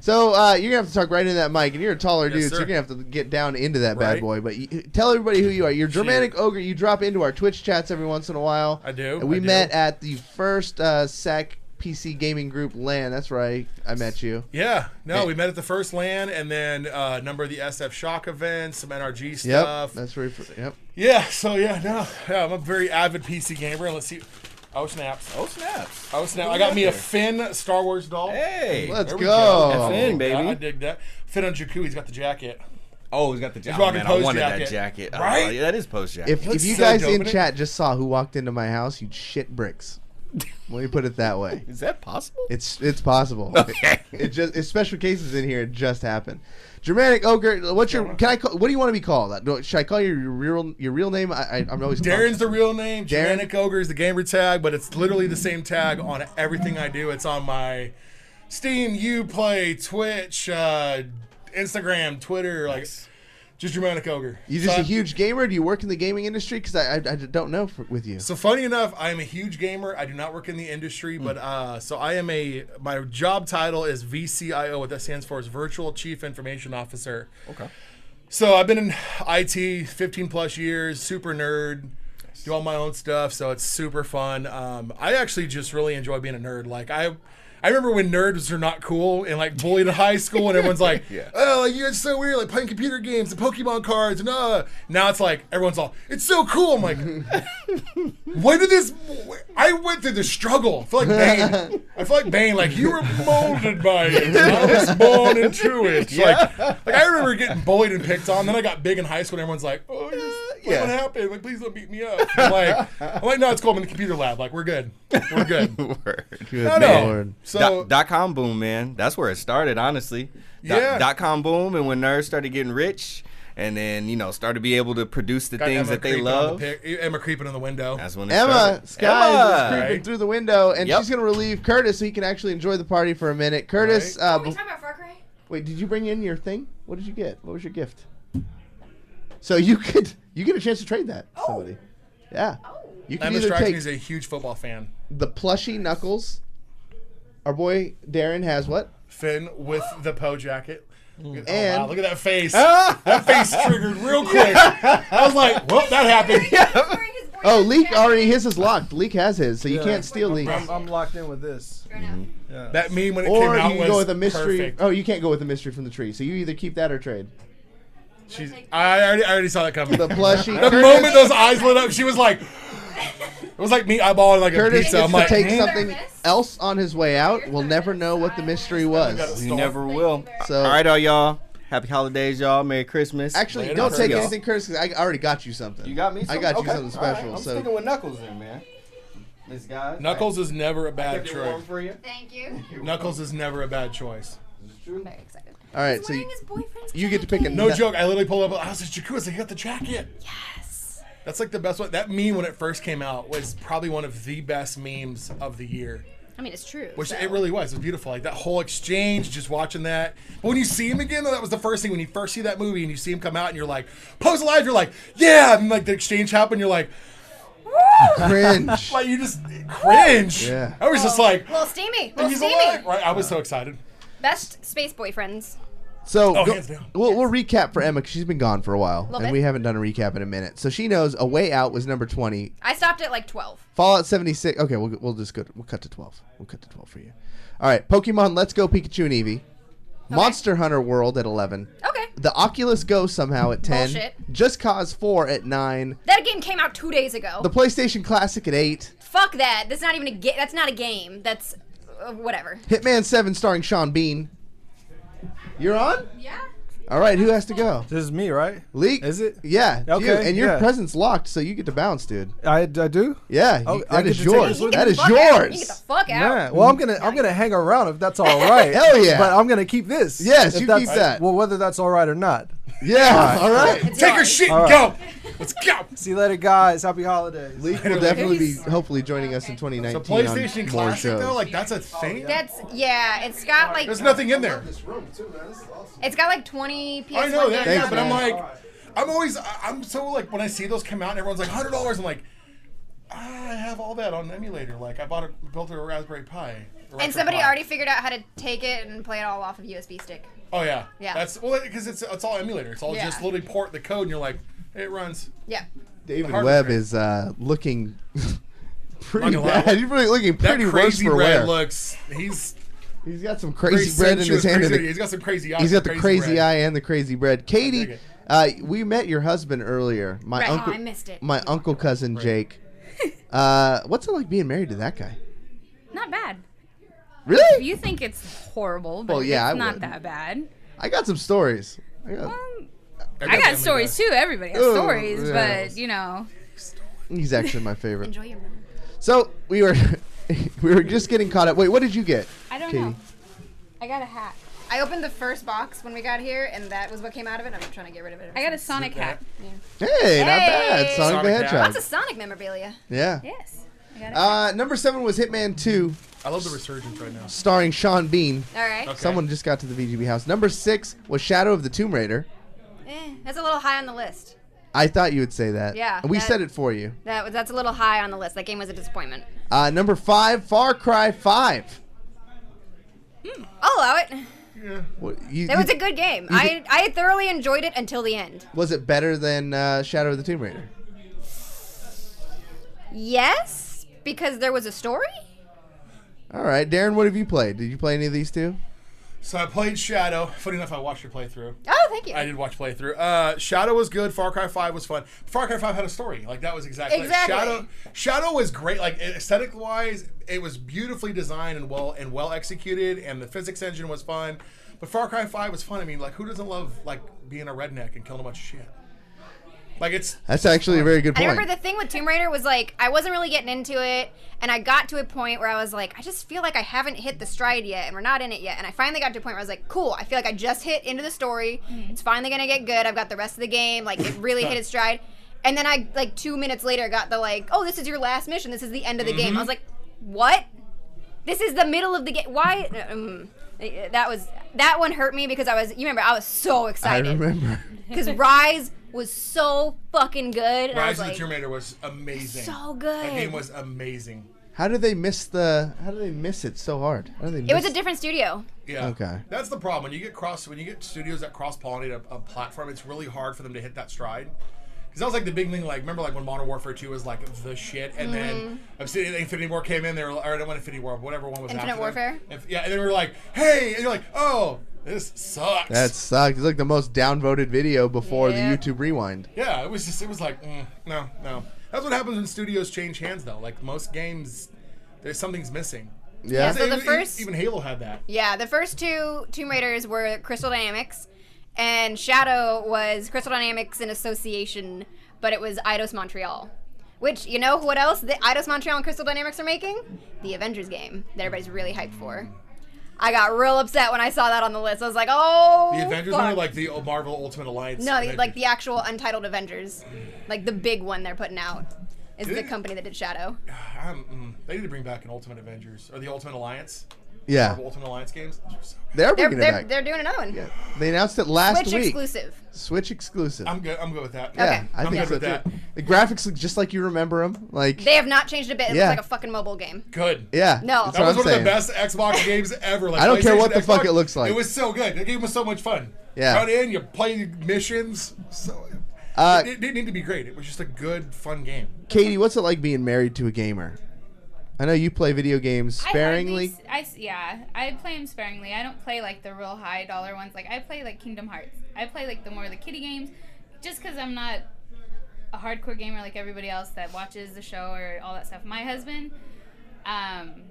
So you're gonna have to talk right into that mic, and you're a taller Yes, dude, so sir. you're gonna have to get down into that bad Right. boy. But tell everybody who you are. You're Germanic Ogre. You drop into our Twitch chats every once in a while. I do. And we I do. met at the first SAC PC gaming group LAN. That's right. I met you. Yeah, no, Hey. we met at the first LAN, and then a number of the SF Shock events, some NRG Yep. stuff. That's right. Yep. Yeah, so yeah, I'm a very avid PC gamer, and let's see. Oh snaps! Oh, snaps. Oh snap! Who I got got me a there? Finn Star Wars doll. Hey. Let's There we go. Finn, Yeah, baby. I dig that. Finn on Jakku, he's got the jacket. Oh, he's got the jacket. rocking Man, I Post wanted jacket. that jacket. Right? Oh, yeah, that is post jacket. If looks you so guys dope in in it. chat just saw who walked into my house, you'd shit bricks. Let me put it that way. Is that possible? It's possible. Okay. It just it's special cases in here. It just happened. Germanic Ogre, what's your? Can I call? What do you want to be called? Should I call you your real name? I'm always Darren's the real name. Darren? Germanic Ogre is the gamer tag, but it's literally the same tag on everything I do. It's on my Steam, Uplay, Twitch, Instagram, Twitter, like just Germanic Ogre. You just So a huge gamer? Do you work in the gaming industry? Because I don't know with you. So funny enough, I am a huge gamer. I do not work in the industry, but so I am my job title is VCIO. What that stands for is Virtual Chief Information Officer. Okay. So I've been in IT 15 plus years, super nerd, do all my own stuff. So it's super fun. I actually just really enjoy being a nerd. Like I remember when nerds were not cool and like bullied in high school, and everyone's like, "Oh, like, you're so weird, like playing computer games and Pokemon cards." And now it's like everyone's all, "It's so cool." I'm like, "When did this?" I went through the struggle. I feel like Bane. Like you were molded by it. I was born into it. Like I remember getting bullied and picked on. Then I got big in high school, and everyone's like, "Oh, what happened? Like, please don't beat me up." I'm like, no, it's cool. I'm in the computer lab. Like, we're good. We're good. Good No. Lord. So dot-com boom, man. That's where it started, honestly. Yeah. Dot-com boom, and when nerds started getting rich, and then start to be able to produce the Got things Emma that they creeping on love. Emma creeping in the window. That's when it Emma started. Skies is Emma! creeping through the window, and Yep. she's going to relieve Curtis so he can actually enjoy the party for a minute. Curtis, we talking about Far Cry? wait, did you bring in your thing? What did you get? What was your gift? So you get a chance to trade that to somebody. Yeah. You can Emma either strikes me take as a huge football fan. the plushy Knuckles. Our boy Darren has what? Finn with the Poe jacket. Oh, And wow, look at that face. That face triggered real quick. I was like, well, that happened. Oh, Leek already, his is locked. Leek has his, so you can't steal Leek. I'm locked in with this. Yeah. That meme when it Or came out you can was go with a mystery. perfect. Oh, you can't go with a mystery from the tree, so you either keep that or trade. I already saw that coming. The plushie. The Curtis- moment those eyes lit up, she was like, it was like me eyeballing like a Curtis pizza. gets I'm to like, take something else on his way out. We'll never know what the mystery was. You never will. So, all right, all y'all. Happy holidays, y'all. Merry Christmas. Actually, Later. don't take Y'all. anything, Curtis, because I already got you something. You got me I something? got you Okay. something All right. special. I'm So sticking with Knuckles then, man. This guy. Knuckles is never a bad kept it warm choice. for you. Thank you. Knuckles is never a bad choice. I'm very excited. all right, so you get to pick a No joke. I literally pulled up. I was like, Jacuzzi, you got the jacket. Yes. That's like the best one. That meme when it first came out was probably one of the best memes of the year. I mean, it's true. Which so. it really was. It was beautiful. Like that whole exchange, just watching that. But when you see him again, though, that was the first thing. When you first see that movie and you see him come out and you're like, Pose Alive, you're like, yeah. And like the exchange happened, you're like, cringe. Like you just cringe. Yeah. I was just like, A little steamy. A and little he's steamy. alive. Right. I was so excited. Best space boyfriends. So Oh, hands down. we'll recap for Emma because she's been gone for a while, Little and bit. we haven't done a recap in a minute. So she knows A Way Out was number 20. I stopped at like 12. Fallout 76. Okay, we'll just go. We'll cut to 12. We'll cut to 12 for you. All right, Pokemon Let's Go Pikachu and Eevee. Monster Hunter World at 11. Okay. The Oculus Go somehow at 10. Bullshit. Just Cause 4 at 9. That game came out 2 days ago. The PlayStation Classic at 8. Fuck that. That's not even a game. That's not a game. That's whatever. Hitman 7 starring Sean Bean. You're on? Yeah. All right, who has to go? This is me, right? Leek? Is it? Yeah. Okay, You. And your yeah. present's locked, so you get to bounce, dude. I do. Yeah, Oh, you- I that get is to take yours. this with That me? is Fuck out. You yours. get the fuck out. Yeah. Well, I'm gonna hang around if that's all right. Hell yeah. But I'm gonna keep this. Yes, if you that's- keep that. Well, whether that's all right or not. Yeah, all right. It's Take your yours. shit All and right. go. Let's go. See you later, guys. Happy holidays. Leek will definitely be hopefully joining us in 2019 The PlayStation on more Classic shows. though, like that's a thing. That's it's got like There's nothing in there. it's got like 20 PS1 I know that, games yeah, on but it. I'm like, I'm so like when I see those come out and everyone's like $100, I'm like, I have all that on emulator. Like I built a Raspberry Pi. And somebody already figured out how to take it and play it all off of USB stick. Oh yeah. Yeah. That's well because it's all emulator. It's all Yeah. just literally port the code and you're like, it runs. Yeah. David hardware Webb trade. is looking pretty Not gonna lie. bad. He's really looking pretty That worse crazy for red wear. looks. He's got some crazy bread in his sensuous, hand. crazy- he's got some crazy eyes. He's got the some crazy bread. eye and the crazy bread. Katie, dig we met your husband earlier. My Right. uncle, Oh, I missed it. My uncle cousin Jake. What's it like being married to that guy? Not bad. Really? You think it's horrible, but Well, yeah, it's I not would. that bad. I got some stories. I got stories too. Everybody has Oh, stories, yeah. but you know. He's actually my favorite. Enjoy your moment. So we were just getting caught up. Wait, what did you get? I don't Katie? know. I got a hat. I opened the first box when we got here, and that was what came out of it. I'm trying to get rid of it. I got a Sonic hat. Hey, not bad. Sonic the Hedgehog. Lots of Sonic memorabilia. Yeah. Yes. I got Number 7 was Hitman 2. I love the resurgence right now. Starring Sean Bean. All right. Okay. Someone just got to the VGB house. Number 6 was Shadow of the Tomb Raider. That's a little high on the list. I thought you would say that. Yeah, And we that- said it for you. That's a little high on the list. That game was a disappointment. Number 5, Far Cry 5. I'll allow it. What, That was a good game. I thoroughly enjoyed it until the end. Was it better than Shadow of the Tomb Raider? Yes, because there was a story. All right, Darren, what have you played? Did you play any of these two? So I played Shadow. Funny enough, I watched your playthrough. Oh, thank you. I did watch playthrough. Shadow was good. Far Cry 5 was fun. Far Cry 5 had a story. Like that was exactly. Exactly. Shadow was great. Like aesthetic wise, it was beautifully designed and well executed, and the physics engine was fun. But Far Cry 5 was fun. I mean, like who doesn't love like being a redneck and killing a bunch of shit? Like it's. That's actually a very good I point. remember the thing with Tomb Raider was like I wasn't really getting into it, and I got to a point where I was like, I just feel like I haven't hit the stride yet, and we're not in it yet. And I finally got to a point where I was like, cool, I feel like I just hit into the story. It's finally gonna get good. I've got the rest of the game. Like it really hit its stride. And then I like 2 minutes later got the like, oh, this is your last mission. This is the end of the game. I was like, what? This is the middle of the game. Why? That one hurt me because I was. You remember I was so excited. I remember. Because Rise was so fucking good. And I was Rise of like, the Tomb Raider was amazing. So good. That game was amazing. How did they miss it so hard? How did they miss it was a different studio. Yeah. Okay. That's the problem. When you get studios that cross-pollinate a platform, it's really hard for them to hit that stride. Because that was like the big thing. Like remember, like when Modern Warfare 2 was like the shit, and then Infinity War came in. They were, or I don't want Infinity War, whatever one was. Infinite after Warfare. Yeah, and they were like, hey, and you're like, oh, this sucks. That sucked. It's like the most downvoted video before the YouTube Rewind. Yeah, it was like, no. That's what happens when studios change hands, though. Like most games, there's something's missing. Yeah. So the first, even Halo had that. Yeah, the first two Tomb Raiders were Crystal Dynamics, and Shadow was Crystal Dynamics in association, but it was Eidos Montreal. Which, you know what else the Eidos Montreal and Crystal Dynamics are making? The Avengers game that everybody's really hyped for. I got real upset when I saw that on the list. I was like, oh, the Avengers fuck. one, or like the Marvel Ultimate Alliance? No, Avengers? like the actual Untitled Avengers. Like the big one they're putting out is the company that did Shadow. They need to bring back an Ultimate Avengers or the Ultimate Alliance. Yeah. Marvel Ultimate Alliance games. They're bringing it back. They're doing another one. Yeah. They announced it last Switch week. exclusive. Switch exclusive. I'm good with that. Yeah, I think so too. The graphics look just like you remember them. Like They have not changed a bit. It Yeah. looks like a fucking mobile game. Good. Yeah. No. That's That what was I'm one saying. of the best Xbox games ever. Like I don't care what PlayStation, the fuck Xbox, it looks like. It was so good. The game was so much fun. Yeah. Run in, you play missions. So it didn't need to be great. It was just a good, fun game. Katie, what's it like being married to a gamer? I know you play video games sparingly. I play them sparingly. I don't play like the real high dollar ones. Like I play like Kingdom Hearts. I play like the more the kiddie games, just because I'm not a hardcore gamer like everybody else that watches the show or all that stuff. My husband,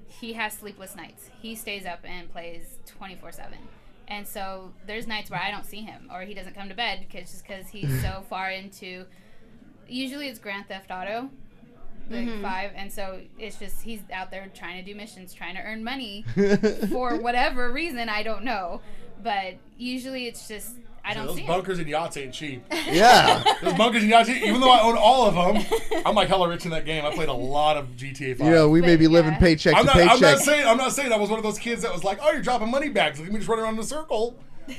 he has sleepless nights. He stays up and plays 24/7. And so there's nights where I don't see him or he doesn't come to bed just because he's so far into. Usually it's Grand Theft Auto. Like 5, and so it's just he's out there trying to do missions, trying to earn money for whatever reason, I don't know, but usually it's just I don't see those bunkers and yachts ain't cheap. Yeah. Those bunkers and yachts, even though I own all of them, I'm like hella rich in that game. I played a lot of GTA 5. You know, we may be living paycheck to paycheck. I'm not saying I was one of those kids that was like, oh, you're dropping money bags. Let me just run around in a circle.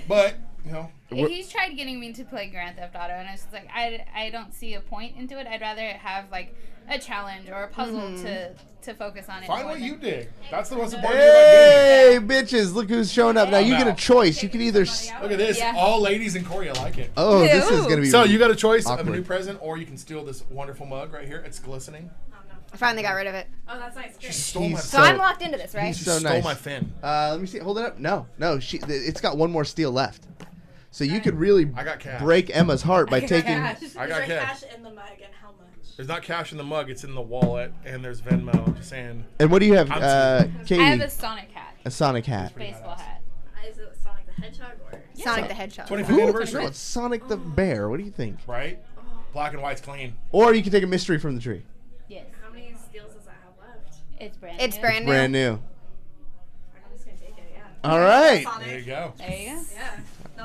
But, you know. He's tried getting me to play Grand Theft Auto, and it's just like I don't see a point into it. I'd rather have like a challenge or a puzzle to focus on it. Find more what than- you dig. That's the most important thing about gaming. Hey, bitches, look who's showing up. Now you get a choice. You can either... Look at this. Yeah. All ladies in Korea like it. Oh, this is going to be So you got a choice of a awkward. new present, or you can steal this wonderful mug right here. It's glistening. I finally got rid of it. Oh, that's nice. She stole my So I'm locked into this, right? He's She so stole nice. my fin. Let me see. Hold it up. No. It's got one more steal left. So you could really I got cash. break Emma's heart by taking... I got cash. in the mug and how much? There's not cash in the mug. It's in the wallet, and there's Venmo. I'm just saying. And what do you have, Katie? I have a Sonic hat. A Sonic hat. Baseball hat. Is it Sonic the Hedgehog or Sonic the Hedgehog. 25th anniversary. No, it's Sonic the Bear. What do you think? Right? Black and white's clean. Or you can take a mystery from the tree. Yes. how many steals does that have left? It's brand It's new. brand new. Brand new. I'm just gonna take it. Yeah. All right. There you go. There you go. Yeah.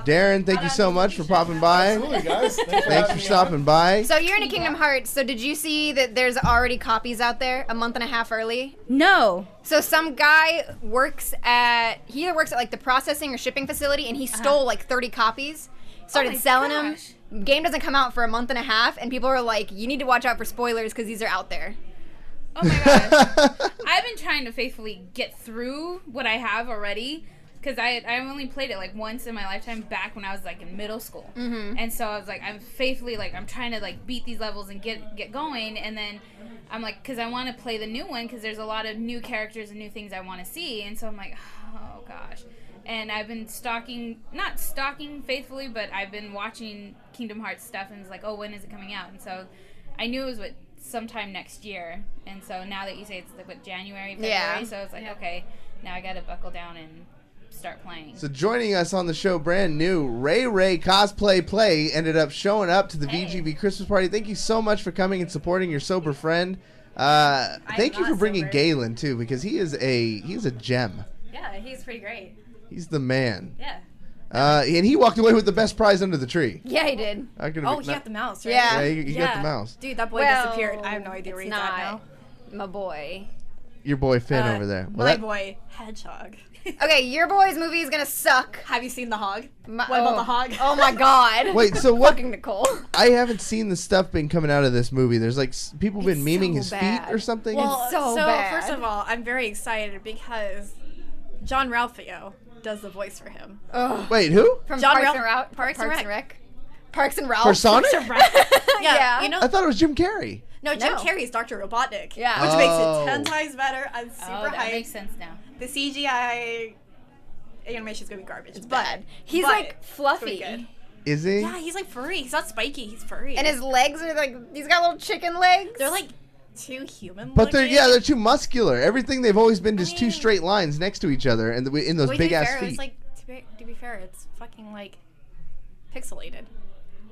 Darren, thank you so much for popping by. Absolutely, guys. Thanks for stopping by. So you're into Kingdom Hearts. So did you see that there's already copies out there a month and a half early? No. So some guy he either works at like the processing or shipping facility, and he stole like 30 copies, started my selling gosh. them. Game doesn't come out for a month and a half, and people are like, you need to watch out for spoilers because these are out there. Oh my gosh. I've been trying to faithfully get through what I have already. Because I only played it like once in my lifetime back when I was like in middle school. And so I was like, I'm faithfully like, I'm trying to like beat these levels and get going. And then I'm like, because I want to play the new one because there's a lot of new characters and new things I want to see. And so I'm like, oh gosh. And I've been not stalking faithfully, but I've been watching Kingdom Hearts stuff and it's like, oh, when is it coming out? And so I knew it was sometime next year. And so now that you say it's January, February, so it's like, okay, now I got to buckle down and start playing. So joining us on the show, brand new, Raierae Cosplay Play ended up showing up to the VGB Christmas party. Thank you so much for coming and supporting your sober friend. Thank you for bringing Galen too, because he's a gem. Yeah, he's pretty great. He's the man. Yeah. And he walked away with the best prize under the tree. Yeah, he did. He got the mouse, right? Yeah. He got the mouse. Dude, that boy disappeared. I have no idea where he's at now. My boy. Your boy Finn over there. My boy, Hedgehog. Okay, your boy's movie is gonna suck. Have you seen The Hog? What about The Hog? Oh my god. Wait, so what? Fucking Nicole. I haven't seen the stuff been coming out of this movie. There's like people been memeing his feet or something. Well, so bad. first of all, I'm very excited because John Ralphio does the voice for him. Wait, who? From John Parks and Rec. Parks and Ralph. For Sonic? Yeah, you know. I thought it was Jim Carrey. No, Jim Carrey's Dr. Robotnik. Yeah. Which makes it 10 times better. I'm super hyped. That makes sense now. The CGI animation's gonna be garbage. It's but bad. He's but like it's fluffy. pretty good. Is he? Yeah, he's like furry. He's not spiky. He's furry. And his legs are like, he's got little chicken legs. They're like too human. But they're too muscular. Everything they've always been just two straight lines next to each other, and in those big ass feet. It's like to be fair, it's fucking like pixelated.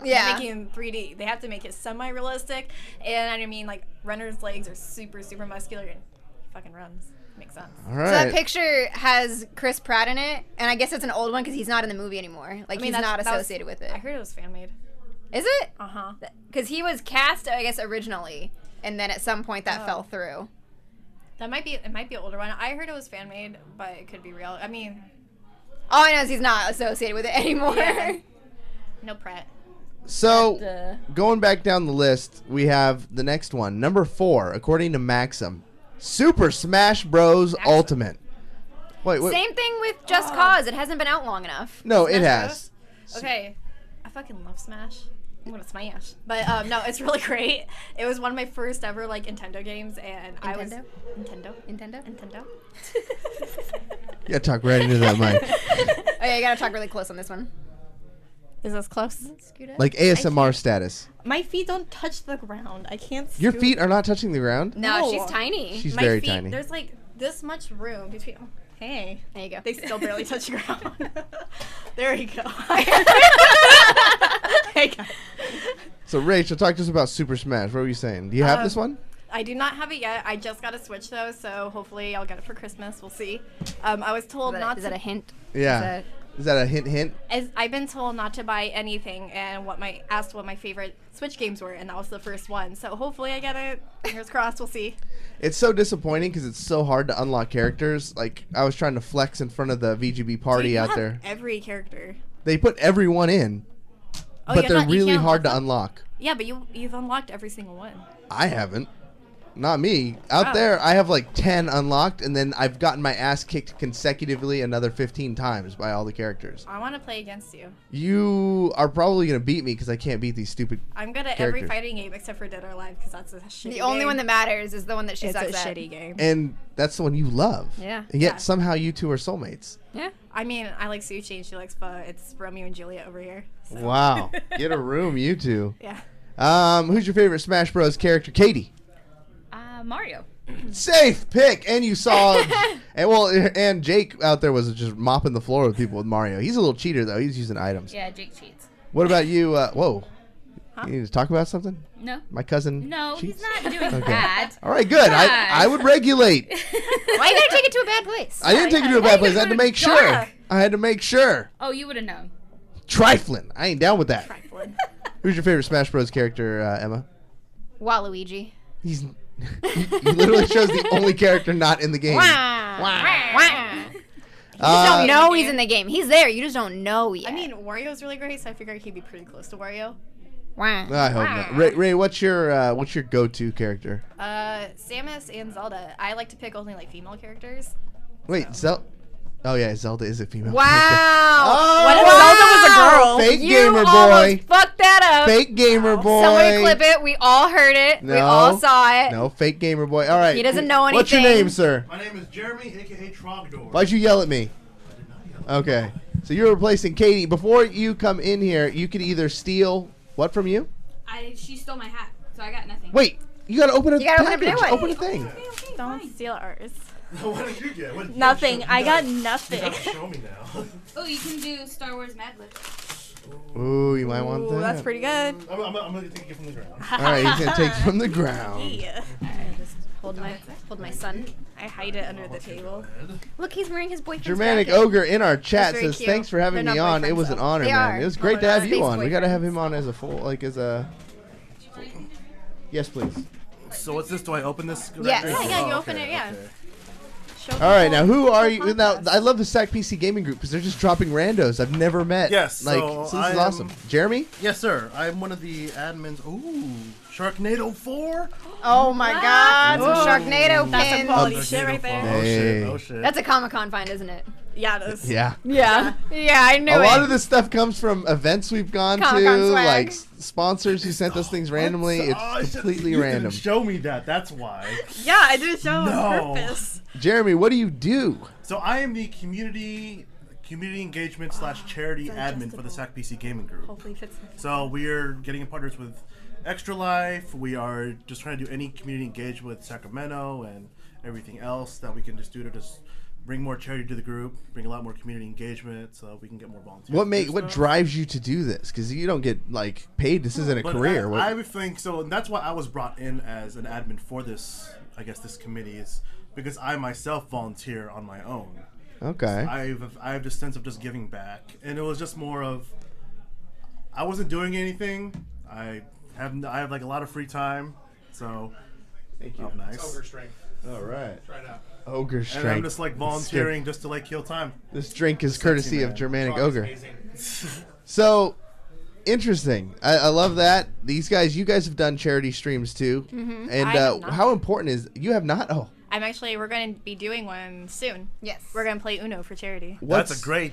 Yeah. They're making it in 3D. They have to make it semi-realistic, and I mean, like Renner's legs are super muscular, and he fucking runs. Makes sense. All right. So that picture has Chris Pratt in it, and I guess it's an old one because he's not in the movie anymore. Like, he's not associated with it. I heard it was fan made. Is it? Uh-huh. Because he was cast, I guess, originally, and then at some point that fell through. It might be an older one. I heard it was fan made, but it could be real. I mean, all I know is he's not associated with it anymore. Yeah. No Pratt. So, going back down the list, we have the next one, number 4, according to Maxim, Super Smash Bros. Ultimate. Wait. Same thing with Just Cause. It hasn't been out long enough. No, it has. Okay, I fucking love Smash. I'm gonna smash. But no, it's really great. It was one of my first ever like Nintendo games, and I was Nintendo. You gotta talk right into that mic. Oh yeah, you gotta talk really close on this one. Is this close? Like ASMR status. My feet don't touch the ground. I can't. Your feet are not touching the ground? No, she's tiny. She's My very feet, tiny. There's like this much room between. Oh, hey, there you go. They still barely touch the ground. There you go. Hey, guys. So Rachel, talk to us about Super Smash. What were you saying? Do you have this one? I do not have it yet. I just got a Switch though, so hopefully I'll get it for Christmas. We'll see. I was told not to. Is that a hint? Yeah. Is that a hint? I've been told not to buy anything, and asked what my favorite Switch games were, and that was the first one. So hopefully I get it. Fingers crossed. We'll see. It's so disappointing because it's so hard to unlock characters. Like, I was trying to flex in front of the VGB party out there. Every character. They put everyone in, but they're really hard to unlock. Yeah, but you've unlocked every single one. I haven't. Not me. Out there, I have like 10 unlocked, and then I've gotten my ass kicked consecutively another 15 times by all the characters. I want to play against you. You are probably going to beat me because I can't beat these stupid I'm good at characters. every fighting game except for Dead or Alive because that's a shitty game. The only one that matters is the one that she sucks It's a at. shitty game. And that's the one you love. Yeah. And yet Yeah. somehow you two are soulmates. Yeah. I mean, I like Suchi and she likes Pho. It's Romeo and Juliet over here. So. Wow. Get a room, you two. Yeah. Who's your favorite Smash Bros. Character? Katie. Mario. Safe pick. And you saw, and Jake out there was just mopping the floor with people with Mario. He's a little cheater though. He's using items. Yeah, Jake cheats. What about you? Whoa. You need to talk about something? No. My cousin. No, cheats? he's not doing Okay. that. All right, good. I would regulate. Why you gotta take it to a bad place? I didn't take it to a bad place. I had to make sure. I had to make sure. Oh, you would have known. Trifling. I ain't down with that. Trifling. Who's your favorite Smash Bros. Character, Emma? Waluigi. He literally shows the only character not in the game. You just don't know he's in the game. He's there. You just don't know yet. I mean, Wario's really great, so I figured he'd be pretty close to Wario. I hope not. Ray, what's your go-to character? Samus and Zelda. I like to pick only like female characters. Wait, Zelda. Oh yeah, Zelda is a female. Wow. Oh, What if Zelda was a girl? Fake You gamer boy. almost fucked that up. Fake gamer boy. Somebody clip it. We all heard it. No, we all saw it. No, fake gamer boy. All right. He doesn't know anything. What's your name, sir? My name is Jeremy, aka Trogdor. Why'd you yell at me? Okay. So you're replacing Katie. Before you come in here, you could either steal what from you? She stole my hat, so I got nothing. Wait, you gotta open a You gotta open a package. new one. Open a thing. Don't steal ours. What did you get? Nothing. I got nothing. You gotta show me now. Oh, you can do Star Wars Mad Lib. Ooh, you might want that. That's pretty good. I'm gonna take it from the ground. All right, he's gonna take from the ground. Yeah. I just hold my son. I hide it under the table. Look, he's wearing his boyfriend's Germanic jacket. Ogre in our chat very says, cute. "Thanks for having They're me not on. It boyfriends, was an though. honor, They man. are. It was great Oh, to have space you on. We gotta have him boyfriends. on as a full, like as a. Yes, please. So what's this? Do I open this? Yeah, directly? yeah, you Oh, open okay, it, yeah. okay. Show All right, now people who are the you? Now podcast. I love the SAC PC gaming group because they're just dropping randos I've never met. Yes, like so this is I am- awesome. Jeremy, Yes, sir. I'm one of the admins. Ooh, Sharknado 4. Oh my God, some Ooh. Sharknado That's some pins. quality shit right there. Oh shit! Hey. Oh shit! That's a Comic-Con find, isn't it? Yeah, it is. yeah. Yeah. Yeah, I knew A it. lot of this stuff comes from events we've gone Comic-Con to, swag. like sponsors who sent us things randomly. It's completely you random. Didn't show me that. That's why. Yeah, I did show on No. purpose. Jeremy, what do you do? So I am the community engagement / charity admin for the SAC PC gaming group. Hopefully it fits. So we are getting in partners with Extra Life. We are just trying to do any community engagement with Sacramento and everything else that we can just do to just bring more charity to the group, bring a lot more community engagement, so we can get more volunteers. What drives you to do this? Because you don't get like paid. This isn't a But career. What- I would think so, and that's why I was brought in as an admin for this. I guess this committee is because I myself volunteer on my own. Okay. So I have this sense of just giving back, and it was just more of I wasn't doing anything. I have like a lot of free time, so thank you. Oh, nice. It's ogre strength. All right. Try it out. Ogre strength. And I'm just like volunteering just to like kill time. This drink is Sexy courtesy man. of Germanic Frog is Ogre. amazing. So interesting. I love that. These guys, you guys have done charity streams too. Mhm. And I have not. how important is you have not? Oh, We're going to be doing one soon. Yes. We're going to play Uno for charity. What's- I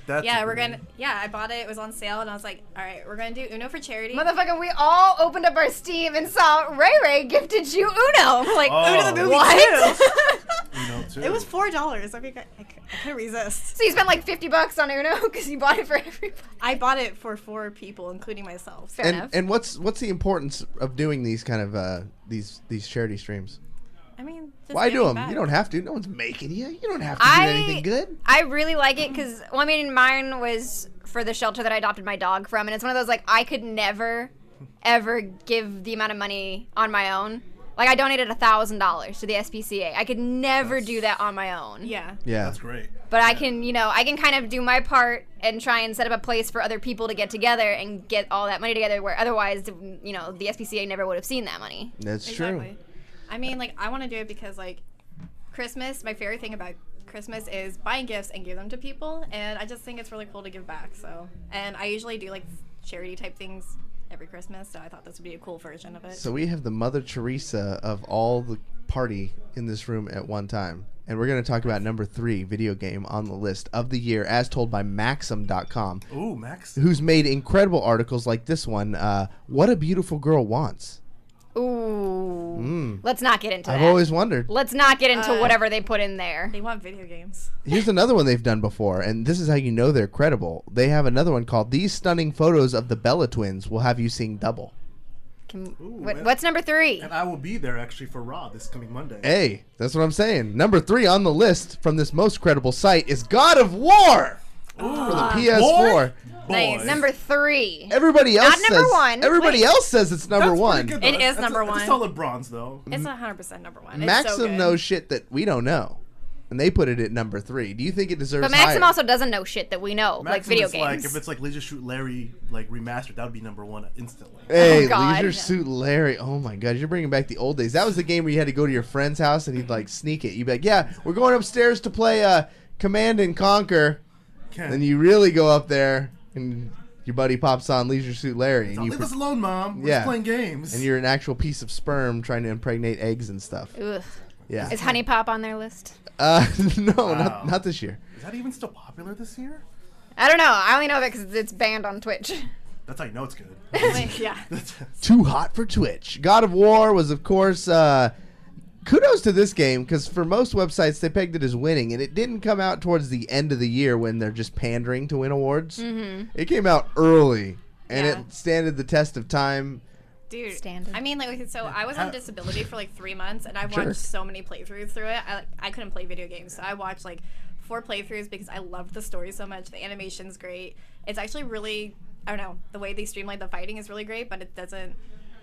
bought it. It was on sale, and I was like, all right, we're going to do Uno for charity. Motherfucker, we all opened up our Steam and saw Raierae gifted you Uno. I'm like, Oh. Uno the movie what? too. It was $4. I mean, I couldn't resist. So you spent like $50 on Uno because you bought it for everybody. I bought it for 4 people, including myself. Fair enough. and what's the importance of doing these kind of these charity streams? I mean, just Why do giving them? back. You don't have to. No one's making you. You don't have to do anything good. I really like it because, well, I mean, mine was for the shelter that I adopted my dog from, and it's one of those, like, I could never, ever give the amount of money on my own. Like, I donated $1,000 to the SPCA. I could never do that on my own. Yeah. Yeah. That's great. But I can, I can kind of do my part and try and set up a place for other people to get together and get all that money together where otherwise, the SPCA never would have seen that money. That's true. I mean, like, I want to do it because, like, Christmas, my favorite thing about Christmas is buying gifts and give them to people, and I just think it's really cool to give back, so. And I usually do, like, charity type things every Christmas, so I thought this would be a cool version of it. So we have the Mother Teresa of all the party in this room at one time. And we're going to talk about number 3 video game on the list of the year as told by Maxim.com. Ooh, Max. Who's made incredible articles like this one, What a Beautiful Girl Wants. Ooh. Let's not get into I've that. always wondered. Let's not get into whatever they put in there. They want video games. Here's another one they've done before, and this is how you know they're credible. They have another one called These Stunning Photos of the Bella Twins Will Have You Seeing Double. What's number 3? And I will be there actually for Raw this coming Monday. Hey, that's what I'm saying. Number 3 on the list from this most credible site is God of War for the PS4. Nice. Number 3. Everybody else Not number says, 1. Everybody Wait. else says it's number That's 1. pretty good, though. It is That's number a 1. solid bronze, though. It's 100% number 1. It's so Maxim good. knows shit that we don't know, and they put it at number 3. Do you think it deserves But Maxim higher? also doesn't know shit that we know, like Maxim video is like, games. if it's like Leisure Suit Larry like remastered, that would be number 1 instantly. Hey, Oh, God. Leisure Suit Larry. Oh my God, you're bringing back the old days. That was the game where you had to go to your friend's house and he'd like sneak it. You'd be like, yeah, we're going upstairs to play Command and Conquer. Then you really go up there and your buddy pops on Leisure Suit Larry. And you Leave us alone, Mom. We're yeah. just playing games. And you're an actual piece of sperm trying to impregnate eggs and stuff. Ugh. Yeah. Is Honey Pop on their list? No, Wow. not this year. Is that even still popular this year? I don't know. I only know that because it's banned on Twitch. That's how you know it's good. Yeah. Too hot for Twitch. God of War was, of course, kudos to this game because for most websites they pegged it as winning, and it didn't come out towards the end of the year when they're just pandering to win awards. Mm-hmm. It came out early, and Yeah. it standed the test of time. Dude, Standard. I mean, like, so I was on disability for like 3 months, and I watched Sure. so many playthroughs through it. I couldn't play video games, so I watched like 4 playthroughs because I loved the story so much. The animation's great. It's actually really, I don't know, the way they streamline the fighting is really great, but it doesn't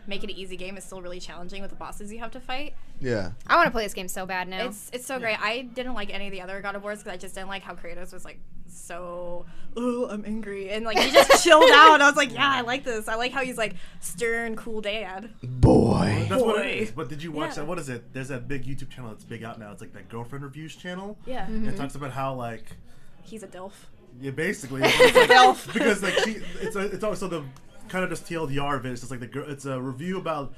make it an easy game. It's still really challenging with the bosses you have to fight. Yeah. I want to play this game so bad now. It's so great. I didn't like any of the other God of Wars because I just didn't like how Kratos was like so, oh, I'm angry, and like he just chilled out. I was like, yeah, I like this. I like how he's like stern, cool dad. Boy. That's what it Boy. is. But did you watch Yeah. that? What is it? There's that big YouTube channel that's big out now. It's like that girlfriend reviews channel. Yeah. And it Mhm. talks about how like He's a DILF. yeah, basically it's like, Dilf. because like it's also the kind of just TLDR of it. It's just like it's a review about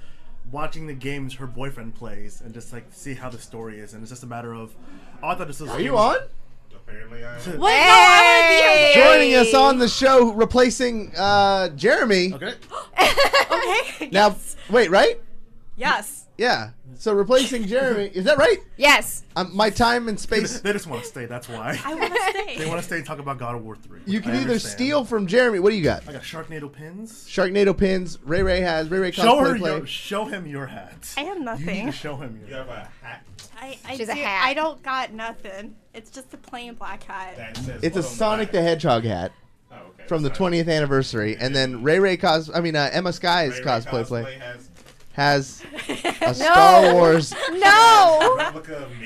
watching the games her boyfriend plays and just like see how the story is, and it's just a matter of. Oh, I thought this was. Are you on? Apparently, I am. What? No, I Joining us on the show, replacing Jeremy. Okay. Okay. Now, wait, right? Yes. Yeah. So replacing Jeremy, is that right? Yes. My time and space. They just want to stay. That's why. I want to stay. They want to stay and talk about God of War 3. You can I either understand. steal from Jeremy. What do you got? I got Sharknado pins. Sharknado pins. Raierae has. Raierae cosplay. Show him your hat. I have You nothing. need to show him your hat. I She's a do- hat. I don't got nothing. It's just a plain black hat. It's a Sonic the Hedgehog hat from the 20th anniversary, and then Emmaskies cosplay has a Star Wars. No. I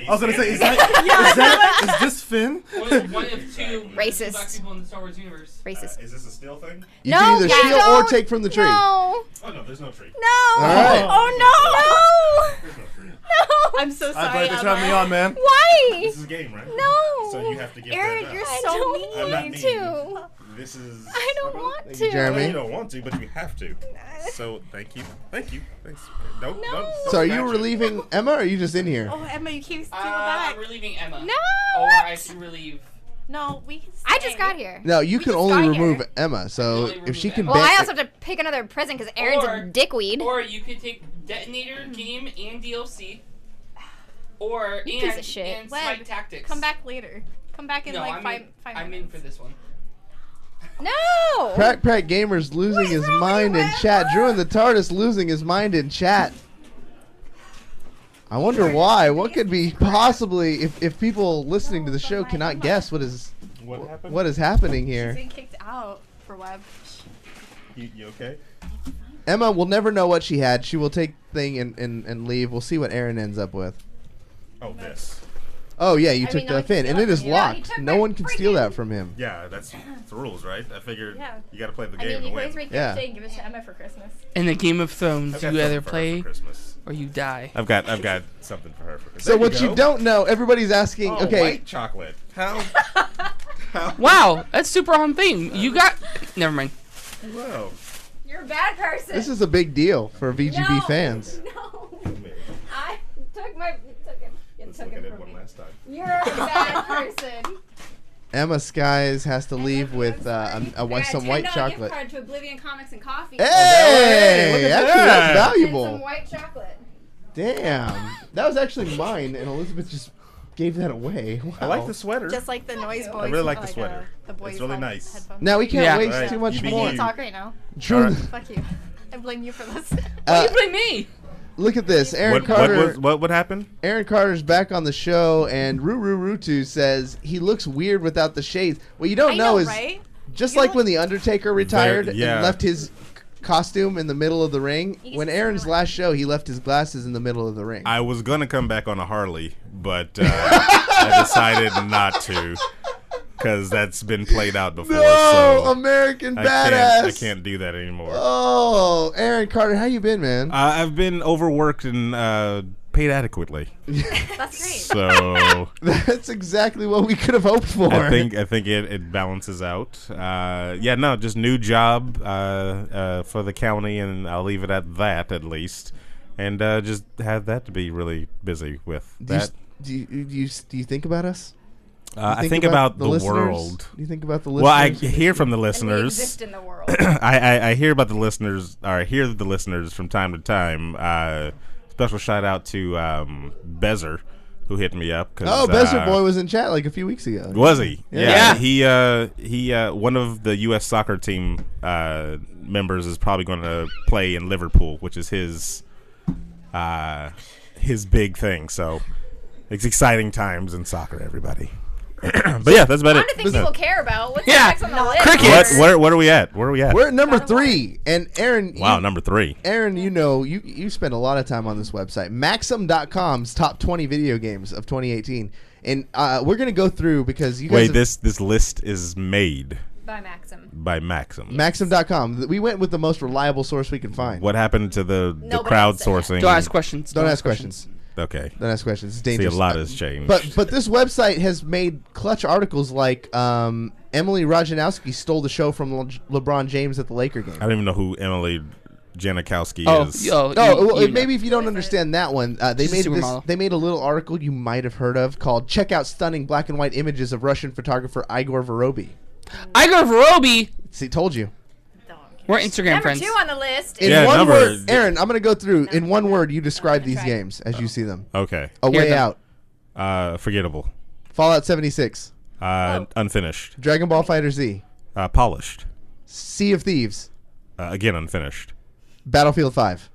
was gonna say, is this Finn? One of 2 Racist. black people in the Star Wars universe. Racist. Is this a steal thing? You No, can either yeah, steal or don't. take from the tree. No. Oh no, there's no tree. No. All right. Oh no! There's no tree. No. I'm so sorry. I'm glad thanks for having me on, man. Why? This is a game, right? No. So you have to give Aaron, that you're up. so I'm not mean. mean. to. This is. I don't want you, to. Jeremy. You don't want to, but you have to. So thank you. Thanks. Don't. So are you relieving Emma, or are you just in here? Oh, Emma, you can't steal back. I'm relieving Emma. No. Or I should relieve. No, we can stay. I just got here. No, you We can just only got remove here. Emma. So if she can. Well, I ban- also have to pick another present because Aaron's Or- a dickweed. Or you could take Detonator game and DLC. Or You and, piece of shit. and Webb, Smite Tactics. Come back later. Come back in No, like I'm five in, minutes. I'm in for this one. No. Pratt Gamer's losing his mind in chat. Drew and the TARDIS losing his mind in chat. I wonder why. What could be possibly if people listening to the show cannot guess what is happening She's here. getting kicked out for Webb. You okay? Emma will never know what she had. She will take thing and leave. We'll see what Aaron ends up with. Oh, this. Oh yeah, you I took mean, no the one can Finn, steal and it it is from you. Yeah, he locked. took No my one can steal freaking- that from him. Yeah, that's the rules, right? I figured Yeah. you got to play the I game mean, to you win. guys rate Yeah. and give it to Emma for Christmas. In the Game of Thrones, I've you got either something for her play for Christmas. or you die. I've got something for her for Christmas. So There what you go. don't know, everybody's asking. Oh, Okay, white chocolate. How? Wow, that's super on theme. You got. Never mind. Whoa. You're a bad person. this is a big deal for VGB fans. No. I took my. Let's look at it one last time. You're a bad person. Emmaskies has to leave with some white chocolate. Gift card to Oblivion Comics and Coffee. Hey, look at actually, that. that's And some valuable. white chocolate. Damn, that was actually mine, and Elizabeth just gave that away. Wow. I like the sweater. Just like the noise boys. I really like the like, sweater. The boys It's really have nice. headphones. Now we can't Yeah. waste Right. too much You more. Can't talk right now. True. Alright. Fuck you. I blame you for this. Why you blame me? Look at this, Aaron What Carter. what happened? Aaron Carter's back on the show, and Rutu says he looks weird without the shades. What you don't I know know, is right? just You like look- when the Undertaker retired yeah. and left his costume in the middle of the ring. You When can Aaron's smell it. last show, he left his glasses in the middle of the ring. I was gonna come back on a Harley, but I decided not to because that's been played out before. No, so American I badass. can't do that anymore. Oh, Aaron Carter, how you been, man? I've been overworked and paid adequately. That's great. So That's exactly what we could have hoped for. I think it balances out. Just new job for the county, and I'll leave it at that at least, and just have that to be really busy with. Do you, That do you think about us? Do you I think about the listeners? world. Do you think about the listeners? Well, I hear from the And we listeners. exist in the world. I hear about the listeners, or I hear the listeners from time to time. Special shout out to Bezer, who hit me up. Oh, Besser Boy was in chat like a few weeks ago. Was he? Yeah. He one of the U.S. soccer team members is probably going to play in Liverpool, which is his big thing. So it's exciting times in soccer, everybody. But yeah, that's about One it. of the things people care about. What's Yeah. next on the list? What are we at? Where are we at? We're at number 3, and Aaron. Wow, number 3. Aaron, you spend a lot of time on this website, Maxim.com's top 20 video games of 2018, and we're gonna go through because you guys. Wait, this list is made By Maxim. by Maxim. Maxim.com. We went with the most reliable source we could find. What happened to the Nobody crowdsourcing? Don't ask questions. Don't ask questions. Okay. Don't ask questions. It's See, dangerous. a lot has changed. But this website has made clutch articles like Emily Rajanowski stole the show from LeBron James at the Laker game. I don't even know who Emily Janikowski is. Maybe if you don't understand that one, they She's a made supermodel. they made a little article you might have heard of called "Check Out Stunning Black and White Images of Russian Photographer Igor Voroby." Igor Voroby. See, told you. We're Instagram Number friends. 2 on the list. In one word, Aaron, I'm going to go through. In one word, you describe these games as you see them. Okay. A Way Out. Forgettable. Fallout 76. Unfinished. Dragon Ball Fighter Z. Polished. Sea of Thieves. Again, unfinished. Battlefield 5.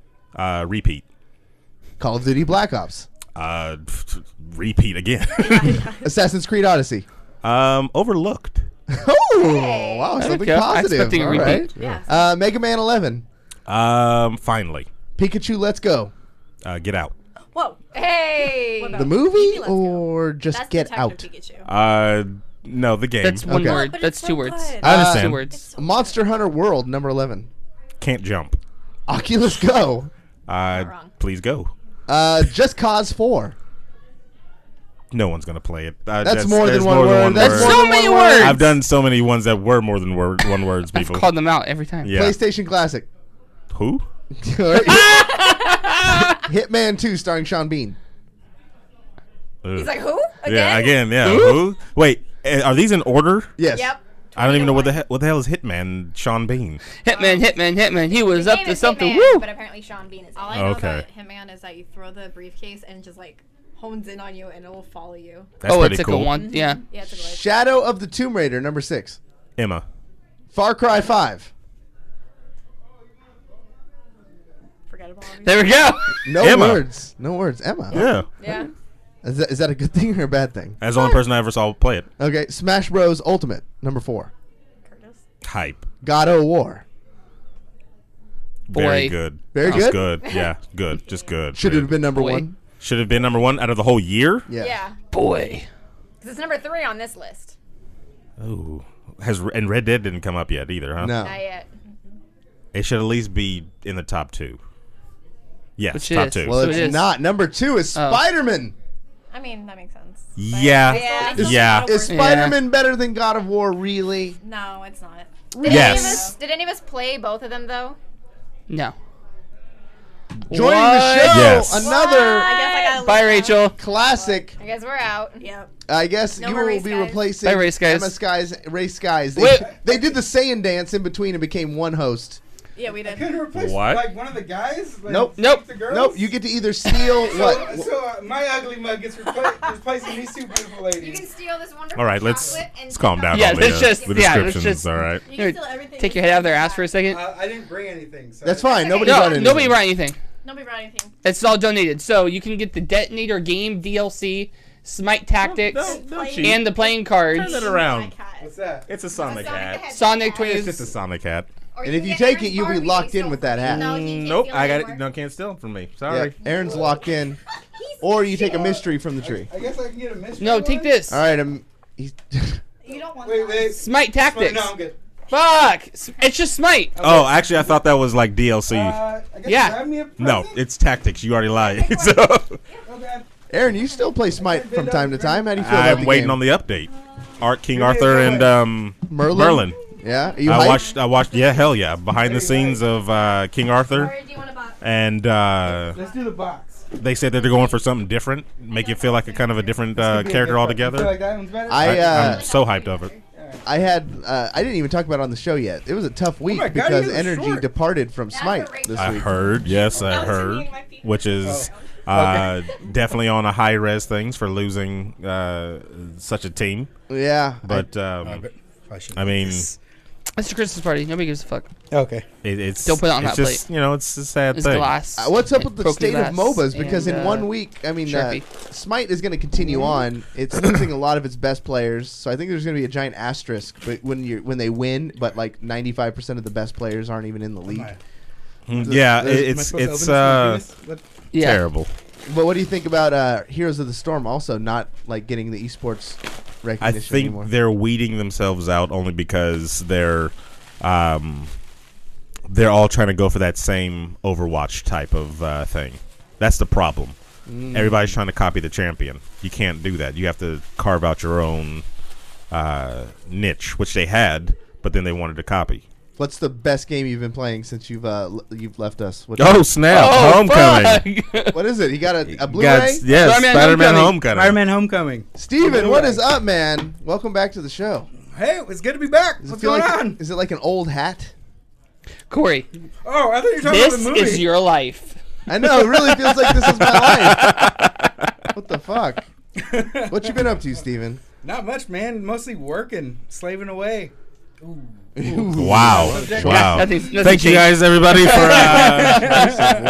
Repeat. Call of Duty Black Ops. Repeat again. Assassin's Creed Odyssey. Overlooked. Oh, wow, something positive. Expecting a All repeat. right. Mega Man 11. Finally. Pikachu Let's Go. Get Out. Whoa. Hey. The movie or just Get Out? No, the game. That's one Okay. word. But That's it's two so words. good. I understand. 2 words. Monster Hunter World, number 11. Can't jump. Oculus Go. Please go. Just Cause 4. No one's gonna play it. That's more than one word. That's so many words. I've done so many ones that were more than one words. I've People called them out every time. Yeah. PlayStation Classic. Who? Hitman 2 starring Sean Bean. He's like, who? Again? Yeah, again. Yeah. Who? Wait, are these in order? Yes. Yep. I don't even know what the hell is Hitman. Sean Bean. Hitman. He was The up name to is something. Hitman, Woo! but apparently Sean Bean is All in I it. know Okay. about Hitman is that you throw the briefcase and it just like hones in on you and it will follow you. That's Oh, pretty it's like cool. a one. Yeah. Yeah, it's a glitch. Shadow of the Tomb Raider, number 6. Emma. Far Cry 5. Forgettable. There we go. No Emma. words. No words. Emma. Yeah. Yeah. Is that a good thing or a bad thing? As the only person I ever saw play it. Okay. Smash Bros. Ultimate, number 4. Hype. God of War. Very Boy. good. Very Just good? good. Yeah. Good. Just good. Should it have been number Boy. 1? Should have been number 1 out of the whole year. Yeah. Yeah. Boy. Because it's number 3 on this list. Oh. And Red Dead didn't come up yet either, huh? No. Not yet. It should at least be in the top 2. Yes, Which top is? 2. Well, So it's it is. not. Number 2 is Oh. Spider-Man. I mean, that makes sense. Yeah. Yeah. Yeah. Is Spider-Man better than God of War, really? No, it's not. Yes. Did any of us play both of them, though? No. Joining the show, Yes. another I guess I gotta Bye, leave now. Rachel. classic. I guess we're out. Yep. I guess No you more will race be guys. replacing Bye, race guys. Emmaskies, Race Guys. Wait. They did the Saiyan dance in between and became one host. Yeah, we did. Couldn't replace What? like one of the guys. Like, Nope. Nope. The girls? Nope. You get to either steal what? So my ugly mug gets replacing these two beautiful You can ladies. steal this wonderful All right, let's chocolate and calm down Yeah, on let's just- the yeah, let's descriptions. just- All right. You can steal everything. Take your head out of their ass for a second. I didn't bring anything. So That's fine. Nobody No, brought anything. nobody brought anything. Nobody brought anything. It's all donated. So you can get the Detonator game DLC, Smite Tactics, Don't cheat. and the playing cards. Turn it around. What's that? It's a Sonic hat. Sonic It's Twins. just a Sonic hat. Or And if you can take get it, you'll be Aaron's locked Barbie in with that hat. No, he can't Nope, steal I got anymore. it. No, can't steal it from me. Yeah, Sorry. Aaron's locked in. Or you take a mystery from the tree. I guess I can get a mystery. No, take this. All right. You don't want Wait, that. wait. Smite Tactics. No, I'm good. Fuck! It's just Smite. Oh, actually, I thought that was like DLC. I guess Yeah. grab me a No, present? it's tactics. You already lied. So Okay. Aaron, you still play Smite from time to time. How do you feel about I'm the waiting game? on the update. King Arthur and Merlin? Yeah. Are you I hyped? watched. Yeah, hell yeah. Behind the scenes of King Arthur, Or do you want a box? and Let's do the box. they said that they're going for something different, make you feel like a kind of a different character Feel altogether. like that one's better? I I'm so hyped of it. I didn't even talk about it on the show yet. It was a tough week my God, because you guys are energy short. departed from Smite this I week. heard, yes, I heard, which is definitely on a high res things for losing such a team. Yeah, but I mean, it's a Christmas party. Nobody gives a fuck. Okay, it's don't put it on it's that just, plate. You know, it's a sad It's thing. glass. What's up with the Broken state of glass MOBAs? Because and, in 1 week, I mean, Sharpie. Smite is going to continue on. It's losing a lot of its best players, so I think there's going to be a giant asterisk. But when they win, but like 95% of the best players aren't even in the league. Yeah, it's terrible. But what do you think about Heroes of the Storm also not like getting the esports I recognition think anymore? they're weeding themselves out only because they're all trying to go for that same Overwatch type of thing. That's the problem. Everybody's trying to copy the champion. You can't do that. You have to carve out your own niche, which they had, but then they wanted to copy. What's the best game you've been playing since you've left us? Oh, snap. Homecoming. What is it? You got a Blu-ray? Yes, Spider-Man Homecoming. Spider-Man Homecoming. Steven, what is up, man? Welcome back to the show. Hey, it's good to be back. Does it What's feel going like on? Is it like an old hat? Corey. Oh, I thought you were talking This about the movie. is your life. I know. It really feels like this is my life. What the fuck? What you been up to, Steven? Not much, man. Mostly working, slaving away. Ooh. Wow. Thank you guys, everybody, for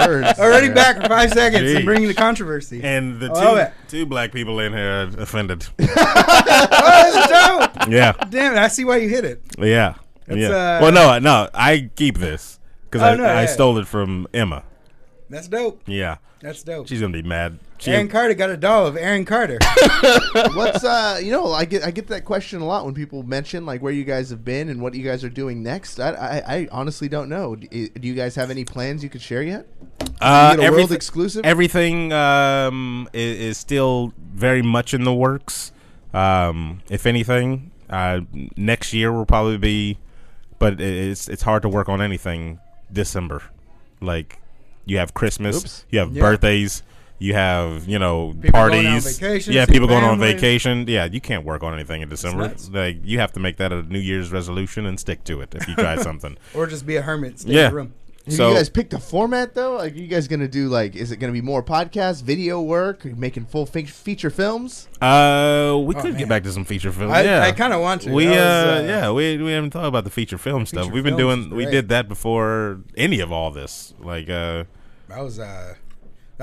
words. Already back for 5 seconds Jeez. and bringing the controversy. And the I love two black people in here are offended. Oh, that's dope. Yeah. Damn it. I see why you hit it. Yeah. That's, Yeah. Well, no, I keep this because I yeah. stole it from Emma. That's dope. Yeah. That's dope. She's gonna be mad. Aaron Carter got a doll of Aaron Carter. What's I get that question a lot when people mention like where you guys have been and what you guys are doing next. I honestly don't know. Do you guys have any plans you could share yet? World exclusive? Everything is still very much in the works. If anything, next year will probably be, but it's hard to work on anything December. Like you have Christmas, you have birthdays. You have, people parties. Going on vacation, yeah, see people going on family. vacation. Yeah, you can't work on anything in December. Like you have to make that a New Year's resolution and stick to it if you try something. Or just be a hermit, stay in Yeah. the room. Have you guys picked a format though? Like, are you guys gonna do is it gonna be more podcasts, video work, or making full feature films? We could get back to some feature films. I kind of want to. We That was, we haven't thought about the feature film stuff. Feature We've been films doing is we great. did that before any of all this. Like That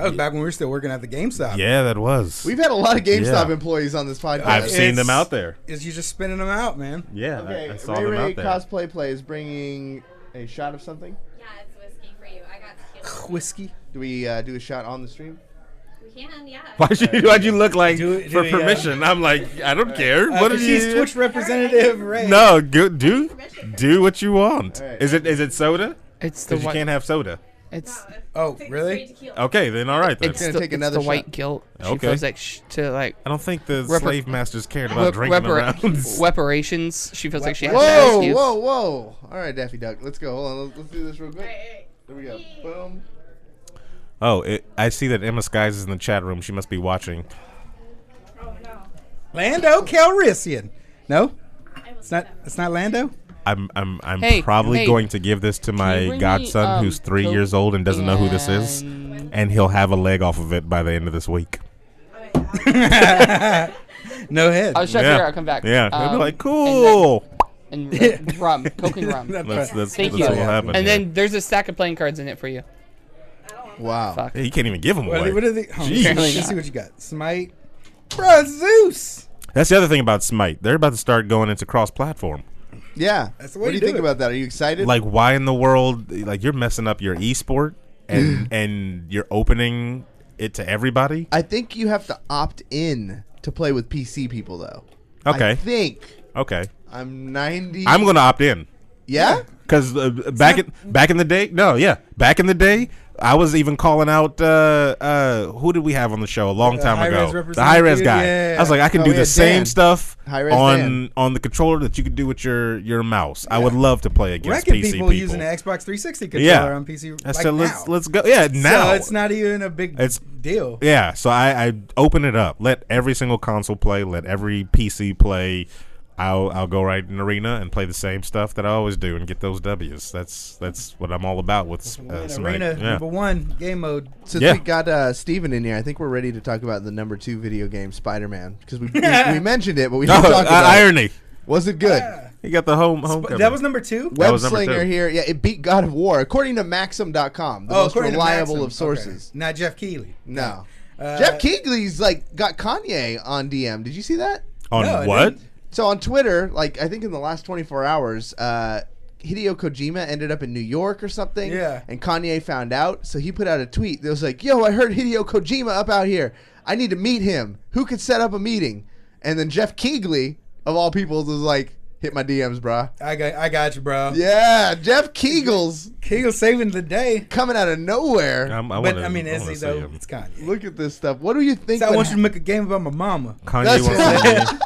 was back when we were still working at the GameStop. yeah, that was. We've had a lot of GameStop Yeah. employees on this podcast. I've seen them out there. Is you just spinning them out, man? Yeah, Okay, I saw them Raierae out there. Cosplay Play is bringing a shot of something. Yeah, it's whiskey for you. I got tequila. Whiskey. Do we do a shot on the stream? We can, yeah. Why'd you look like Do for we, permission? I'm like, I don't care. What did she's you? Twitch representative, Ray. No, do what you want. All right. Is it soda? It's the Because you white. can't have soda. It's Oh, really? Okay, then all right. Then. it's gonna the, take it's another the white shot. guilt. She Okay. feels like to like. I don't think the Repar- slave masters cared about drinking around. Reparations. She feels like she has to Whoa, excuse. whoa, whoa! All right, Daffy Duck, let's go. Hold on, let's do this real quick. There we go. Boom. Oh, I see that Emmaskies is in the chat room. She must be watching. Lando Calrissian. No, it's not. It's not Lando. I'm Hey, probably hey, going to give this to you my bring godson me, who's 3 Coke years old and doesn't know who this is, and he'll have a leg off of it by the end of this week. No head. I was trying to figure out. Come back. Yeah, he'll be Um, like, cool. And rum, Coke and rum. That's Thank what you. will happen. And yeah. then there's a stack of playing cards in it for you. Wow. Fuck. Yeah, you can't even give them What away. are they? Oh, Jeez. let's see what you got. Smite. Bro, Zeus. That's the other thing about Smite. They're about to start going into cross-platform. Yeah. That's the way What do you to do think it. about that? Are you excited? Like, why in the world? Like, you're messing up your esport, and you're opening it to everybody. I think you have to opt in to play with PC people, though. Okay. I think. Okay. I'm 90. I'm gonna opt in. Yeah? Because back in the day, back in the day, I was even calling out who did we have on the show a long time high-res ago? The high res guy. representative, I was like, I can Oh, do we the had same Dan. stuff High-res Dan. on the controller that you could do with your mouse. I would love to play against Wrecking PC people using the Xbox 360 controller Yeah. on PC. I Like said, now. let's go. Yeah, now So it's not even a big deal. Yeah, so I open it up. Let every single console play. Let every PC play. I'll go right in arena and play the same stuff that I always do and get those W's. That's what I'm all about with Arena number 1 game mode. Since we got Steven in here, I think we're ready to talk about the number 2 video game, Spider-Man, because we mentioned it, but we didn't talk about irony. it. Was it good? He got the home cover. That was number 2? Web Slinger here. Yeah, it beat God of War, according to Maxim.com, the most reliable of sources. Okay. Not Jeff Keighley. No. Jeff Keighley's got Kanye on DM. Did you see that? On what? So on Twitter, I think in the last 24 hours, Hideo Kojima ended up in New York or something. Yeah. And Kanye found out, so he put out a tweet that was like, "Yo, I heard Hideo Kojima up out here. I need to meet him. Who could set up a meeting?" And then Jeff Keighley, of all people, was like, "Hit my DMs, bro." I got you, bro. Yeah, Jeff Keagles saving the day, coming out of nowhere. Is he though? It's Kanye. Look at this stuff. What do you think? So I want you to make a game about my mama. Kanye wants to.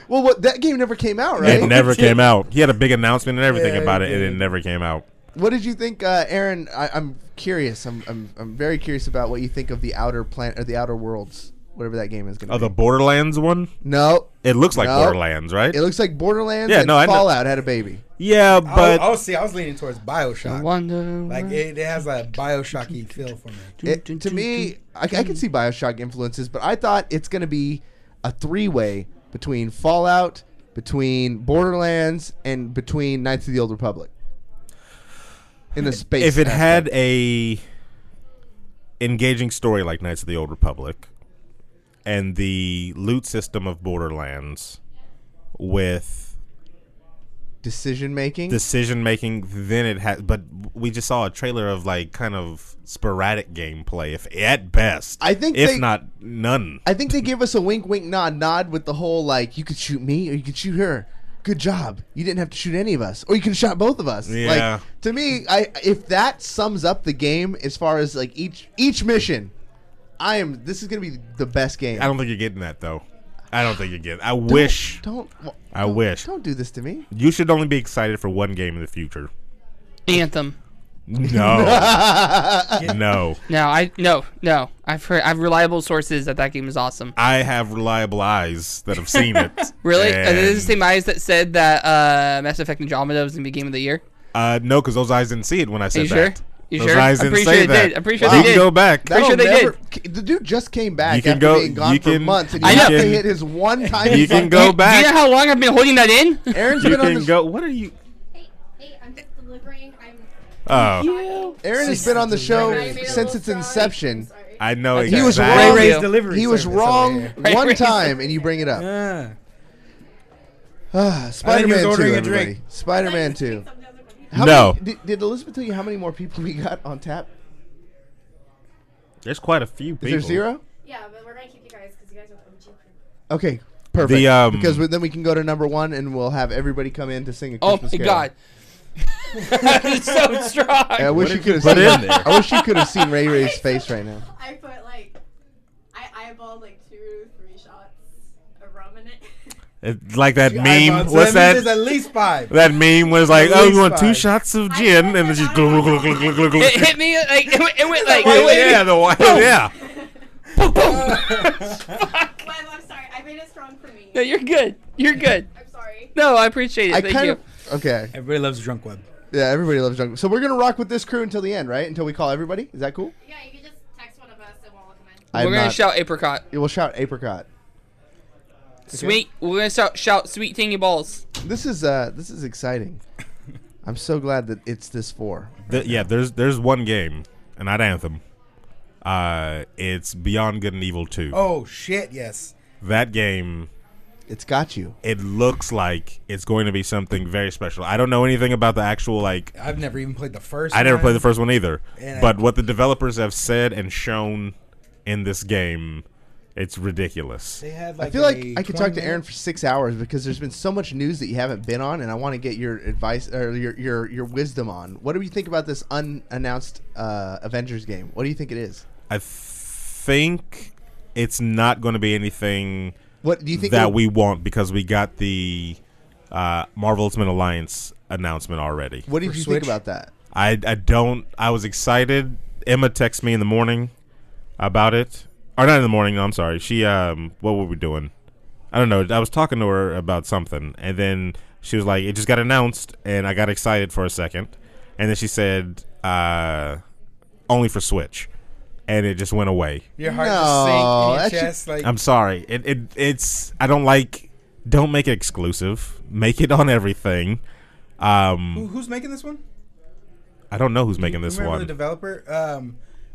Well, that game never came out, right? It never came out. He had a big announcement and everything about it, and it never came out. What did you think, Aaron? I'm curious. I'm very curious about what you think of the Outer Planet or the Outer Worlds, whatever that game is going to be. The Borderlands one? No. It looks like Borderlands, right? It looks like Borderlands. Yeah, and Fallout had a baby. Yeah, but I was leaning towards BioShock. It has a BioShocky feel for me. To me, I can see BioShock influences, but I thought it's going to be a 3-way between Fallout, between Borderlands, and between Knights of the Old Republic. In the space. If it had a engaging story like Knights of the Old Republic, and the loot system of Borderlands with decision making, then it has. But we just saw a trailer of kind of sporadic gameplay, if at best. I think, if not none. I think they give us a wink, wink, nod with the whole you could shoot me or you could shoot her. Good job. You didn't have to shoot any of us, or you could have shot both of us. Yeah. To me, if that sums up the game as far as each mission, this is gonna be the best game. I don't think you're getting that though. I don't think you're getting. I wish. I wish. Don't do this to me. You should only be excited for one game in the future. Anthem. No. No. No. I've reliable sources that game is awesome. I have reliable eyes that have seen it. Really? Are these the same eyes that said that Mass Effect Andromeda was gonna be game of the year? No, because those eyes didn't see it when I said that. Sure? You those sure? eyes didn't say that. I'm pretty sure they did. You can go back. Pretty sure they did. The dude just came back after being gone for months, and you have to hit his one time. You can go back. Do you know how long I've been holding that in? Aaron's been on the go. What are you? Hey, I'm just delivering. Aaron has been on the show since its inception. I know. He was wrong. Raierae's delivery. He was wrong one time, and you bring it up. Spider-Man 2, everybody. Spider-Man 2. Did Elizabeth tell you how many more people we got on tap? There's quite a few people. Is there 0? Yeah, but we're gonna keep you guys because you guys are OG crew. Okay, perfect. Because then we can go to number 1, and we'll have everybody come in to sing a Christmas carol. God. It's so strong. I wish you could have seen it. I wish you could have seen Rayray's face right now. I put I eyeballed 2 to 3 shots of rum in it. Like that meme. What's that? There's at least 5. That meme was like, "Oh, you want 2 shots of gin?" And then just glug, glug, glug, glug, glug, glug. It hit me it went like yeah, the one, yeah. Boom, boom. Fuck. Webb, I'm sorry. I made it strong for me. No, you're good. You're good. I'm sorry. No, I appreciate it. Thank you. Okay. Everybody loves drunk Webb. Yeah, everybody loves drunk. So we're gonna rock with this crew until the end, right? Until we call everybody. Is that cool? Yeah, you can just text one of us and we'll come in. We're gonna shout apricot. We'll shout apricot. Sweet. We're gonna shout sweet tingy balls. This is exciting. I'm so glad that it's this 4. There's one game, and not Anthem. It's Beyond Good and Evil 2. Oh shit! Yes. That game. It's got you. It looks like it's going to be something very special. I don't know anything about the actual I've never even played the first. I never played the first one either. But what the developers have said and shown in this game, it's ridiculous. They had I feel like I could talk to Aaron for 6 hours because there's been so much news that you haven't been on, and I want to get your advice or your wisdom on. What do you think about this unannounced Avengers game? What do you think it is? I think it's not going to be anything. What do you think that we want, because we got the Marvel Ultimate Alliance announcement already. What did you think about that? I was excited. Emma texted me in the morning about it. Or not in the morning, no, I'm sorry. She what were we doing? I don't know. I was talking to her about something, and then she was like, "It just got announced," and I got excited for a second, and then she said, "Only for Switch," and it just went away. Your heart just sank in your chest. Like, I'm sorry. It's. I don't like. Don't make it exclusive. Make it on everything. who's making this one? I don't know who's making this Remember one. the developer?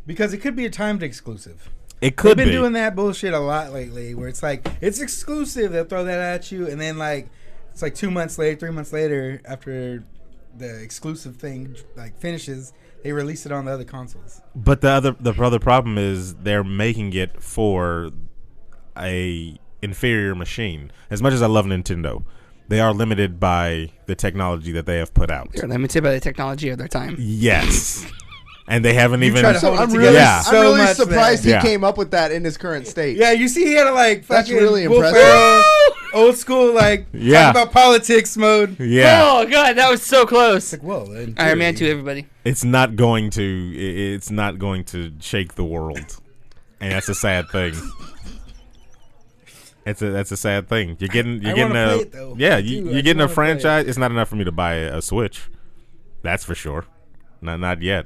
Because it could be a timed exclusive. It could They've been be. doing that bullshit a lot lately, where it's like it's exclusive. They'll throw that at you, and then like it's like 2 months later, 3 months later, after the exclusive thing like finishes, they release it on the other consoles. But the other problem is they're making it for a inferior machine. As much as I love Nintendo, they are limited by the technology that they have put out. They're limited by the technology of their time. Yes. And they haven't even. I'm really surprised he came up with that in his current state. Yeah, you see, he had a like That's fucking really Will impressive. Ferrell, old school like Yeah. talk about politics mode. Yeah. Oh god, that was so close. Like, whoa, Iron Man 2, everybody. It's not going to. It's not going to shake the world, and that's a sad thing. That's a sad thing. You're getting I wanna play it, though. yeah. I You're just getting a wanna play it. franchise. It's not enough for me to buy a Switch. That's for sure. Not yet.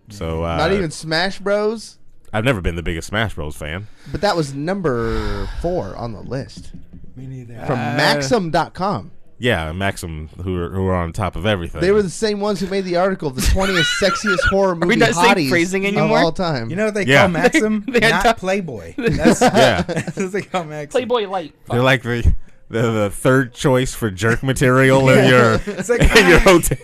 So Not even Smash Bros. I've never been the biggest Smash Bros. Fan. But that was number 4 on the list. Me neither. From Maxim.com. Yeah, Maxim, who are on top of everything. They were the same ones who made the article of the 20th sexiest horror movie not saying hotties phrasing of anymore? all time. You know what they Yeah. call Maxim? They had Not Playboy. That's, Yeah. that's what they call Maxim. Playboy Light. They're like the third choice for jerk material in your It's like, in your hotel.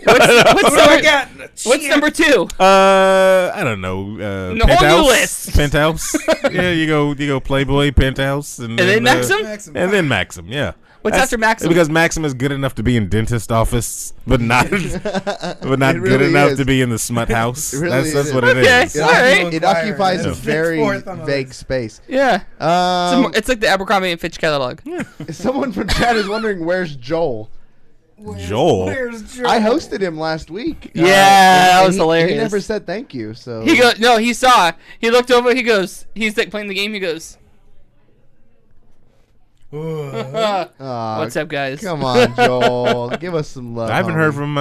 What's number 2? I don't know. No, whole new list. Penthouse. Yeah, you go Playboy, Penthouse, and then Maxim? and then Maxim. Yeah. What's after Maxim? Because Maxim is good enough to be in dentist office, but not It good really enough is. to be in the smut house. It really That's is. what it Okay. is. It, All right. it occupies a That's very fourth on the vague list. space. Yeah. Um, It's like the Abercrombie and Fitch catalog. someone from chat is wondering where's Joel. Joel. Where's Joel? I hosted him last week. Yeah, that and was he hilarious. never said thank you. So He goes, no, he saw. He looked over. He goes, he's like playing the game. He goes, Aw, what's up, guys? Come on, Joel. Give us some love. I haven't homie. heard from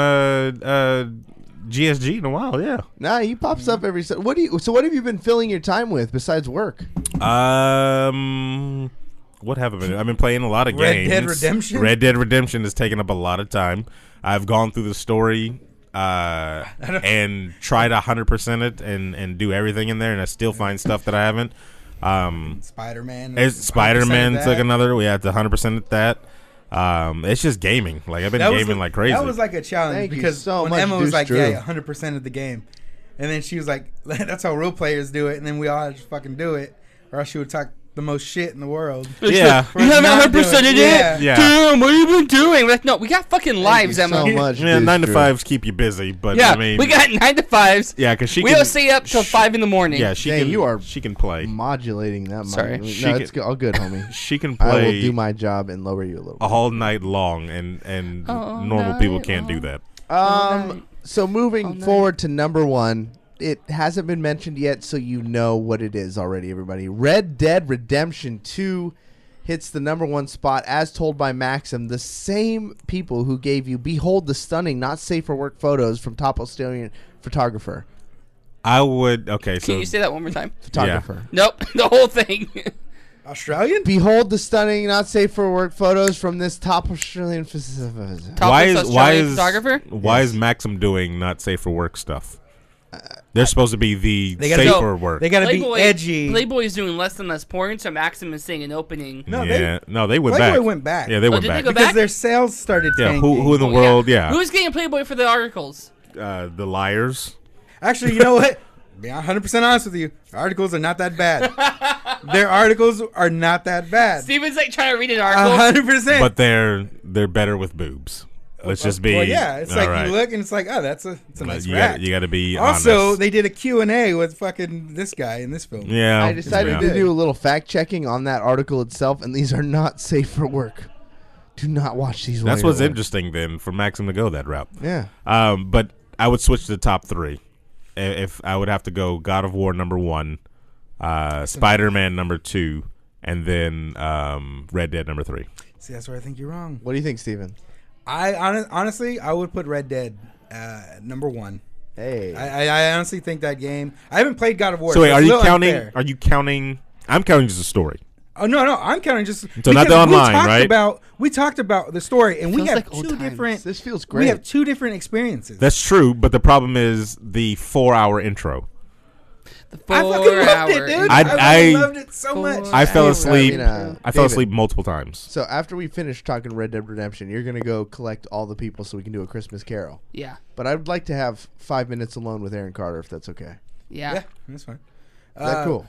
GSG in a while. Yeah. Nah, he pops up every. What do you? So what have you been filling your time with besides work? What have I been? I've been playing a lot of Red games. Dead Redemption? Red Dead Redemption has taken up a lot of time. I've gone through the story and tried 100% it and do everything in there, and I still find stuff that I haven't. Spider-Man. Spider-Man 100% took that. another. We had to 100% at that. It's just gaming. Like I've been gaming like crazy. That was like a challenge Thank you because so when much, Emma was Deuce like, Drew. "Yeah, 100% of the game," and then she was like, "That's how real players do it," and then we all just fucking do it, or else she would talk the most shit in the world. Yeah. You haven't not 100% it doing- yet? Yeah. Damn, what have you been doing? We're like, no, we got fucking lives, you Emma. so much. Yeah, Deuce 9 to Drew. 5s keep you busy, but Yeah, I mean, we got 9 to 5s. yeah, because she We can, don't stay up till 5 in the morning. Yeah, she Dang, can. you are She can play. Modulating that. Sorry. She No, can- it's good. All good, homie. She can I will play do my job and lower you a little bit. all night long, and All normal people night can't do long. that. So moving forward to number 1, it hasn't been mentioned yet, so you know what it is already, everybody. Red Dead Redemption 2 hits the number 1 spot, as told by Maxim, the same people who gave you "Behold the stunning, not safe for work" photos from top Australian photographer. I would. Okay, so Can you say that one more time? Photographer. Nope, the whole thing. Australian? Behold the stunning, not safe for work photos from this top Australian photographer? Why is Maxim doing not safe for work stuff? They're supposed to be the They gotta safe go- for work. They gotta Playboy, be edgy. Playboy is doing less and less porn, so Maxim is saying an opening. No, yeah, they went Playboy back. went back. Yeah, they went did they back. go because back? their sales started Yeah, tanking. who in the world? Yeah, Who's getting Playboy for the articles? the liars. Actually, you know what? Be 100% honest with you. The articles are not that bad. Their articles are not that bad. Steven's like trying to read an article. 100%. But they're better with boobs. Let's just be. Well, yeah, it's all like right. you look and it's like, oh, it's a nice You rack. got to be Also, honest. they did a Q&A with fucking this guy in this film. Yeah, I decided to do a little fact checking on that article itself, and these are not safe for work. Do not watch these. That's while what's you're at work. interesting then for Maxim to go that route. Yeah. But I would switch to the top 3. If I would have to go God of War number 1, Spider-Man number 2, and then Red Dead number 3. See, that's where I think you're wrong. What do you think, Steven? Honestly, I would put Red Dead number 1. Hey, I honestly think that game. I haven't played God of War. So wait, are you counting? Unfair. Are you counting? I'm counting just the story. Oh no, I'm counting just. So not the online, right? We talked about the story, and we have like old two times. different. This feels great. We have 2 different experiences. That's true, but the problem is the 4-hour intro. I fucking loved it, dude. I loved it so much. I fell asleep. I fell David, asleep multiple times. So after we finish talking Red Dead Redemption, you're gonna go collect all the people so we can do a Christmas Carol. Yeah. But I'd like to have 5 minutes alone with Aaron Carter, if that's okay. Yeah. That's fine. Is that cool?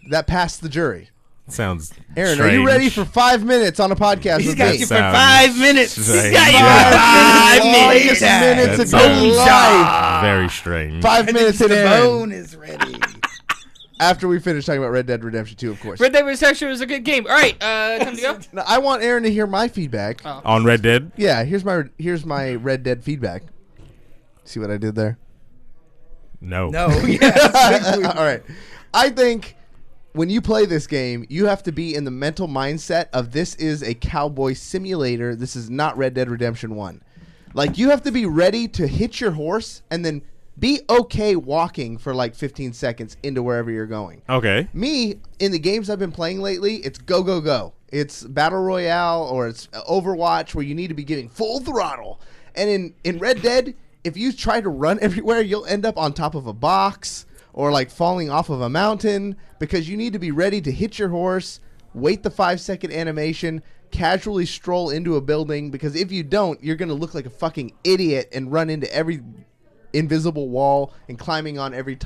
That passed the jury. Sounds Aaron, strange. are you ready for 5 minutes on a podcast? He's with got me? you for 5 minutes. He's got you for 5 minutes. Minutes of your life. Very strange. 5 minutes in The Aaron. bone is ready. After we finish talking about Red Dead Redemption 2, of course. Red Dead Redemption was a good game. All right, time to go. Now, I want Aaron to hear my feedback. Oh. On Red Dead? Yeah, here's my Red Dead feedback. See what I did there? No. No. Yeah. All right. I think when you play this game, you have to be in the mental mindset of this is a cowboy simulator. This is not Red Dead Redemption 1. Like, you have to be ready to hitch your horse and then be okay walking for like 15 seconds into wherever you're going. Okay. Me, in the games I've been playing lately, it's go, go, go. It's Battle Royale or it's Overwatch where you need to be giving full throttle. And in Red Dead, if you try to run everywhere, you'll end up on top of a box or like falling off of a mountain because you need to be ready to hit your horse, wait the 5-second animation, casually stroll into a building because if you don't, you're going to look like a fucking idiot and run into every invisible wall and climbing on every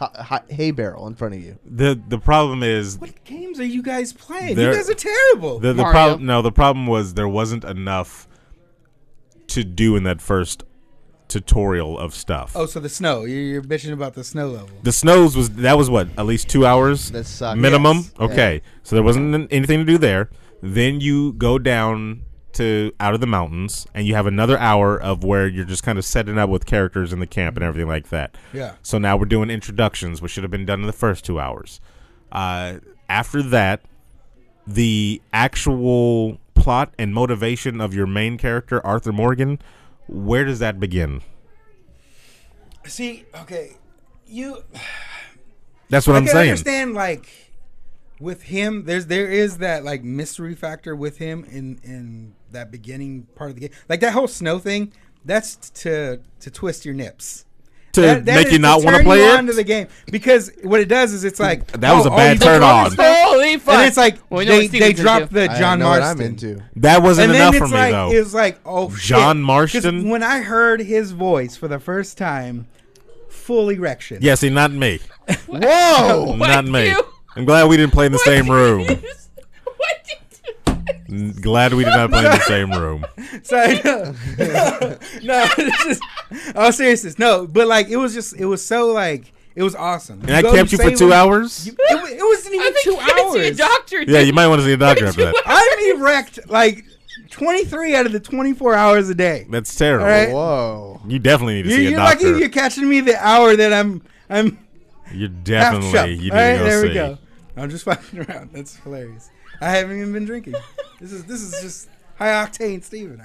hay barrel in front of you. The problem is What games are you guys playing? You guys are terrible. The problem was there wasn't enough to do in that first tutorial of stuff. Oh, so the snow. You're bitching about the snow level. The snows was what, at least 2 hours That sucks. minimum. Yes. Okay, so there wasn't anything to do there. Then you go down to out of the mountains, and you have another hour of where you're just kind of setting up with characters in the camp and everything like that. Yeah. So now we're doing introductions, which should have been done in the first 2 hours. After that, the actual plot and motivation of your main character, Arthur Morgan, where does that begin? See, okay, That's what I'm I saying. understand, like, with him, there is that like mystery factor with him in that beginning part of the game. Like that whole snow thing, that's to twist your nips. To make you not want to play it? Onto the game because what it does is it's like that was a bad turn on. Holy fuck! And it's like Well, they dropped the John Marston. I'm into. That wasn't and enough then for it's me like, though. It was like, oh, John shit. Marston? 'Cause when I heard his voice for the first time, full erection. Yeah, see, not me. Whoa! Not me. I'm glad we didn't play in the same room. Glad we did not play in the same room. Sorry, no, it's just, all seriousness, no. But like, it was so like, it was awesome. And I kept you for 2 hours? It wasn't even 2 hours. See a doctor. Yeah, you might want to see a doctor after that. I'm erect like 23 out of the 24 hours a day. That's terrible. All right? Whoa. You definitely need to see a You're doctor. lucky you're catching me the hour that I'm You're half definitely, shut. you need All right, to go there see. we go. I'm just fucking around. That's hilarious. I haven't even been drinking. This is just high octane Steven.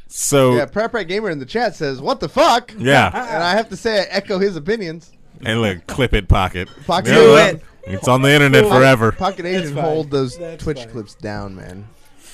So yeah, Prep Gamer in the chat says, "What the fuck?" Yeah. And I have to say, I echo his opinions. And look, clip it, Pocket. Pocket Yeah, well, it's on the internet forever. Pocket Asian hold those Twitch clips down, man.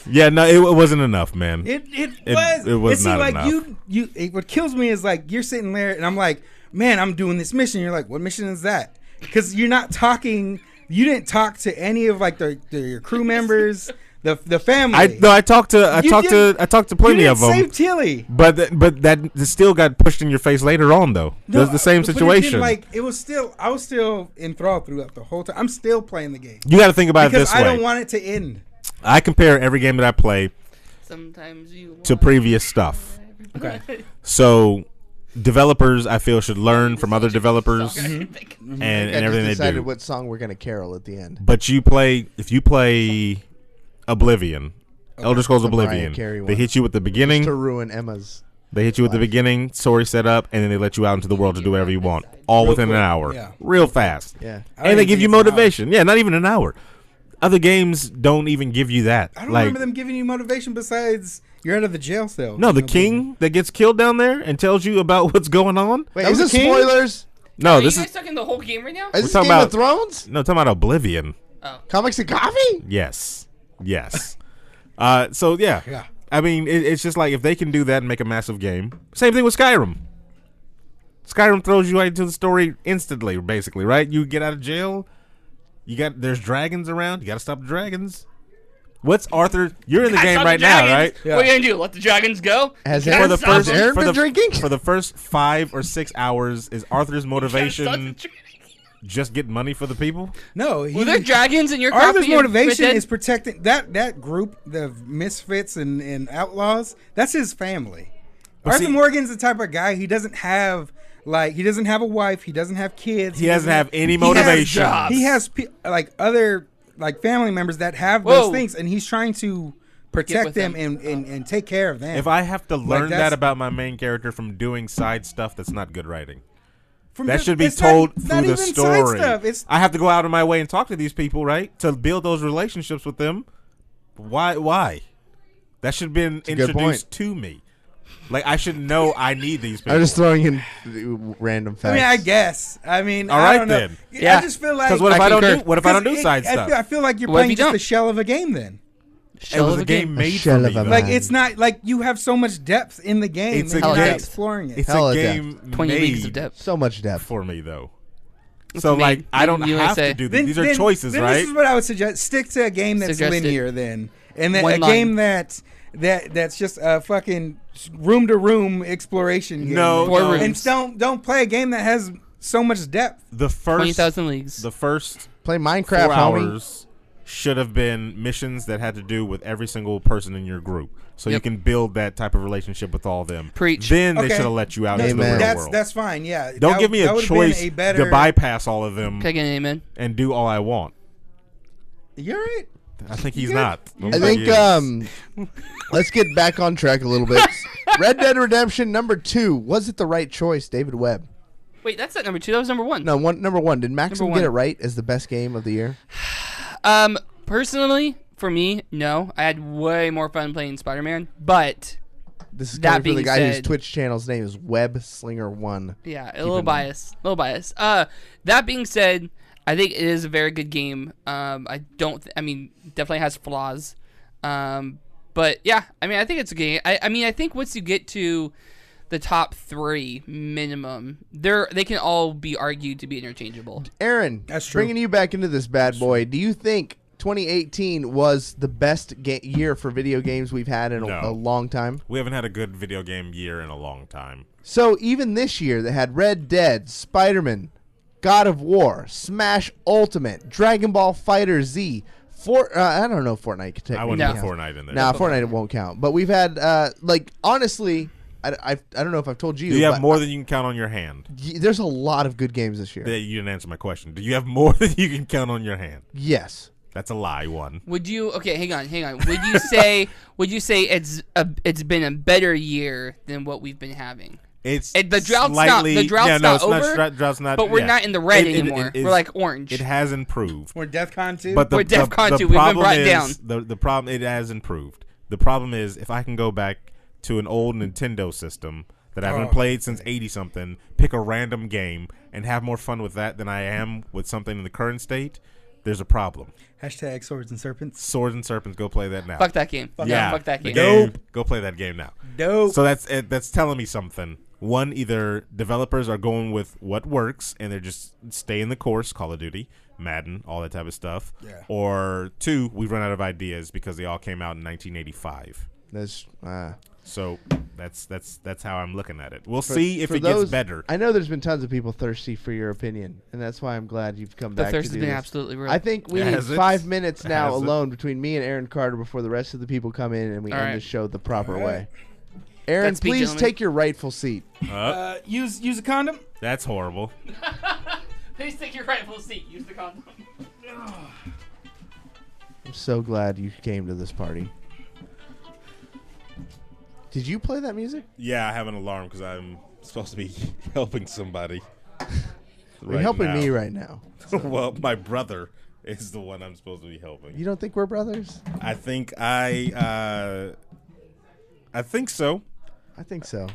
Yeah, no, it wasn't enough, man. It was. It was not like enough. what kills me is like you're sitting there and I'm like, man, I'm doing this mission. You're like, what mission is that? Because you're not talking. You didn't talk to any of like your crew members, the family. I talked to plenty of them. Save Tilly. But that still got pushed in your face later on, though. No, the same but situation. I was still enthralled throughout the whole time. I'm still playing the game. You got to think about it because this way. I don't want it to end. I compare every game that I play to previous stuff. Okay. So developers, I feel, should learn from other developers and everything they decided do. what song we're gonna carol at the end. But if you play Oblivion, Elder Scrolls The Mariah Oblivion, Carey they one. hit you at the beginning Just to ruin Emma's. They hit you at the beginning, story set up, and then they let you out into the world to do whatever you want, all Real within quick, an hour, yeah. real fast. Yeah. I don't And they even give you think it's an hour. motivation. Yeah, not even an hour. Other games don't even give you that. I don't remember them giving you motivation besides you're out of the jail cell. No, the king that gets killed down there and tells you about what's going on. Wait, is this spoilers? No, Are this you is. guys talking the whole game right now? Is this talking Game about of Thrones? No, talking about Oblivion. Oh. Comics and coffee? Yes. So yeah. I mean, it's just like if they can do that and make a massive game. Same thing with Skyrim. Skyrim throws you right into the story instantly, basically, right? You get out of jail. There's dragons around. You got to stop the dragons. What's Arthur? You're in the game right now, right? Yeah. What are you gonna do? Let the dragons go? Has Aaron been drinking? For the first 5 or 6 hours, is Arthur's motivation just get money for the people? No, Were there dragons in your Arthur's copy of motivation Red Dead? is protecting that group, the misfits and outlaws. That's his family. But Arthur see- Morgan's the type of guy he doesn't have a wife, he doesn't have kids, He doesn't have any he has motivation. jobs. He has other family members that have those things, and he's trying to protect with them and take care of them. If I have to learn that that's- about my main character from doing side stuff, that's not good writing. From That the- should be it's not- told it's through not the even side story. stuff. It's- I have to go out of my way and talk to these people, right? To build those relationships with them. Why? That should have been a good introduced to me. Like, I should know I need these people. I'm just throwing in random facts. I mean, I guess. I mean, All I right, don't know. then. Yeah. I just feel like 'Cause what if I don't do- what if I don't do 'cause side stuff? I feel like you're What if playing you just don't? a shell of a game then. It was a game made for shell me. of a though. Like it's not like you have so much depth in the game It's and a you're game- not exploring it. It's Hell a of game depth. 20 leagues of made depth. So much depth for me, though. It's So, made- like, I don't made in have USA. to do these. These are choices, then right? This is what I would suggest. Stick to a game that's Suggest it. linear then. And then One a line. game that's just a fucking room to room exploration game. No, Four no. rooms. And don't play a game that has so much depth. The first 20,000 leagues. The first Play Minecraft, 4 homie. hours should have been missions that had to do with every single person in your group, so you Yep. can build that type of relationship with all of them. Preach. Then they Okay. should have let you out No, into the real world. That's fine. Yeah. Don't That- give me that a would've been choice a better- to bypass all of them Can I get an amen? and do all I want. You're right. I think he's not. I think let's get back on track a little bit. Red Dead Redemption #2. Was it the right choice, David Webb? Wait, that's not number 2. That was number 1. No, number 1. Did Maxim Number get it one. right as the best game of the year? Personally, for me, no. I had way more fun playing Spider-Man, but This is that coming from being the guy whose said, Twitch channel's name is WebSlinger1. yeah, a Keep little in mind. biased. A little biased. That being said, I think it is a very good game. I mean, definitely has flaws. But yeah, I mean, I think it's a game. I think once you get to the top 3 minimum, they can all be argued to be interchangeable. Aaron, That's true. bringing you back into this bad boy, do you think 2018 was the best year for video games we've had in No. a long time? We haven't had a good video game year in a long time. So even this year, they had Red Dead, Spider-Man, God of War, Smash Ultimate, Dragon Ball Fighter Z. I don't know if Fortnite could take. I wouldn't put Fortnite in there. Nah, Fortnite won't count. But we've had honestly, I don't know if I've told you. Do you have but more than you can count on your hand? There's a lot of good games this year. You didn't answer my question. Do you have more than you can count on your hand? Yes. That's a lie. One. Would you? Okay, hang on. Would you say? It's been a better year than what we've been having? The drought's slightly, not over. Drought's not. But we're yeah. not in the red It anymore. We're like orange. It has improved. We're DEFCON 2. But We're DEFCON 2. We've been problem brought is, down. The problem, it has improved. The problem is, if I can go back to an old Nintendo system that I haven't played since 80-something, pick a random game, and have more fun with that than I am with something in the current state, there's a problem. Hashtag Swords and Serpents. Swords and Serpents, go play that now. Fuck that game. Yeah, Fuck that game. Dope. Go play that game now. Dope. So that's telling me something. One, either developers are going with what works and they're just staying the course, Call of Duty, Madden, all that type of stuff. Yeah. Or 2, we've run out of ideas because they all came out in 1985. So that's how I'm looking at it. We'll see if it gets better. I know there's been tons of people thirsty for your opinion, and that's why I'm glad you've come The back. thirst to has do been this. absolutely real. I think we need 5 minutes now alone between me and Aaron Carter before the rest of the people come in and we end the show the proper way. Aaron, Godspeed, please gentlemen. take your rightful seat. Use a condom. That's horrible. Please take your rightful seat. Use the condom. I'm so glad you came to this party. Did you play that music? Yeah, I have an alarm because I'm supposed to be helping somebody. You're helping me right now. Well, my brother is the one I'm supposed to be helping. You don't think we're brothers? I think I think so. I think so.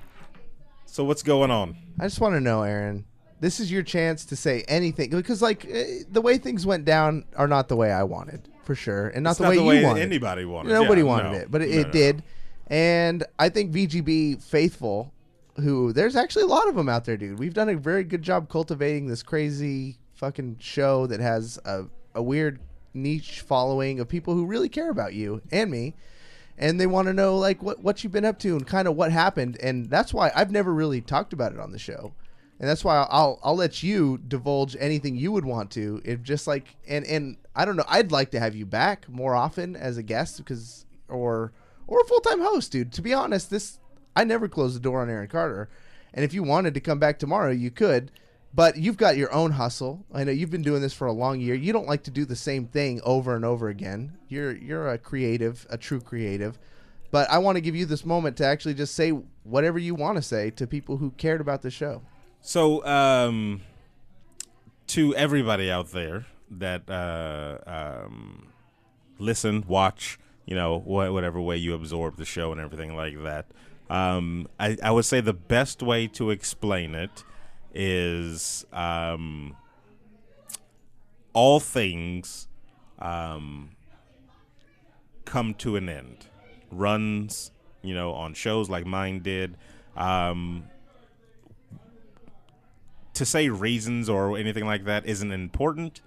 So what's going on? I just want to know, Aaron. This is your chance to say anything because, like, the way things went down are not the way I wanted, for sure, and not the way you wanted. Anybody wanted. Nobody Yeah, wanted no. it, but No, it no. did. And I think VGB faithful, who there's actually a lot of them out there, dude. We've done a very good job cultivating this crazy fucking show that has a weird niche following of people who really care about you and me. And they want to know, like, what you've been up to and kind of what happened. And that's why I've never really talked about it on the show. And that's why I'll let you divulge anything you would want to. If just like, and I don't know, I'd like to have you back more often as a guest because, or a full-time host, dude. To be honest, I never closed the door on Aaron Carter. And if you wanted to come back tomorrow, you could. But you've got your own hustle. I know you've been doing this for a long year. You don't like to do the same thing over and over again. You're a creative, a true creative. But I want to give you this moment to actually just say whatever you want to say to people who cared about the show. So, to everybody out there that listen, watch, whatever way you absorb the show and everything like that, I would say the best way to explain it is all things come to an end. Runs, on shows like mine did. To say reasons or anything like that isn't important.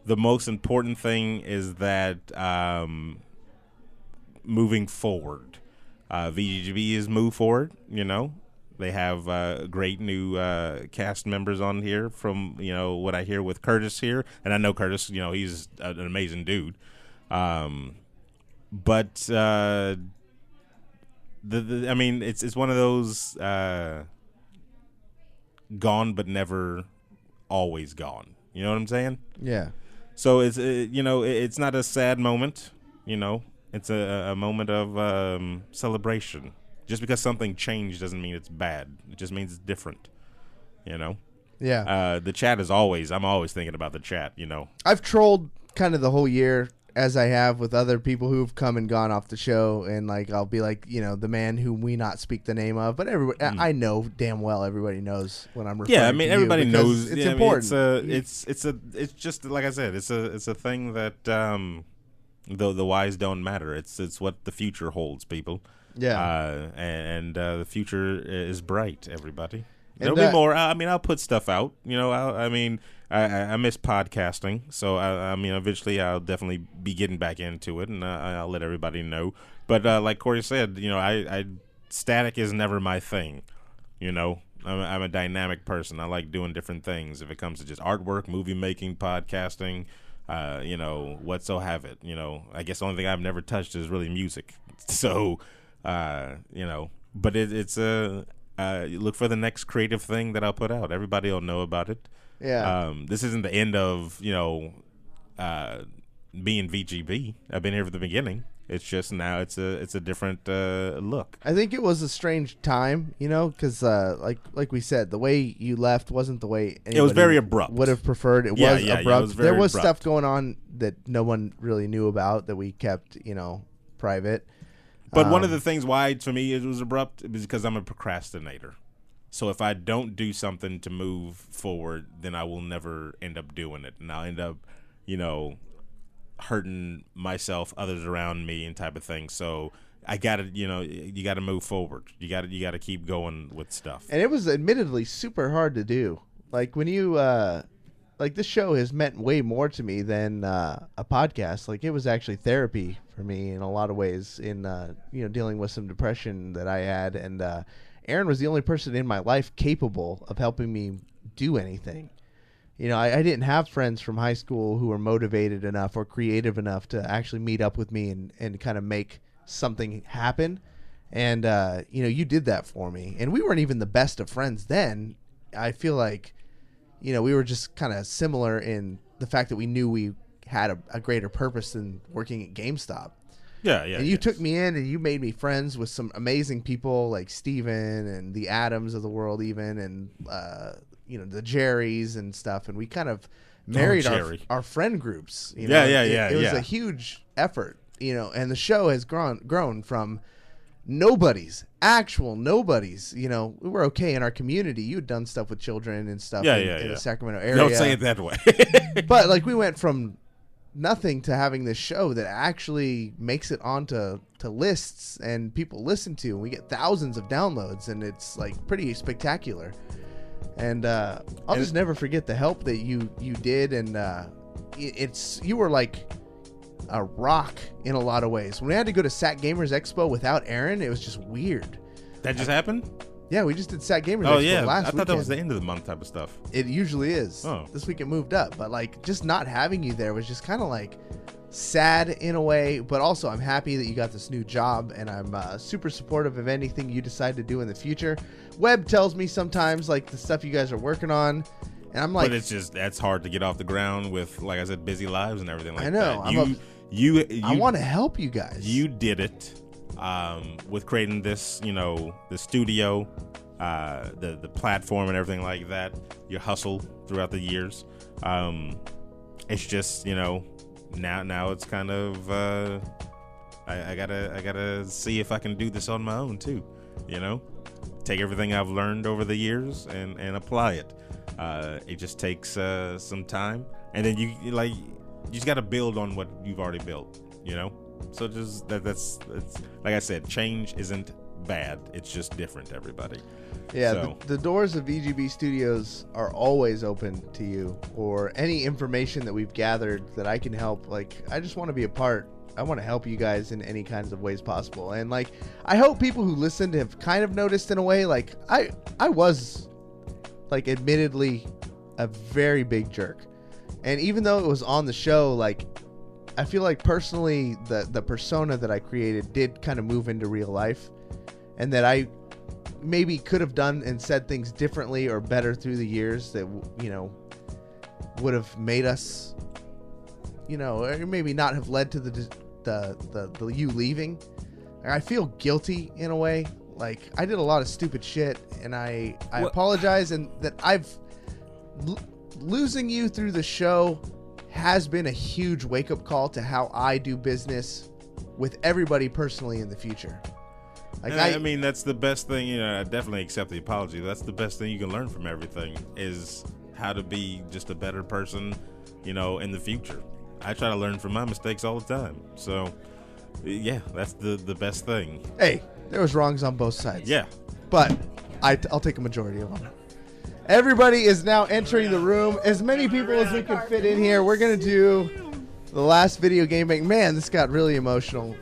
The most important thing is that moving forward. VGB is move forward, They have great new cast members on here from, what I hear with Curtis here. And I know Curtis, he's an amazing dude. But I mean, it's one of those gone but never always gone. You know what I'm saying? Yeah. So it's it's not a sad moment. It's a moment of celebration. Just because something changed doesn't mean it's bad. It just means it's different. Yeah. The chat is always. I'm always thinking about the chat. I've trolled kind of the whole year, as I have with other people who've come and gone off the show, and like I'll be like, the man whom we not speak the name of, but everybody, I know damn well everybody knows when I'm referring. Yeah, I mean to everybody you knows. It's yeah, important. I mean, it's just like I said. It's a thing that the whys don't matter. It's what the future holds, people. Yeah. And the future is bright, everybody. And There'll be more. I mean, I'll put stuff out. I miss podcasting, so I mean, eventually I'll definitely be getting back into it, and I'll let everybody know. But like Cory said, static is never my thing. I'm a dynamic person. I like doing different things. If it comes to just artwork, movie making, podcasting, whatso have it. I guess the only thing I've never touched is really music. So, but it's you look for the next creative thing that I'll put out. Everybody will know about it. Yeah. This isn't the end of being VGB. I've been here from the beginning. It's just now it's a different look. I think it was a strange time, because like we said, the way you left wasn't the way it was very abrupt. Would have preferred. It was abrupt. Yeah, it was very there was abrupt. stuff going on that no one really knew about that we kept, private. But one of the things why, for me, it was abrupt is because I'm a procrastinator. So if I don't do something to move forward, then I will never end up doing it. And I'll end up, hurting myself, others around me, and type of thing. So I got to, you got to move forward. You got to keep going with stuff. And it was admittedly super hard to do. Like when you, like this show has meant way more to me than a podcast. Like it was actually therapy for me in a lot of ways in, dealing with some depression that I had. And Aaron was the only person in my life capable of helping me do anything. I didn't have friends from high school who were motivated enough or creative enough to actually meet up with me and kind of make something happen. And, you did that for me. And we weren't even the best of friends then. I feel like, we were just kind of similar in the fact that we knew we had a greater purpose than working at GameStop. Yeah. And you took me in and you made me friends with some amazing people like Steven and the Adams of the world even. And, the Jerrys and stuff, and we kind of married our friend groups. It was a huge effort, and the show has grown from actual nobodies. We were okay in our community. You had done stuff with children and stuff in the Sacramento area. Don't say it that way. But like we went from nothing to having this show that actually makes it onto lists and people listen to, and we get thousands of downloads, and it's like pretty spectacular. And I'll just never forget the help that you did, and you were like a rock in a lot of ways. When we had to go to Sac Gamers Expo without Aaron, it was just weird. That just happened? Yeah, we just did Sac Gamers Expo last weekend. I thought that was the end of the month type of stuff. It usually is. Oh. This week it moved up, but like just not having you there was just kind of like sad in a way, but also I'm happy that you got this new job, and I'm super supportive of anything you decide to do in the future. Webb tells me sometimes like the stuff you guys are working on, and I'm like, but it's just that's hard to get off the ground with, like I said, busy lives and everything like that. I know. I want to help you guys. You did it with creating this, the studio, the platform and everything like that. Your hustle throughout the years. It's just, now it's kind of I gotta see if I can do this on my own too. Take everything I've learned over the years and apply it. It just takes some time, and then you just got to build on what you've already built. So just that's like I said, change isn't bad. It's just different, everybody. Yeah, so. The doors of VGB Studios are always open to you, or any information that we've gathered that I can help. Like, I just want to be a part. I want to help you guys in any kinds of ways possible. And like, I hope people who listened have kind of noticed in a way, like I was like admittedly a very big jerk. And even though it was on the show, like I feel like personally the persona that I created did kind of move into real life, and that I maybe could have done and said things differently or better through the years that would have made us or maybe not have led to the you leaving. I feel guilty in a way. Like I did a lot of stupid shit, and I apologize, and that losing you through the show has been a huge wake-up call to how I do business with everybody personally in the future. Like I mean, that's the best thing. I definitely accept the apology. That's the best thing you can learn from everything, is how to be just a better person, in the future. I try to learn from my mistakes all the time. So, yeah, that's the best thing. Hey, there was wrongs on both sides. Yeah. But I'll take a majority of them. Everybody is now entering the room. As many people as we can fit in here. We're going to do the last video game bang. Man, this got really emotional.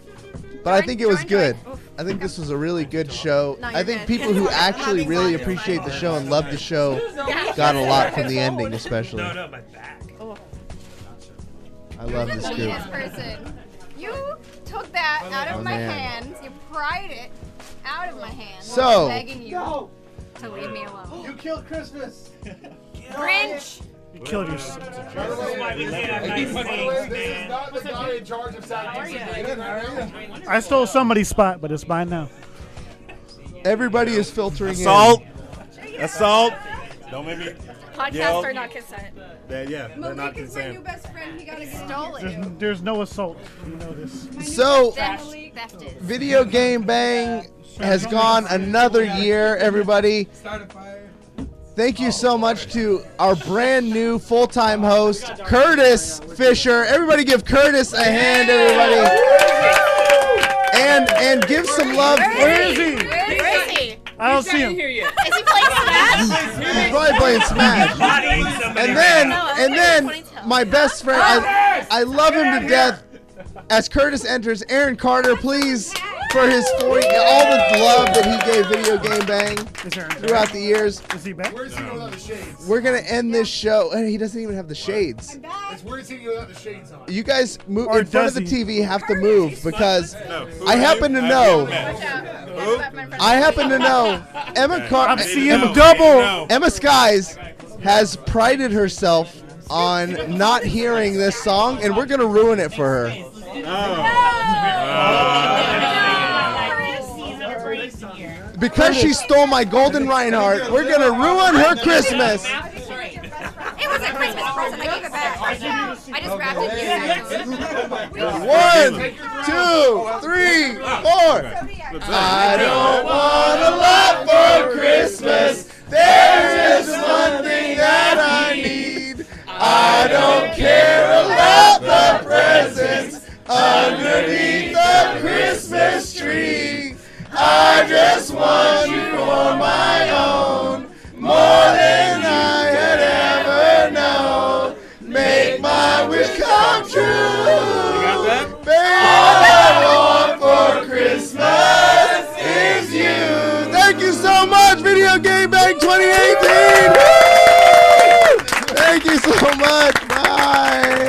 But I think it was good. I think this was a really good show. I think people who actually really appreciate the show and love the show got a lot from the ending, especially. No, my back. I love this group. Person. You took that out of my hands. You pried it out of my hands. So, I'm begging you to leave me alone. You killed Christmas. Grinch. You killed yourself. I stole somebody's spot, but it's mine now. Everybody is filtering Assault. Assault. Don't make me. Podcasts are not consent. They're not consent. Best friend, he got to stole it. There's no assault. You know this. So, theft is. Video Game Bang has gone another year, everybody. Thank you so much to our brand new full-time host, Curtis Fisher. Everybody give Curtis a hand, everybody. And give some love. Where is he? Where is he? I don't see him. Is he playing Smash? He's probably playing Smash. And then my best friend, I love him to death. As Curtis enters, Aaron Carter, please, for his all the love that he gave Video Game Bang throughout the years. Is he back? Where's he without the shades? We're gonna end this show. He doesn't even have the shades. Where's he without the shades on? You guys move in front of the TV. Have to move because I happen to know. Emmaskies has prided herself on not hearing this song, and we're gonna ruin it for her. because she stole my golden Reinhardt, we're gonna ruin her Christmas. It was a Christmas present. I gave it back. I just wrapped it in. 1, 2, 3, 4. I don't want a lot for Christmas. There is one thing that I need. I don't care about the presents underneath the Christmas tree. I just want you for my own, more than I had ever known. Make my wish come true. Baby, all I want for Christmas is you. Thank you so much, Video Game Bank 2018. Woo! Thank you so much. Bye.